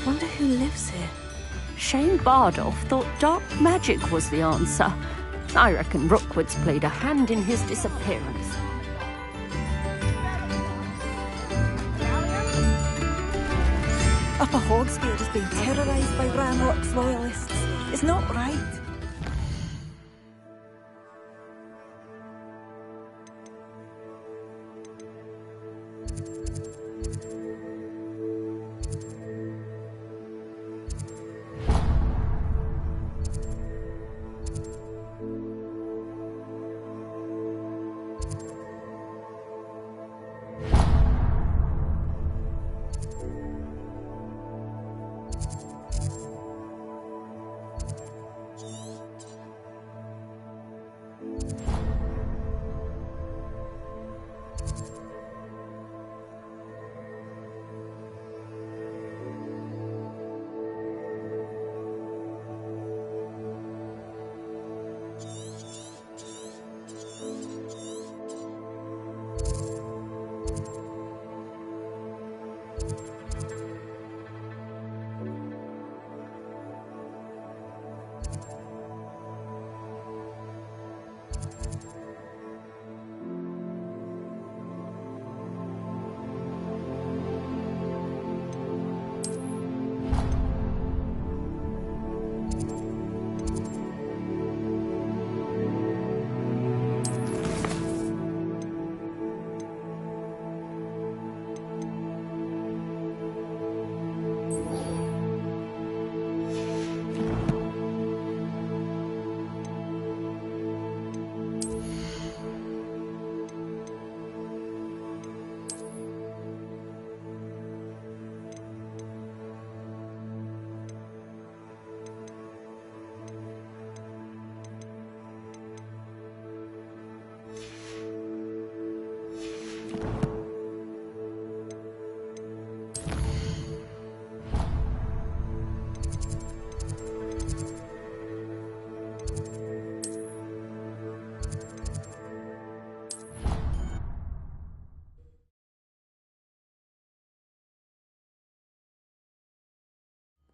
Wonder who lives here. Shane Bardolph thought dark magic was the answer. I reckon Rookwood's played a hand in his disappearance. Upper Hogsfield has been terrorised by Ranrock's loyalists. It's not right.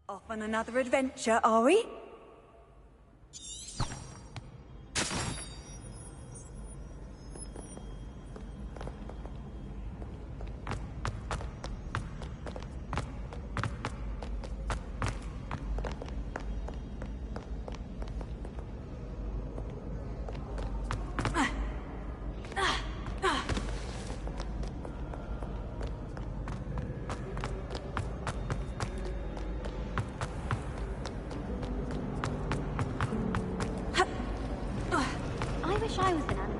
Off on another adventure, are we? I was an animal.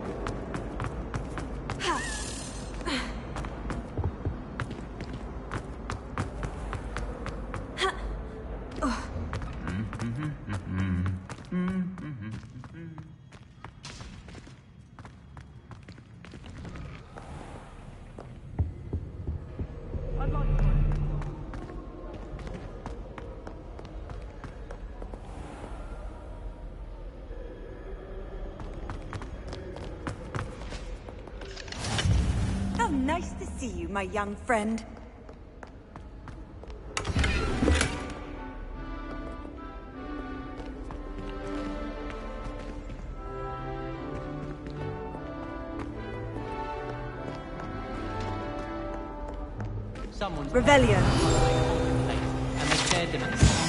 Nice to see you, my young friend. Someone's Revelio. And they shared them at the start.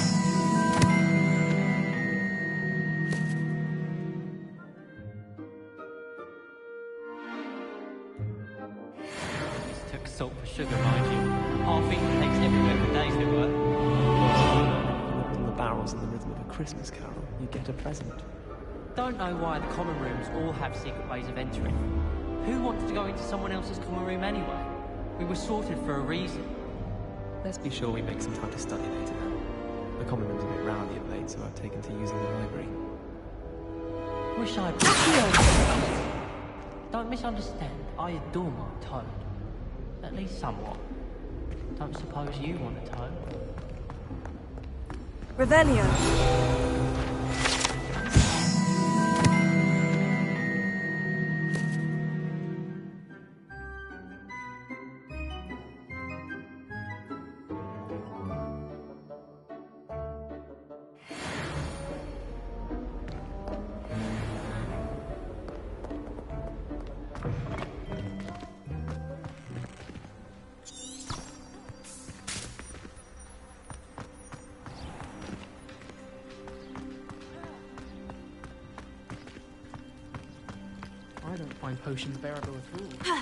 Salt for sugar, mind you. Half England takes everywhere for days to work. From the barrels in the rhythm of a Christmas carol, you get a present. Don't know why the common rooms all have secret ways of entering. Who wants to go into someone else's common room anyway? We were sorted for a reason. Let's be sure we make some time to study later then. The common room's a bit rowdy of late, so I've taken to using the library. Wish I... Don't misunderstand. I adore my toad. At least somewhat. Don't suppose you want a toad? Revelio. find potions bearable at all.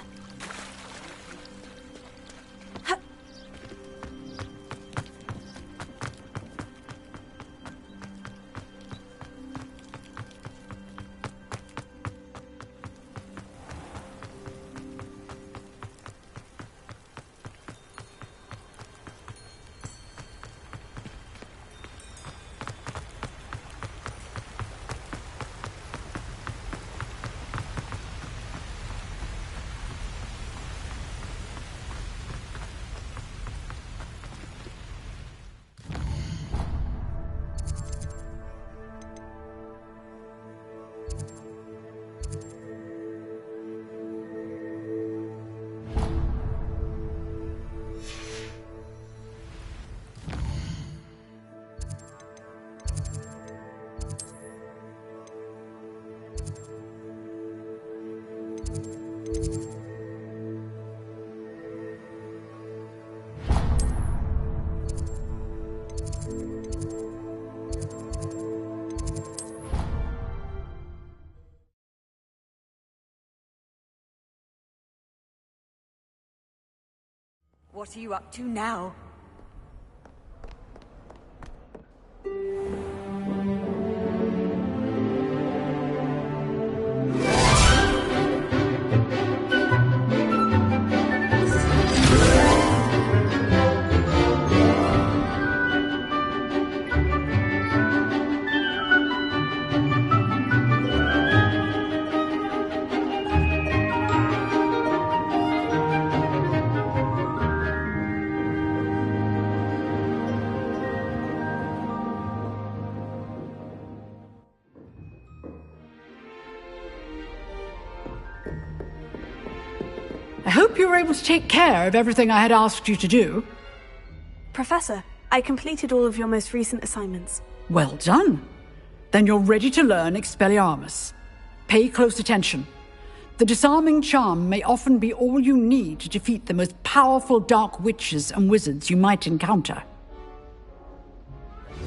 What are you up to now? I hope you were able to take care of everything I had asked you to do. Professor, I completed all of your most recent assignments. Well done. Then you're ready to learn Expelliarmus. Pay close attention. The disarming charm may often be all you need to defeat the most powerful dark witches and wizards you might encounter.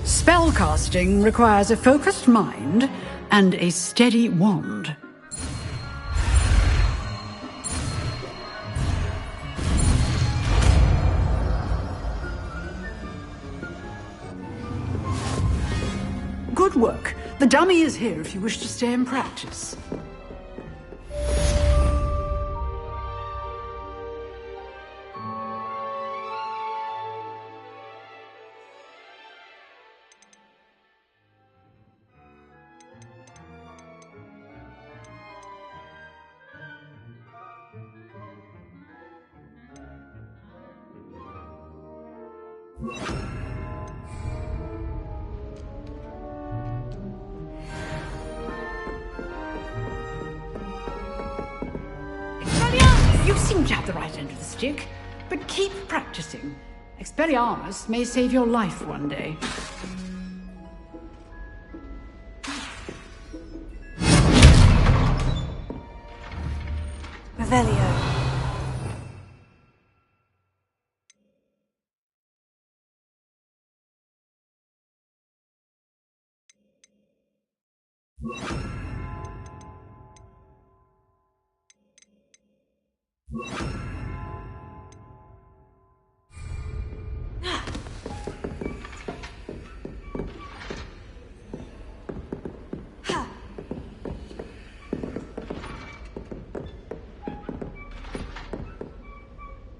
Spellcasting requires a focused mind and a steady wand. Good work. The dummy is here if you wish to stay and practice. You seem to have the right end of the stick, but keep practicing. Expelliarmus may save your life one day. Revelio.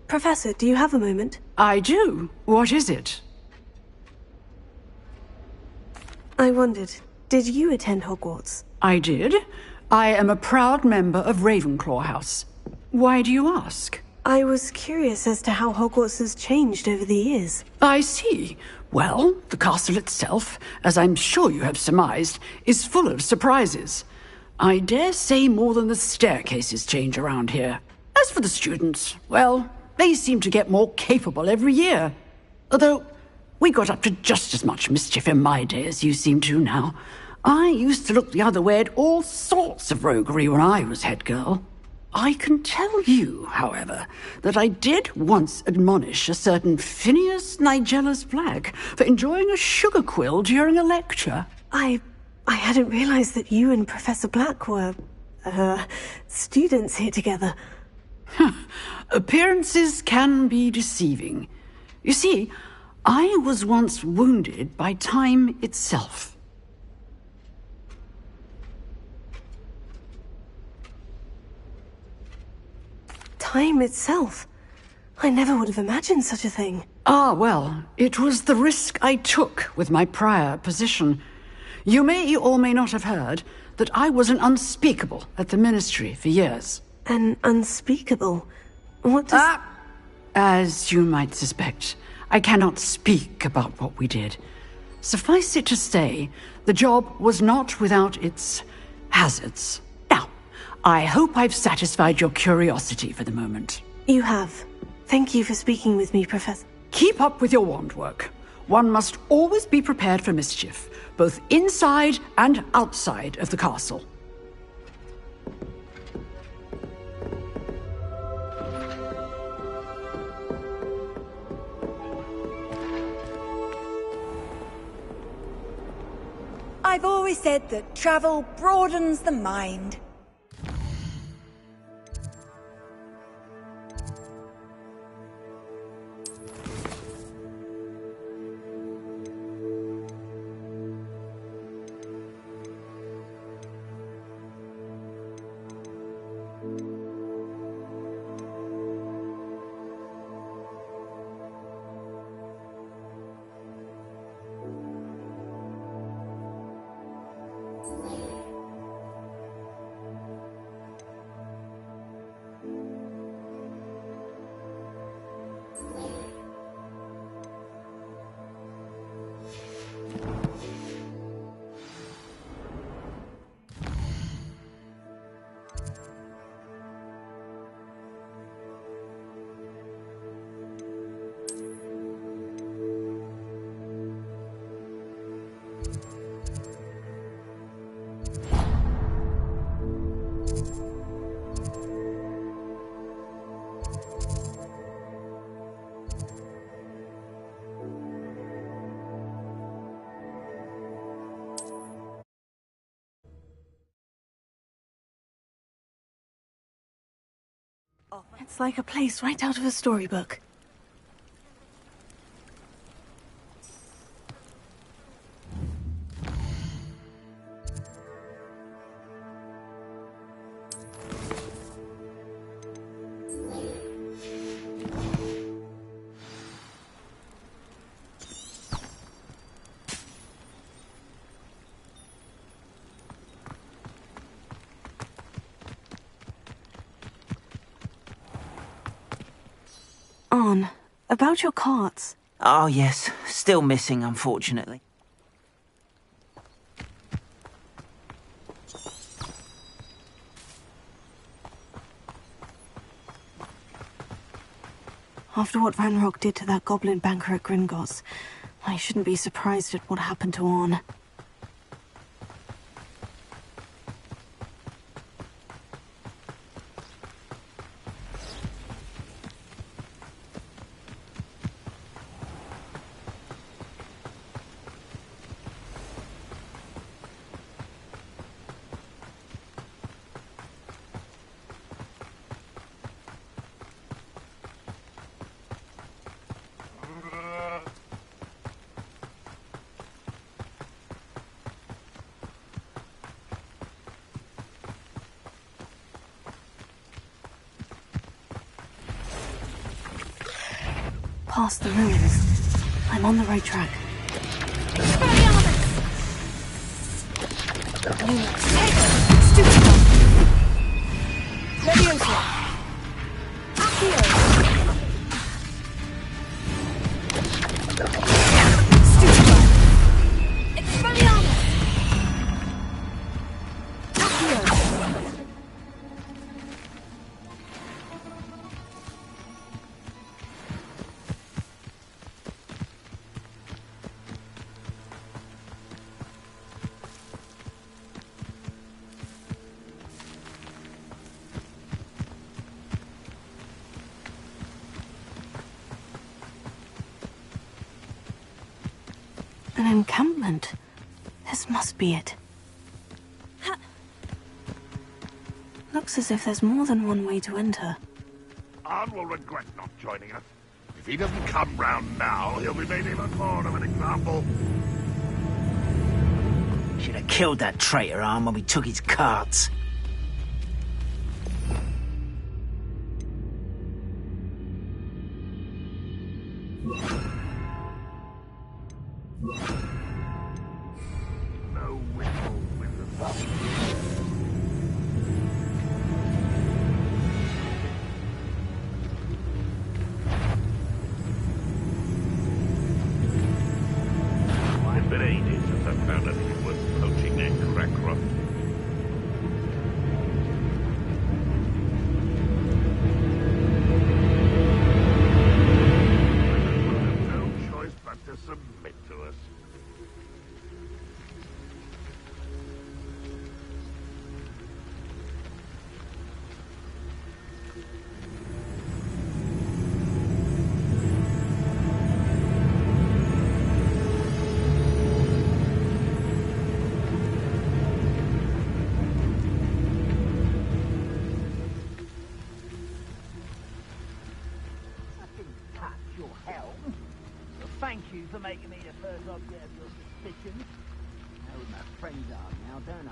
Professor, do you have a moment? I do. What is it? I wondered, did you attend Hogwarts? I did. I am a proud member of Ravenclaw House. Why do you ask? I was curious as to how Hogwarts has changed over the years. I see. Well, the castle itself, as I'm sure you have surmised, is full of surprises. I dare say more than the staircases change around here. As for the students, well, they seem to get more capable every year. Although, we got up to just as much mischief in my day as you seem to now. I used to look the other way at all sorts of roguery when I was head girl. I can tell you, however, that I did once admonish a certain Phineas Nigellus Black for enjoying a sugar quill during a lecture. I hadn't realized that you and Professor Black were... students here together. Appearances can be deceiving. You see, I was once wounded by time itself. Time itself? I never would have imagined such a thing. Ah, well, it was the risk I took with my prior position. You may or may not have heard that I was an unspeakable at the Ministry for years. An unspeakable? What does... As you might suspect, I cannot speak about what we did. Suffice it to say, the job was not without its hazards. Now, I hope I've satisfied your curiosity for the moment. You have. Thank you for speaking with me, Professor. Keep up with your wand work. One must always be prepared for mischief, both inside and outside of the castle. I've always said that travel broadens the mind. It's like a place right out of a storybook. On. About your carts. Oh, yes. Still missing, unfortunately. After what Ranrock did to that goblin banker at Gringotts, I shouldn't be surprised at what happened to On. Past the ruins. I'm on the right track. An encampment. This must be it. looks as if there's more than one way to enter. Arn will regret not joining us. If he doesn't come round now, he'll be made even more of an example. Should have killed that traitor Arn when we took his carts. No whistle, wizard. It's been ages since I've found anything worth poaching near Crackcroft. No choice but to submit to us. Your helm. Well, thank you for making me the first object of your suspicions. I know who my friends are now, don't I?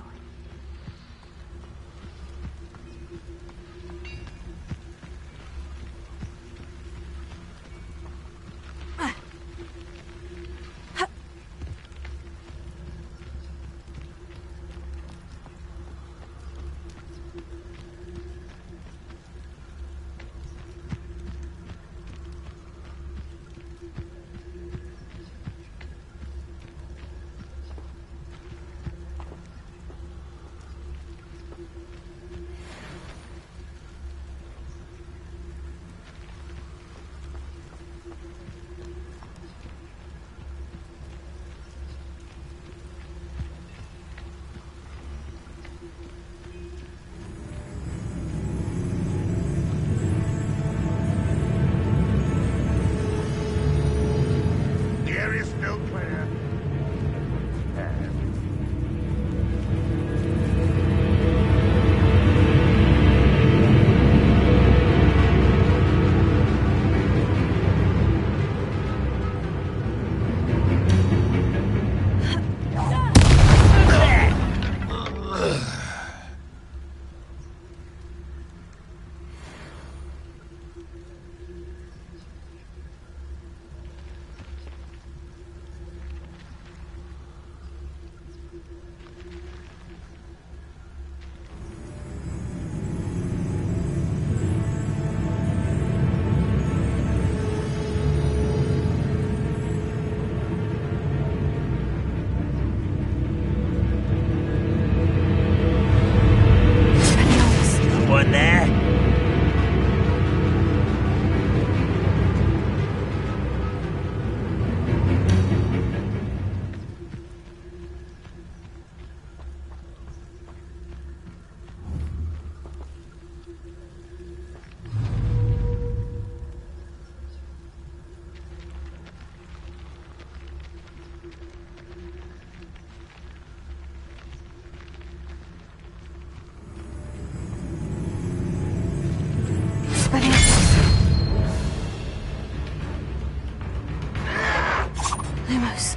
Lumos.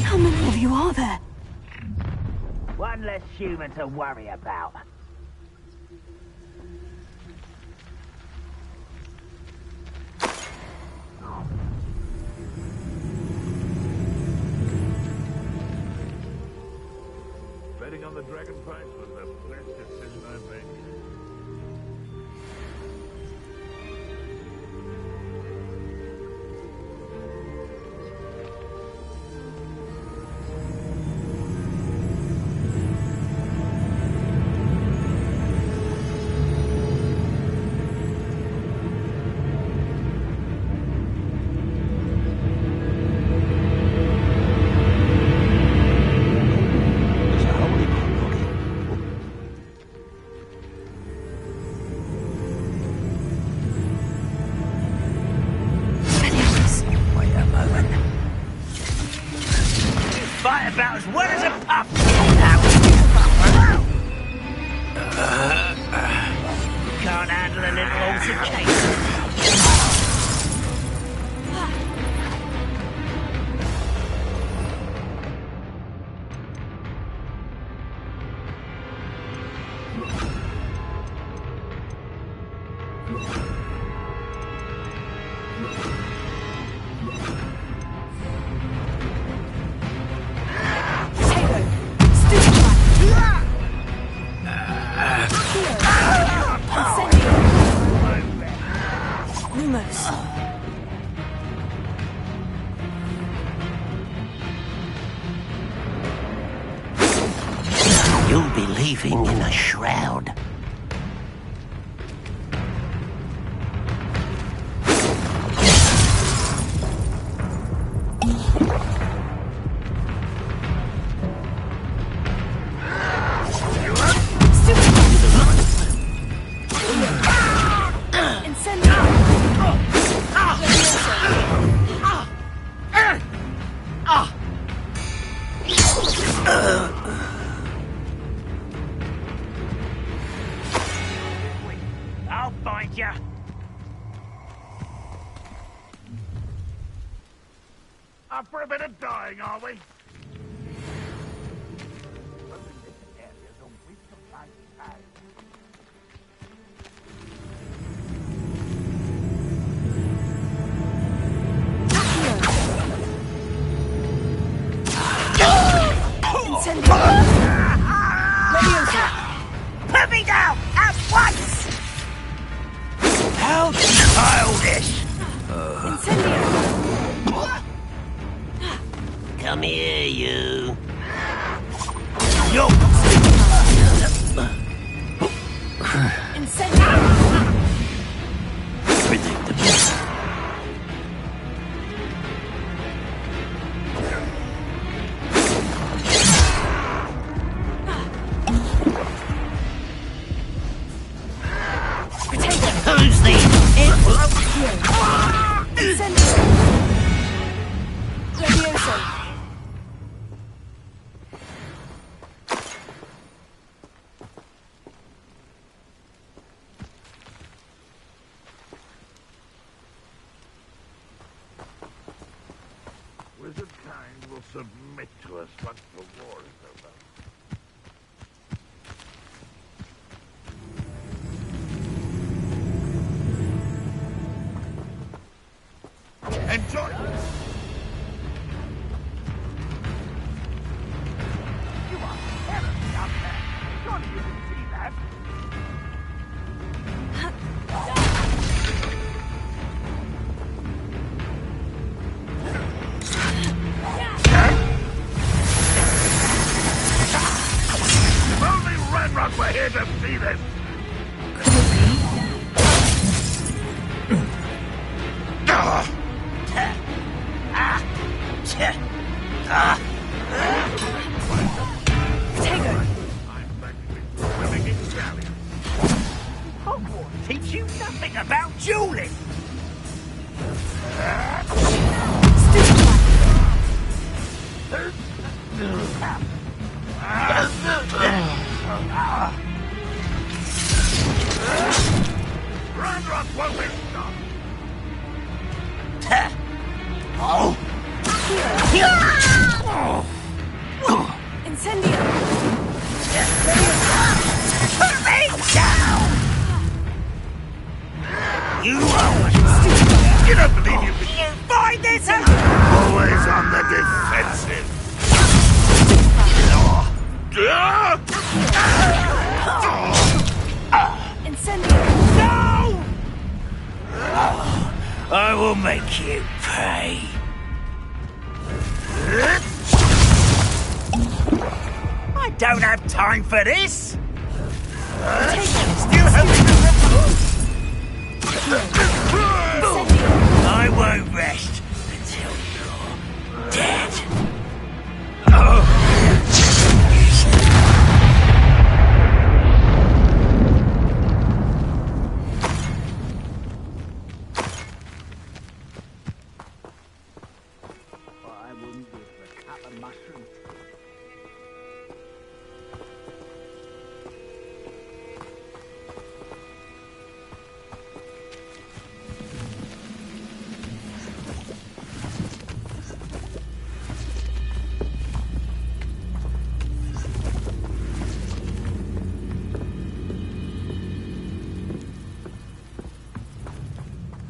How many of you are there? One less human to worry about. Betting on the dragon price was the best decision I've made. living in a shroud. I'll find ya. Up for a bit of dying, are we? Put me down at once! How childish! Come here, you. Yo! Who's the Wizard kind will submit to us once the war is over. Enjoy! You are terribly out there. Surely you can see that. If only Renrock were here to see this. Hogwarts teach you nothing about dueling. Renrock won't be stopped. Oh! Incendio! Put me down! You always... You don't believe you can... You find this out! Always on the defensive. Incendio! No! I will make you pay. I don't have time for this. Still having I won't rest until you're dead. I wouldn't give a cup of mushroom.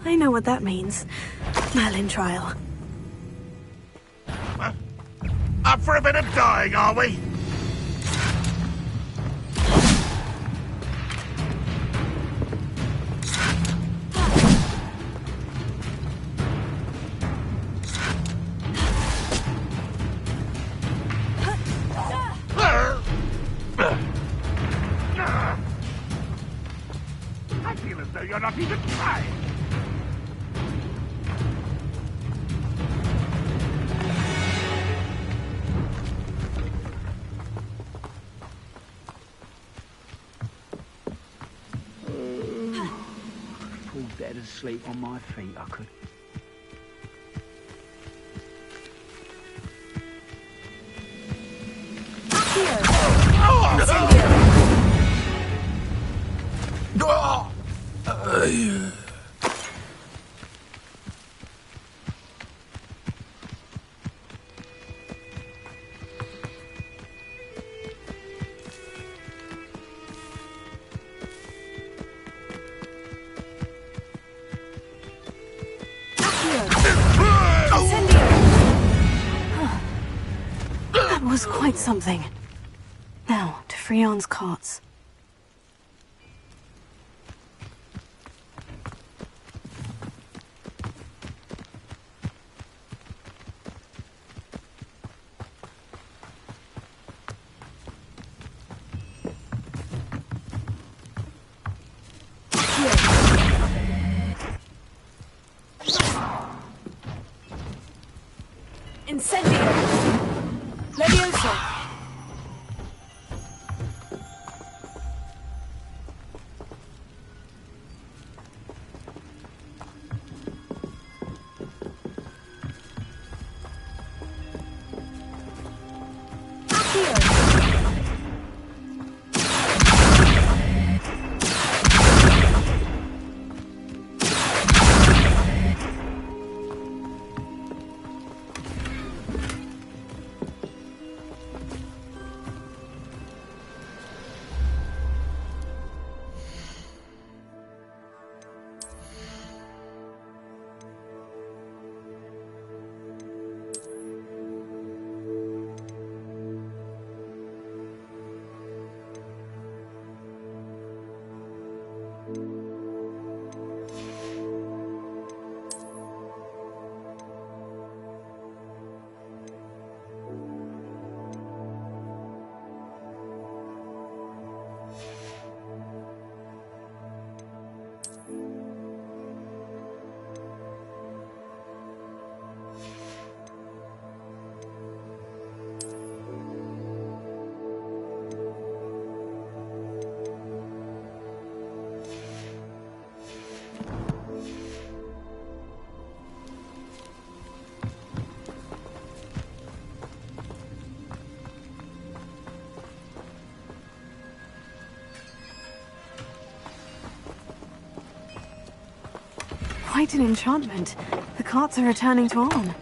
I know what that means. Merlin trial. Up for a bit of dying, are we? you're not even trying! Fall dead asleep on my feet, I could. That was quite something. Now, to Freon's carts. Incendio! Levioso! Quite an enchantment. The carts are returning to Arn.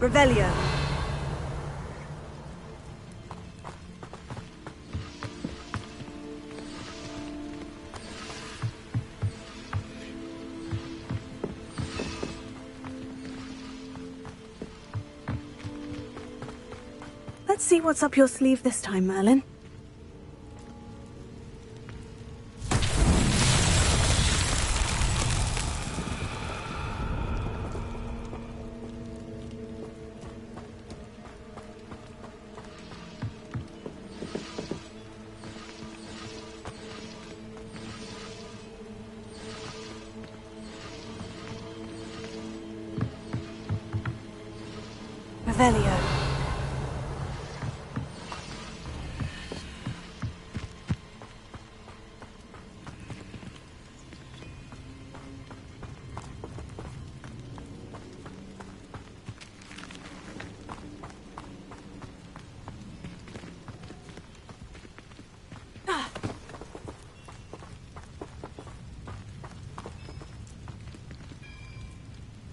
Revelio. Let's see what's up your sleeve this time, Merlin. Revelio.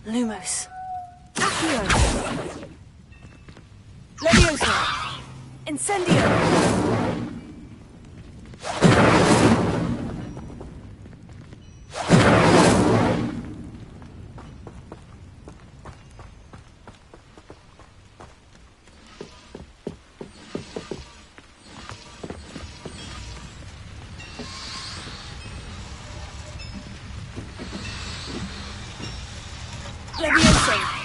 Lumos. Accio. Levioso. Incendio. Levioso.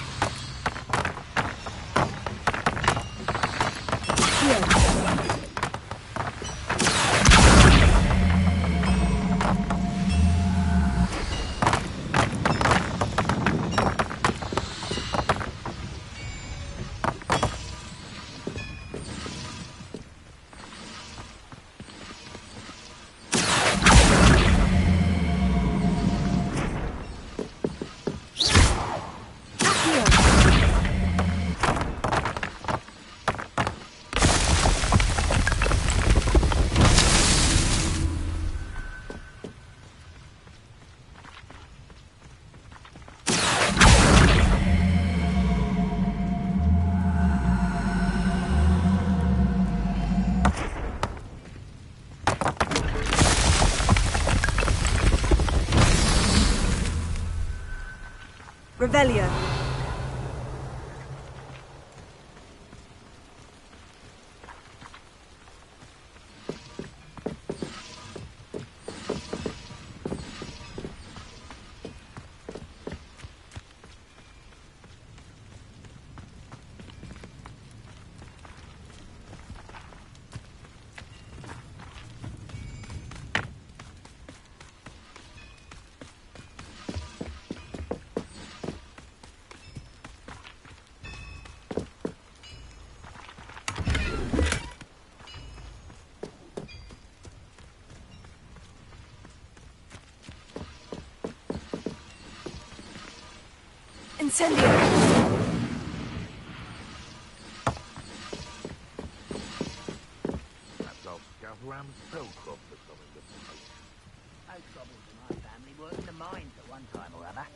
Revelio. Incendio. Perhaps I'll scout around Spellcroft for something to poke. No troubles in my family worked in the mines at one time or other.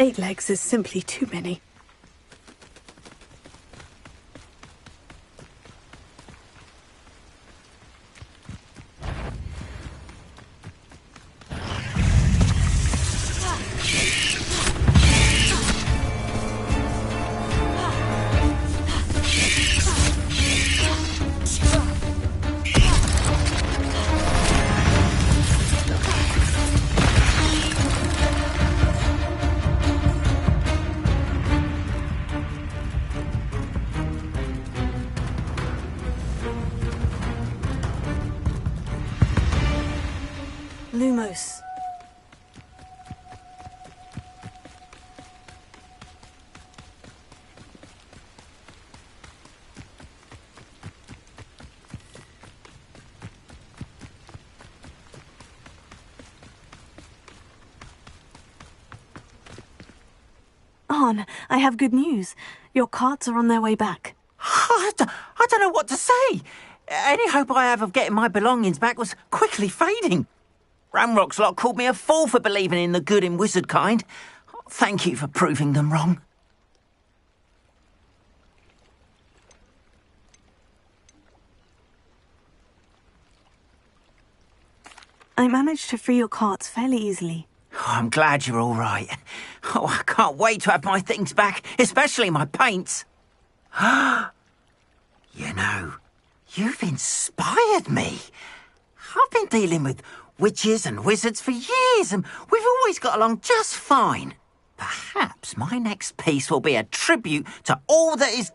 8 legs is simply too many. Lumos. Arn, I have good news. Your carts are on their way back. I don't know what to say. Any hope I have of getting my belongings back was quickly fading. Ramrock's lot called me a fool for believing in the good in wizard kind. Thank you for proving them wrong. I managed to free your carts fairly easily. Oh, I'm glad you're all right. Oh, I can't wait to have my things back, especially my paints. You know, you've inspired me. I've been dealing with witches and wizards for years, and we've always got along just fine. Perhaps my next piece will be a tribute to all that is...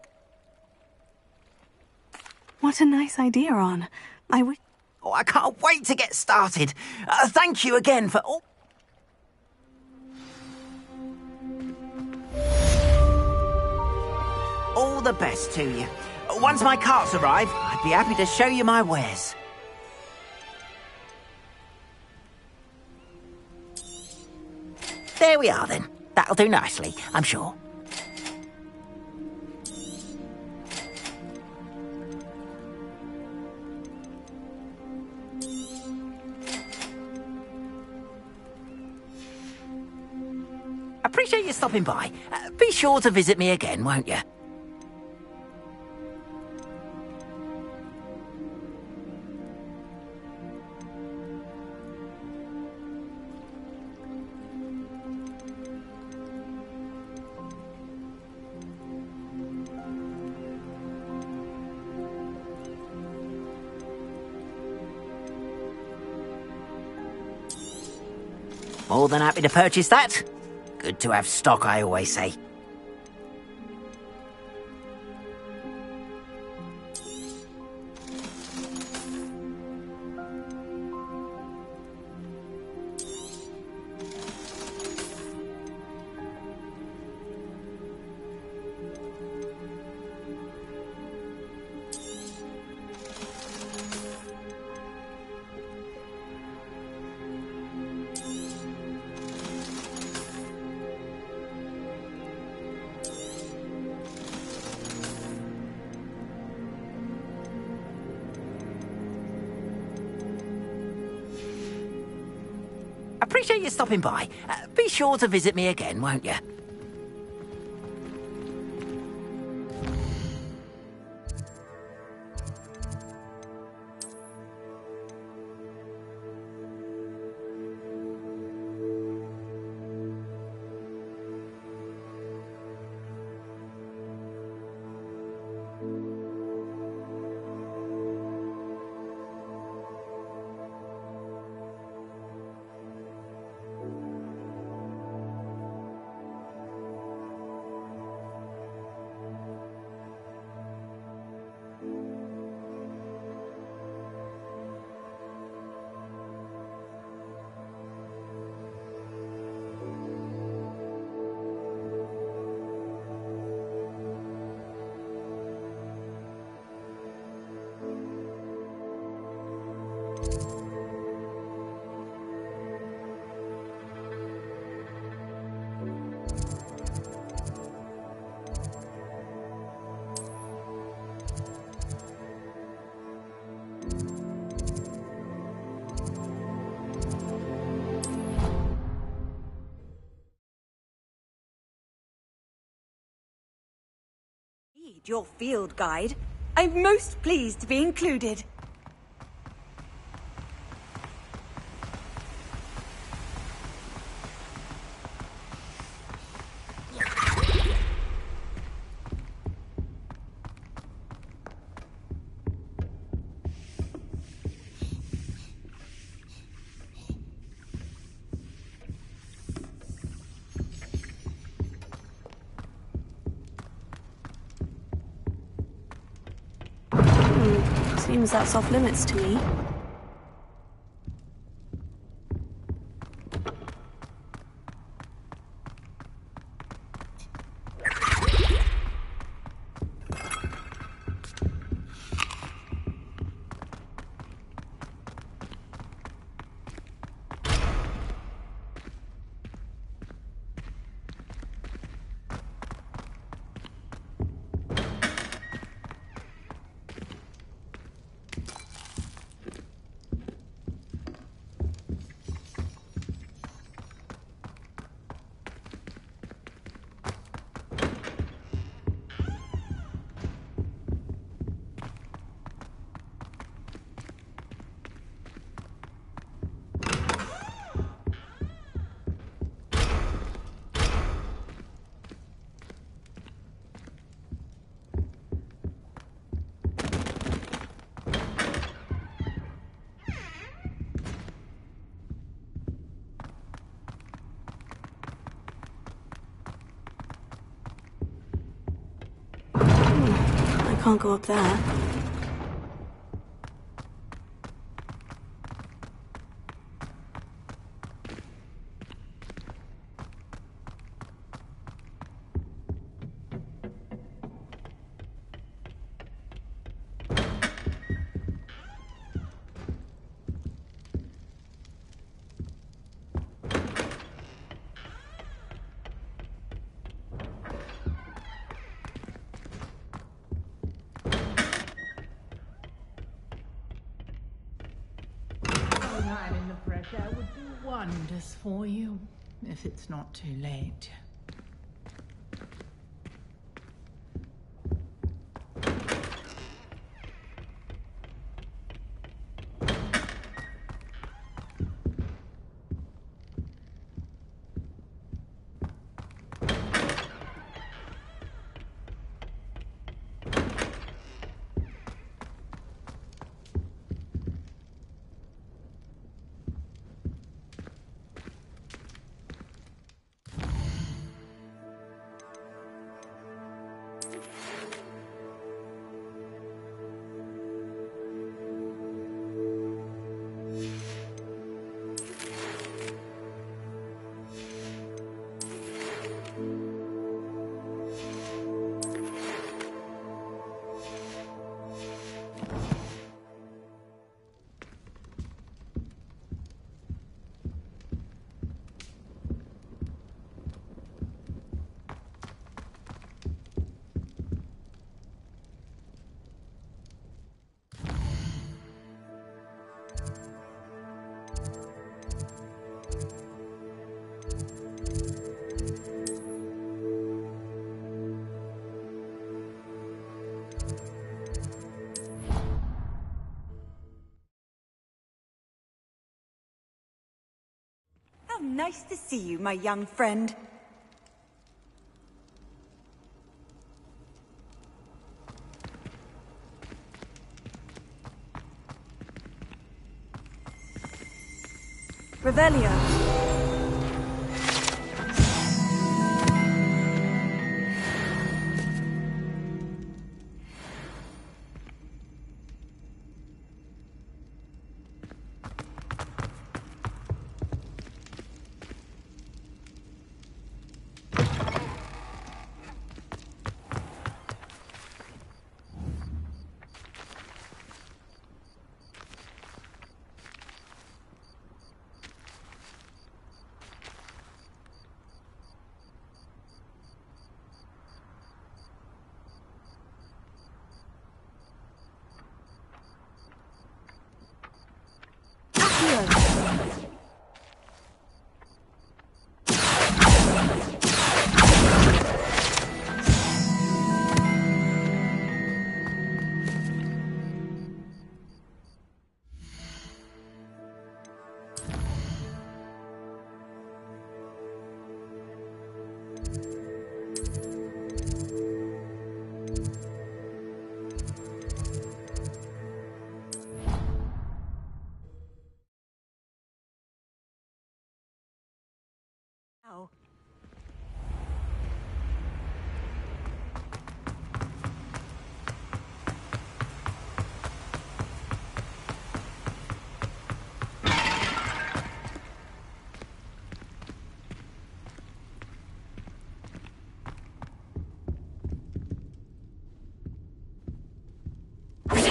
What a nice idea, Arn. Oh, I can't wait to get started. Thank you again for all... All the best to you. Once my carts arrive, I'd be happy to show you my wares. There we are, then. That'll do nicely, I'm sure. Appreciate you stopping by. Be sure to visit me again, won't you? More than happy to purchase that. Good to have stock, I always say. Appreciate you stopping by. Be sure to visit me again, won't you? your field guide. I'm most pleased to be included. Seems that's off limits to me. I can't go up there. Lying in the fresh air would do wonders for you, if it's not too late. How nice to see you, my young friend. Revelio.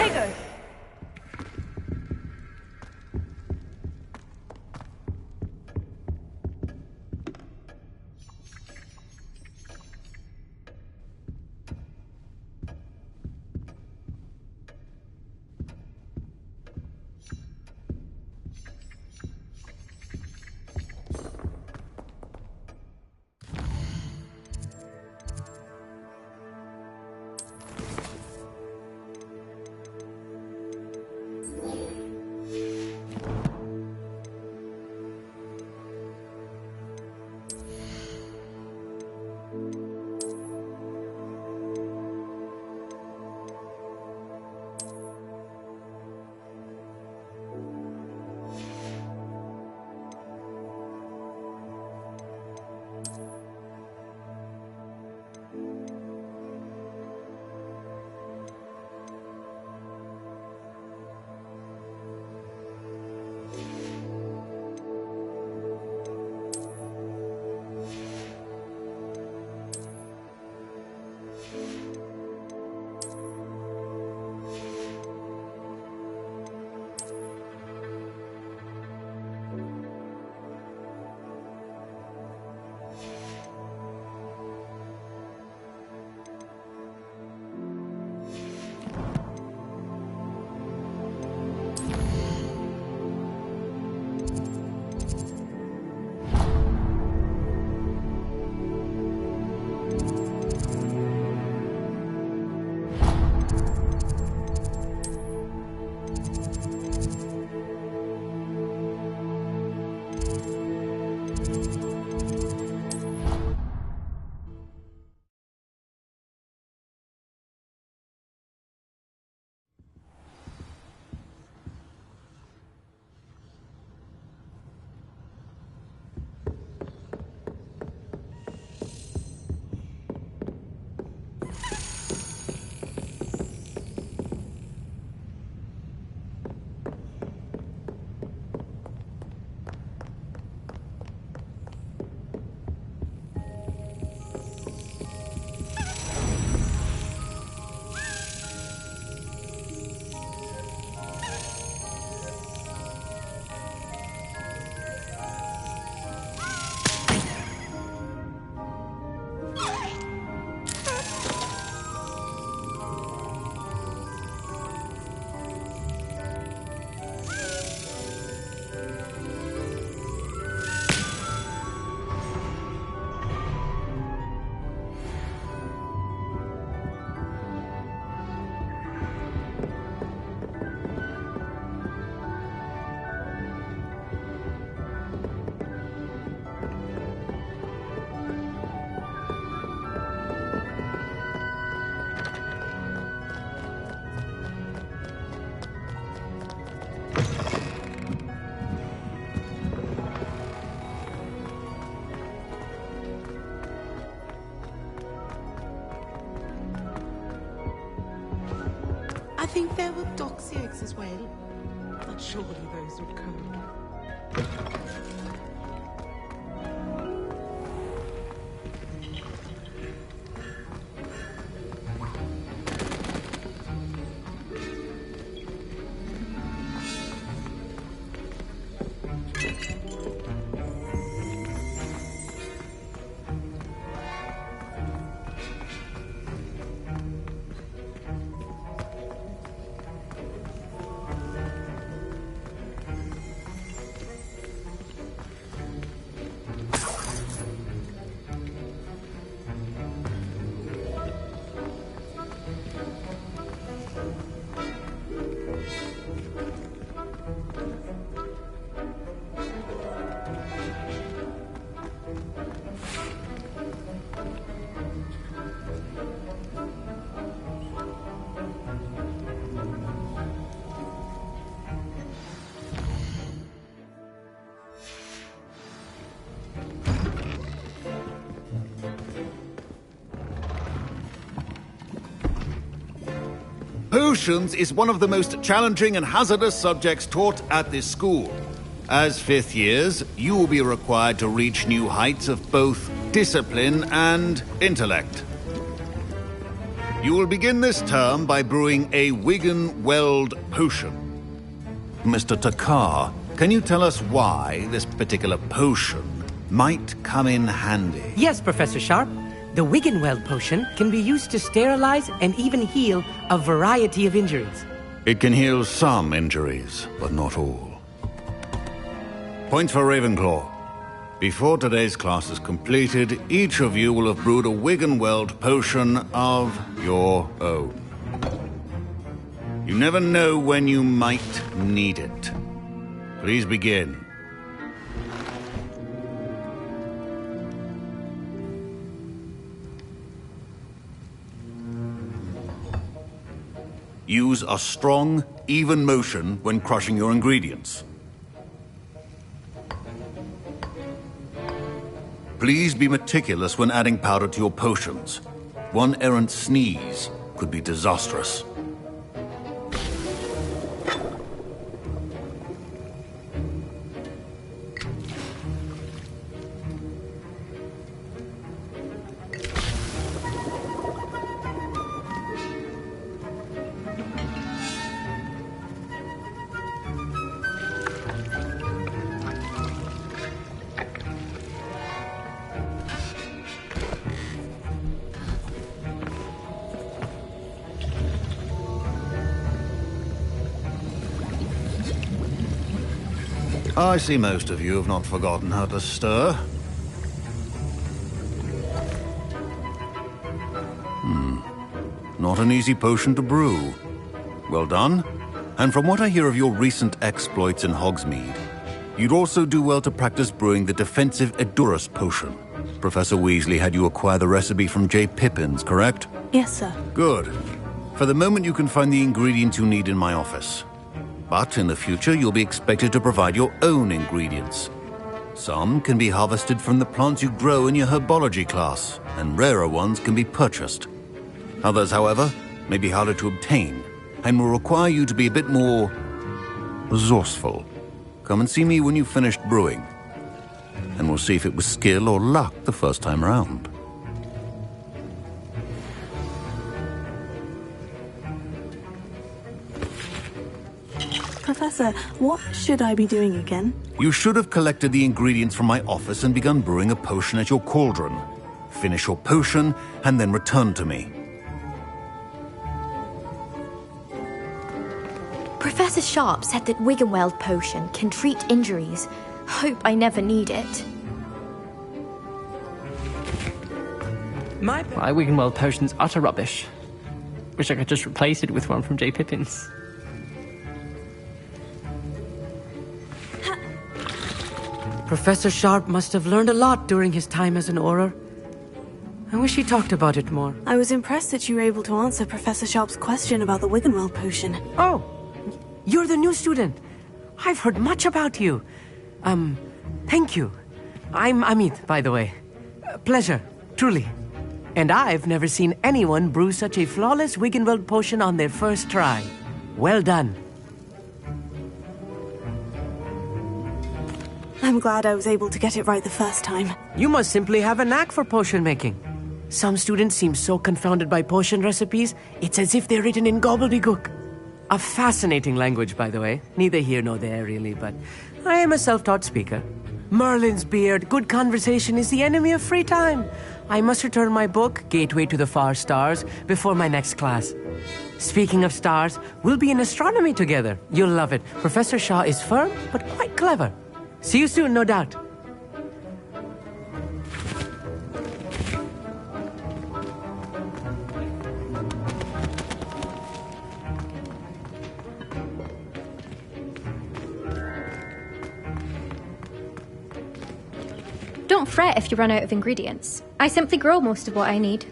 Tego! I think there were doxy eggs as well, but surely those would code. Potions is one of the most challenging and hazardous subjects taught at this school. As fifth years, you will be required to reach new heights of both discipline and intellect. You will begin this term by brewing a Wiggenweld potion. Mr. Takar, can you tell us why this particular potion might come in handy? Yes, Professor Sharp. The Wiggenweld potion can be used to sterilize and even heal a variety of injuries. It can heal some injuries, but not all. Points for Ravenclaw. Before today's class is completed, each of you will have brewed a Wiggenweld potion of your own. You never know when you might need it. Please begin. Use a strong, even motion when crushing your ingredients. Please be meticulous when adding powder to your potions. One errant sneeze could be disastrous. I see most of you have not forgotten how to stir. Not an easy potion to brew. Well done. And from what I hear of your recent exploits in Hogsmeade, you'd also do well to practice brewing the defensive Edurus potion. Professor Weasley had you acquire the recipe from J. Pippins, correct? Yes, sir. Good. For the moment, you can find the ingredients you need in my office. But in the future, you'll be expected to provide your own ingredients. Some can be harvested from the plants you grow in your herbology class, and rarer ones can be purchased. Others, however, may be harder to obtain, and will require you to be a bit more resourceful. Come and see me when you've finished brewing, and we'll see if it was skill or luck the first time round. Professor, what should I be doing again? You should have collected the ingredients from my office and begun brewing a potion at your cauldron. Finish your potion, and then return to me. Professor Sharp said that Wiggenweld potion can treat injuries. Hope I never need it. My Wiggenweld potion's utter rubbish. Wish I could just replace it with one from J. Pippins. Professor Sharp must have learned a lot during his time as an Auror. I wish he talked about it more. I was impressed that you were able to answer Professor Sharp's question about the Wiggenweld potion. Oh, you're the new student. I've heard much about you. Thank you. I'm Amit, by the way. Pleasure, truly. And I've never seen anyone brew such a flawless Wiggenweld potion on their first try. Well done. I'm glad I was able to get it right the first time. You must simply have a knack for potion making. Some students seem so confounded by potion recipes, it's as if they're written in gobbledygook. A fascinating language, by the way. Neither here nor there, really, but I am a self-taught speaker. Merlin's beard, good conversation is the enemy of free time. I must return my book, Gateway to the Far Stars, before my next class. Speaking of stars, we'll be in astronomy together. You'll love it. Professor Shah is firm, but quite clever. See you soon, no doubt. Don't fret if you run out of ingredients. I simply grow most of what I need.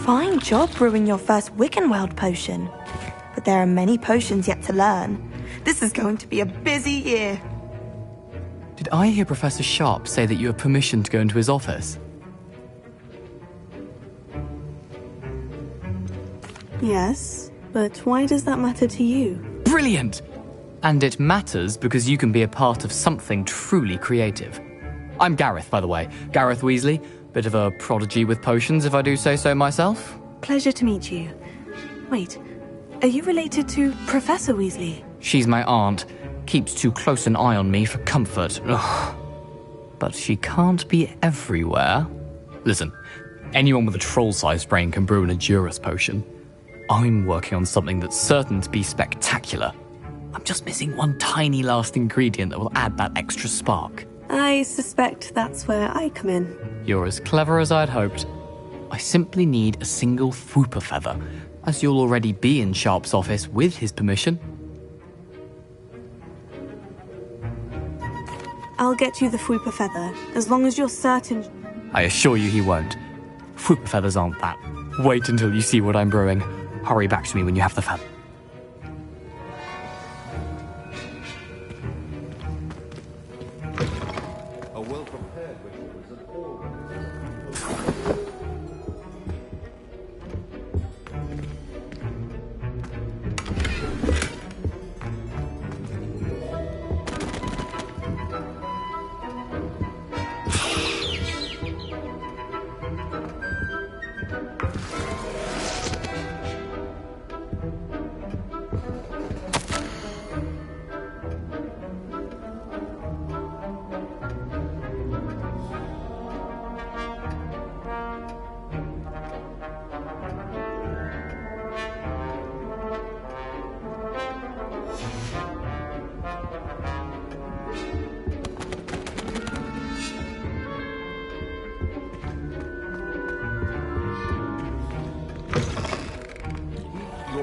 Fine job brewing your first Wiggenweld potion. But there are many potions yet to learn. This is going to be a busy year. Did I hear Professor Sharp say that you have permission to go into his office? Yes, but why does that matter to you? Brilliant! And it matters because you can be a part of something truly creative. I'm Gareth, by the way. Gareth Weasley. Bit of a prodigy with potions, if I do say so myself. Pleasure to meet you. Wait, are you related to Professor Weasley? She's my aunt. Keeps too close an eye on me for comfort. Ugh. But she can't be everywhere. Listen, anyone with a troll-sized brain can brew an Edurus potion. I'm working on something that's certain to be spectacular. I'm just missing one tiny last ingredient that will add that extra spark. I suspect that's where I come in. You're as clever as I'd hoped. I simply need a single Fwooper feather, as you'll already be in Sharp's office with his permission. I'll get you the Fwooper feather, as long as you're certain. I assure you he won't. Fwooper feathers aren't that. Wait until you see what I'm brewing. Hurry back to me when you have the feather. A well-prepared ritual is an all.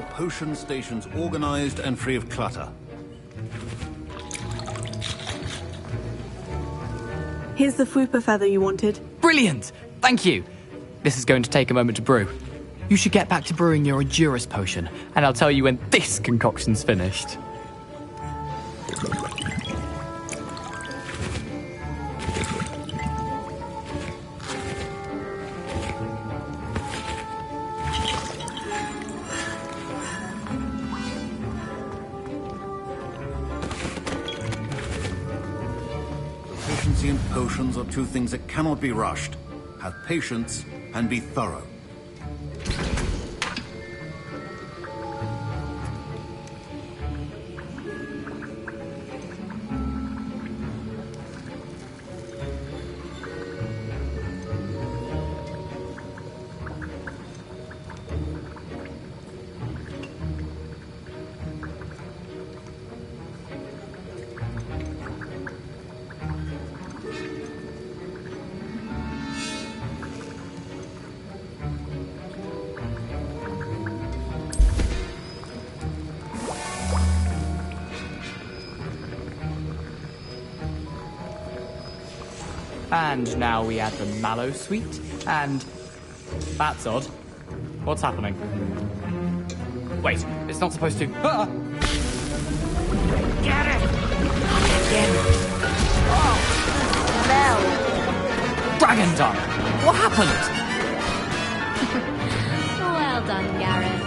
Potion stations organized and free of clutter. Here's the Fwooper feather you wanted. Brilliant! Thank you! This is going to take a moment to brew. You should get back to brewing your Edurus potion, and I'll tell you when this concoction's finished. Proficiency and potions are two things that cannot be rushed. Have patience and be thorough. And now we add the mallow sweet, and... That's odd. What's happening? Wait, it's not supposed to... Ah! Get it! Again. Oh, smell! Dragon dung! What happened? Well done, Gareth.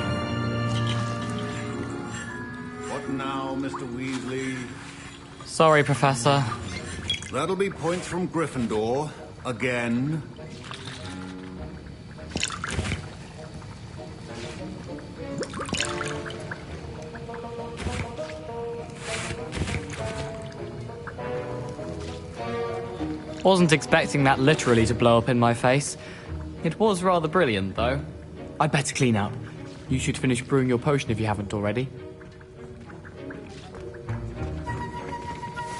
What now, Mr. Weasley? Sorry, Professor. That'll be points from Gryffindor. Again. Wasn't expecting that literally to blow up in my face. It was rather brilliant, though. I'd better clean up. You should finish brewing your potion if you haven't already.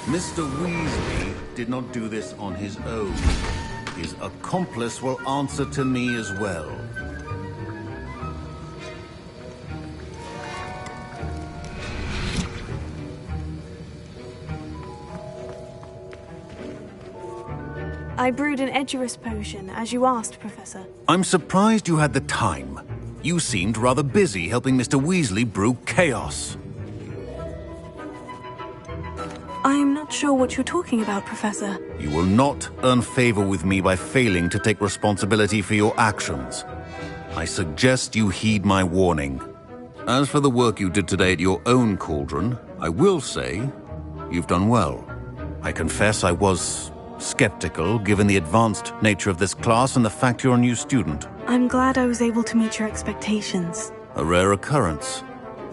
Mr. Weasley did not do this on his own. His accomplice will answer to me as well. I brewed an Edurus potion, as you asked, Professor. I'm surprised you had the time. You seemed rather busy helping Mr. Weasley brew chaos. I'm not sure what you're talking about, Professor. You will not earn favor with me by failing to take responsibility for your actions. I suggest you heed my warning. As for the work you did today at your own cauldron, I will say you've done well. I confess I was skeptical given the advanced nature of this class and the fact you're a new student. I'm glad I was able to meet your expectations. A rare occurrence.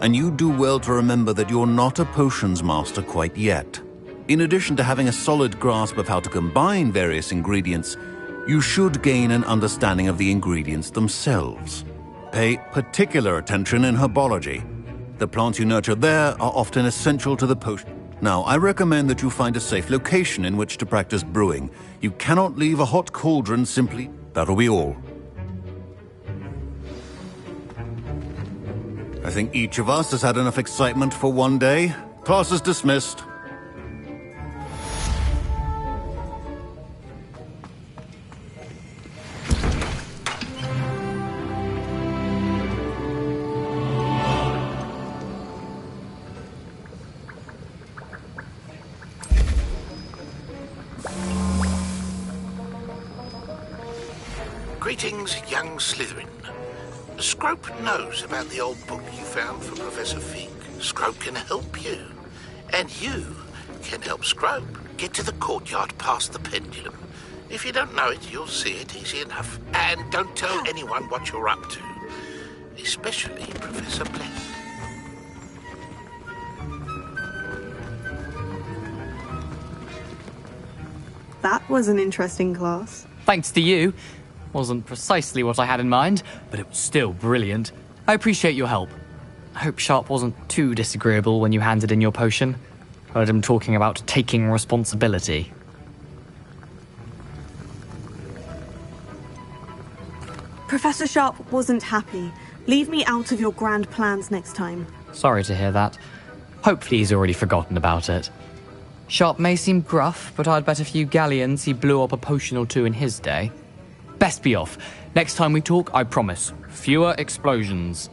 And you do well to remember that you're not a potions master quite yet. In addition to having a solid grasp of how to combine various ingredients, you should gain an understanding of the ingredients themselves. Pay particular attention in herbology. The plants you nurture there are often essential to the potion. Now, I recommend that you find a safe location in which to practice brewing. You cannot leave a hot cauldron simply. That'll be all. I think each of us has had enough excitement for one day. Class is dismissed. Greetings, young Slytherin. Scrope knows about the old book you found for Professor Fig. Scrope can help you. And you can help Scrope get to the courtyard past the pendulum. If you don't know it, you'll see it easy enough. And don't tell anyone what you're up to. Especially Professor Black. That was an interesting class. Thanks to you. Wasn't precisely what I had in mind, but it was still brilliant. I appreciate your help. I hope Sharp wasn't too disagreeable when you handed in your potion. Heard him talking about taking responsibility. Professor Sharp wasn't happy. Leave me out of your grand plans next time. Sorry to hear that. Hopefully he's already forgotten about it. Sharp may seem gruff, but I'd bet a few galleons he blew up a potion or two in his day. Best be off. Next time we talk, I promise, fewer explosions.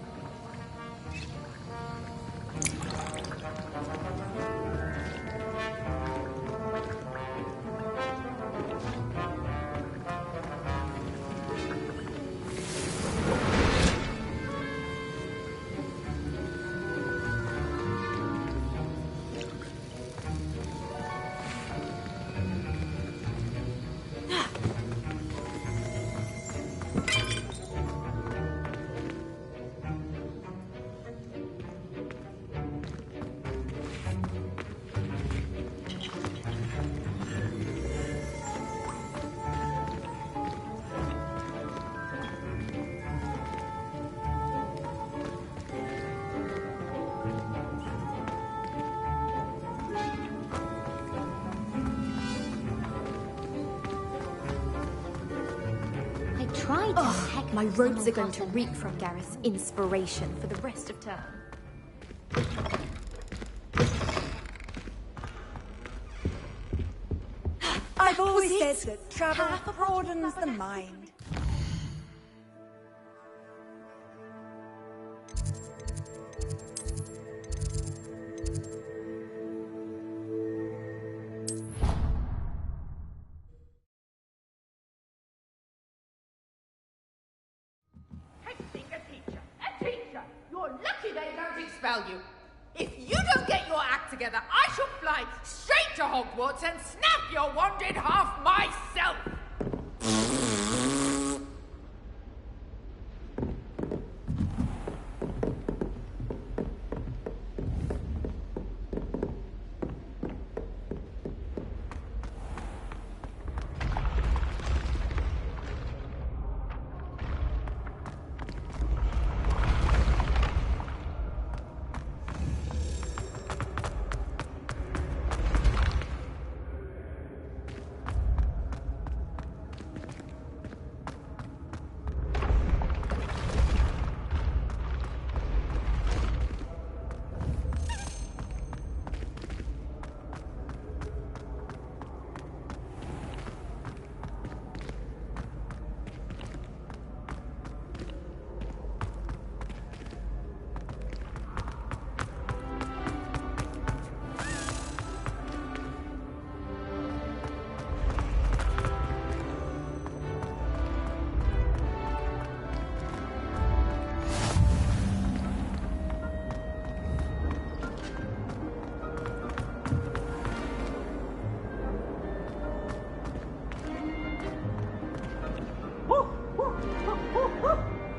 My robes are going to reek from Gareth's inspiration for the rest of term. I've always said that travel broadens the mind. You. If you don't get your act together, I shall fly straight to Hogwarts and snap your wand in half myself!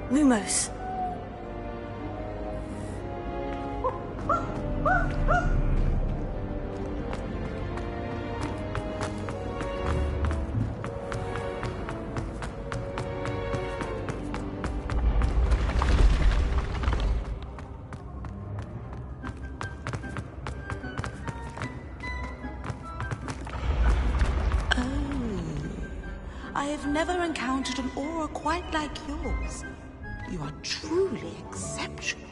Lumos. I have never encountered an aura quite like yours. You are truly exceptional.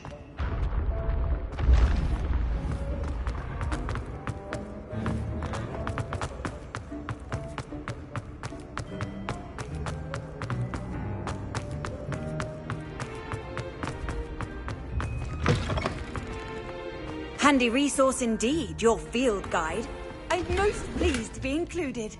Handy resource indeed, your field guide. I'm most pleased to be included.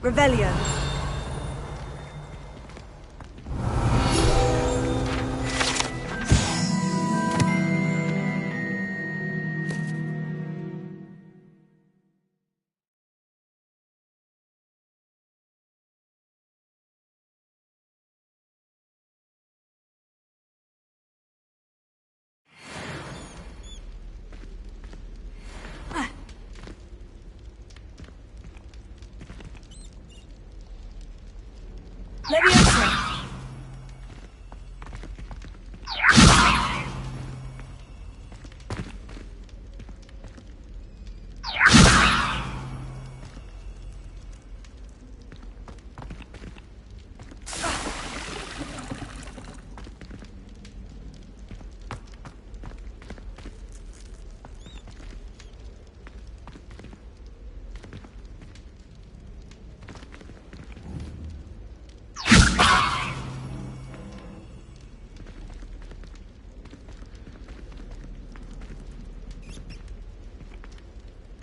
Revelio.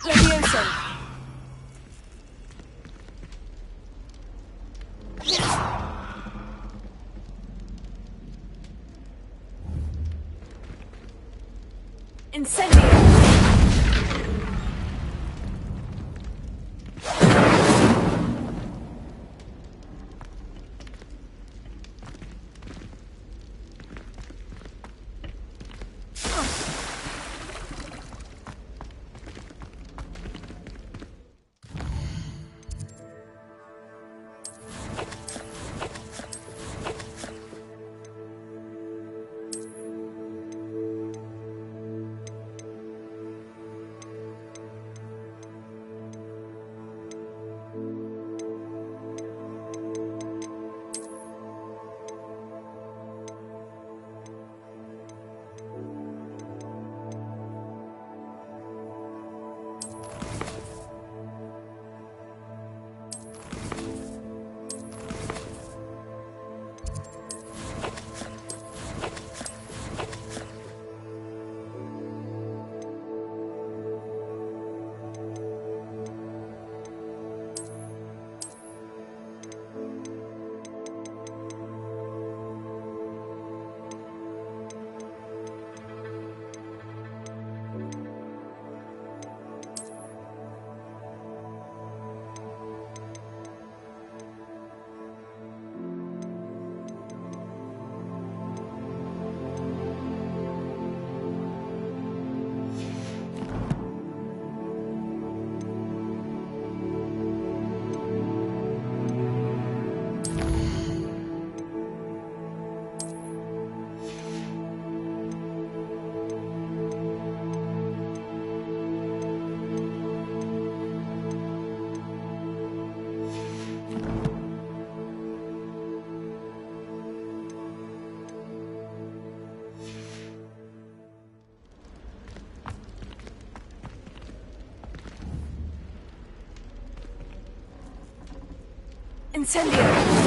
Leviosa. Incendio. Incendio!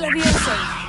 Levioso!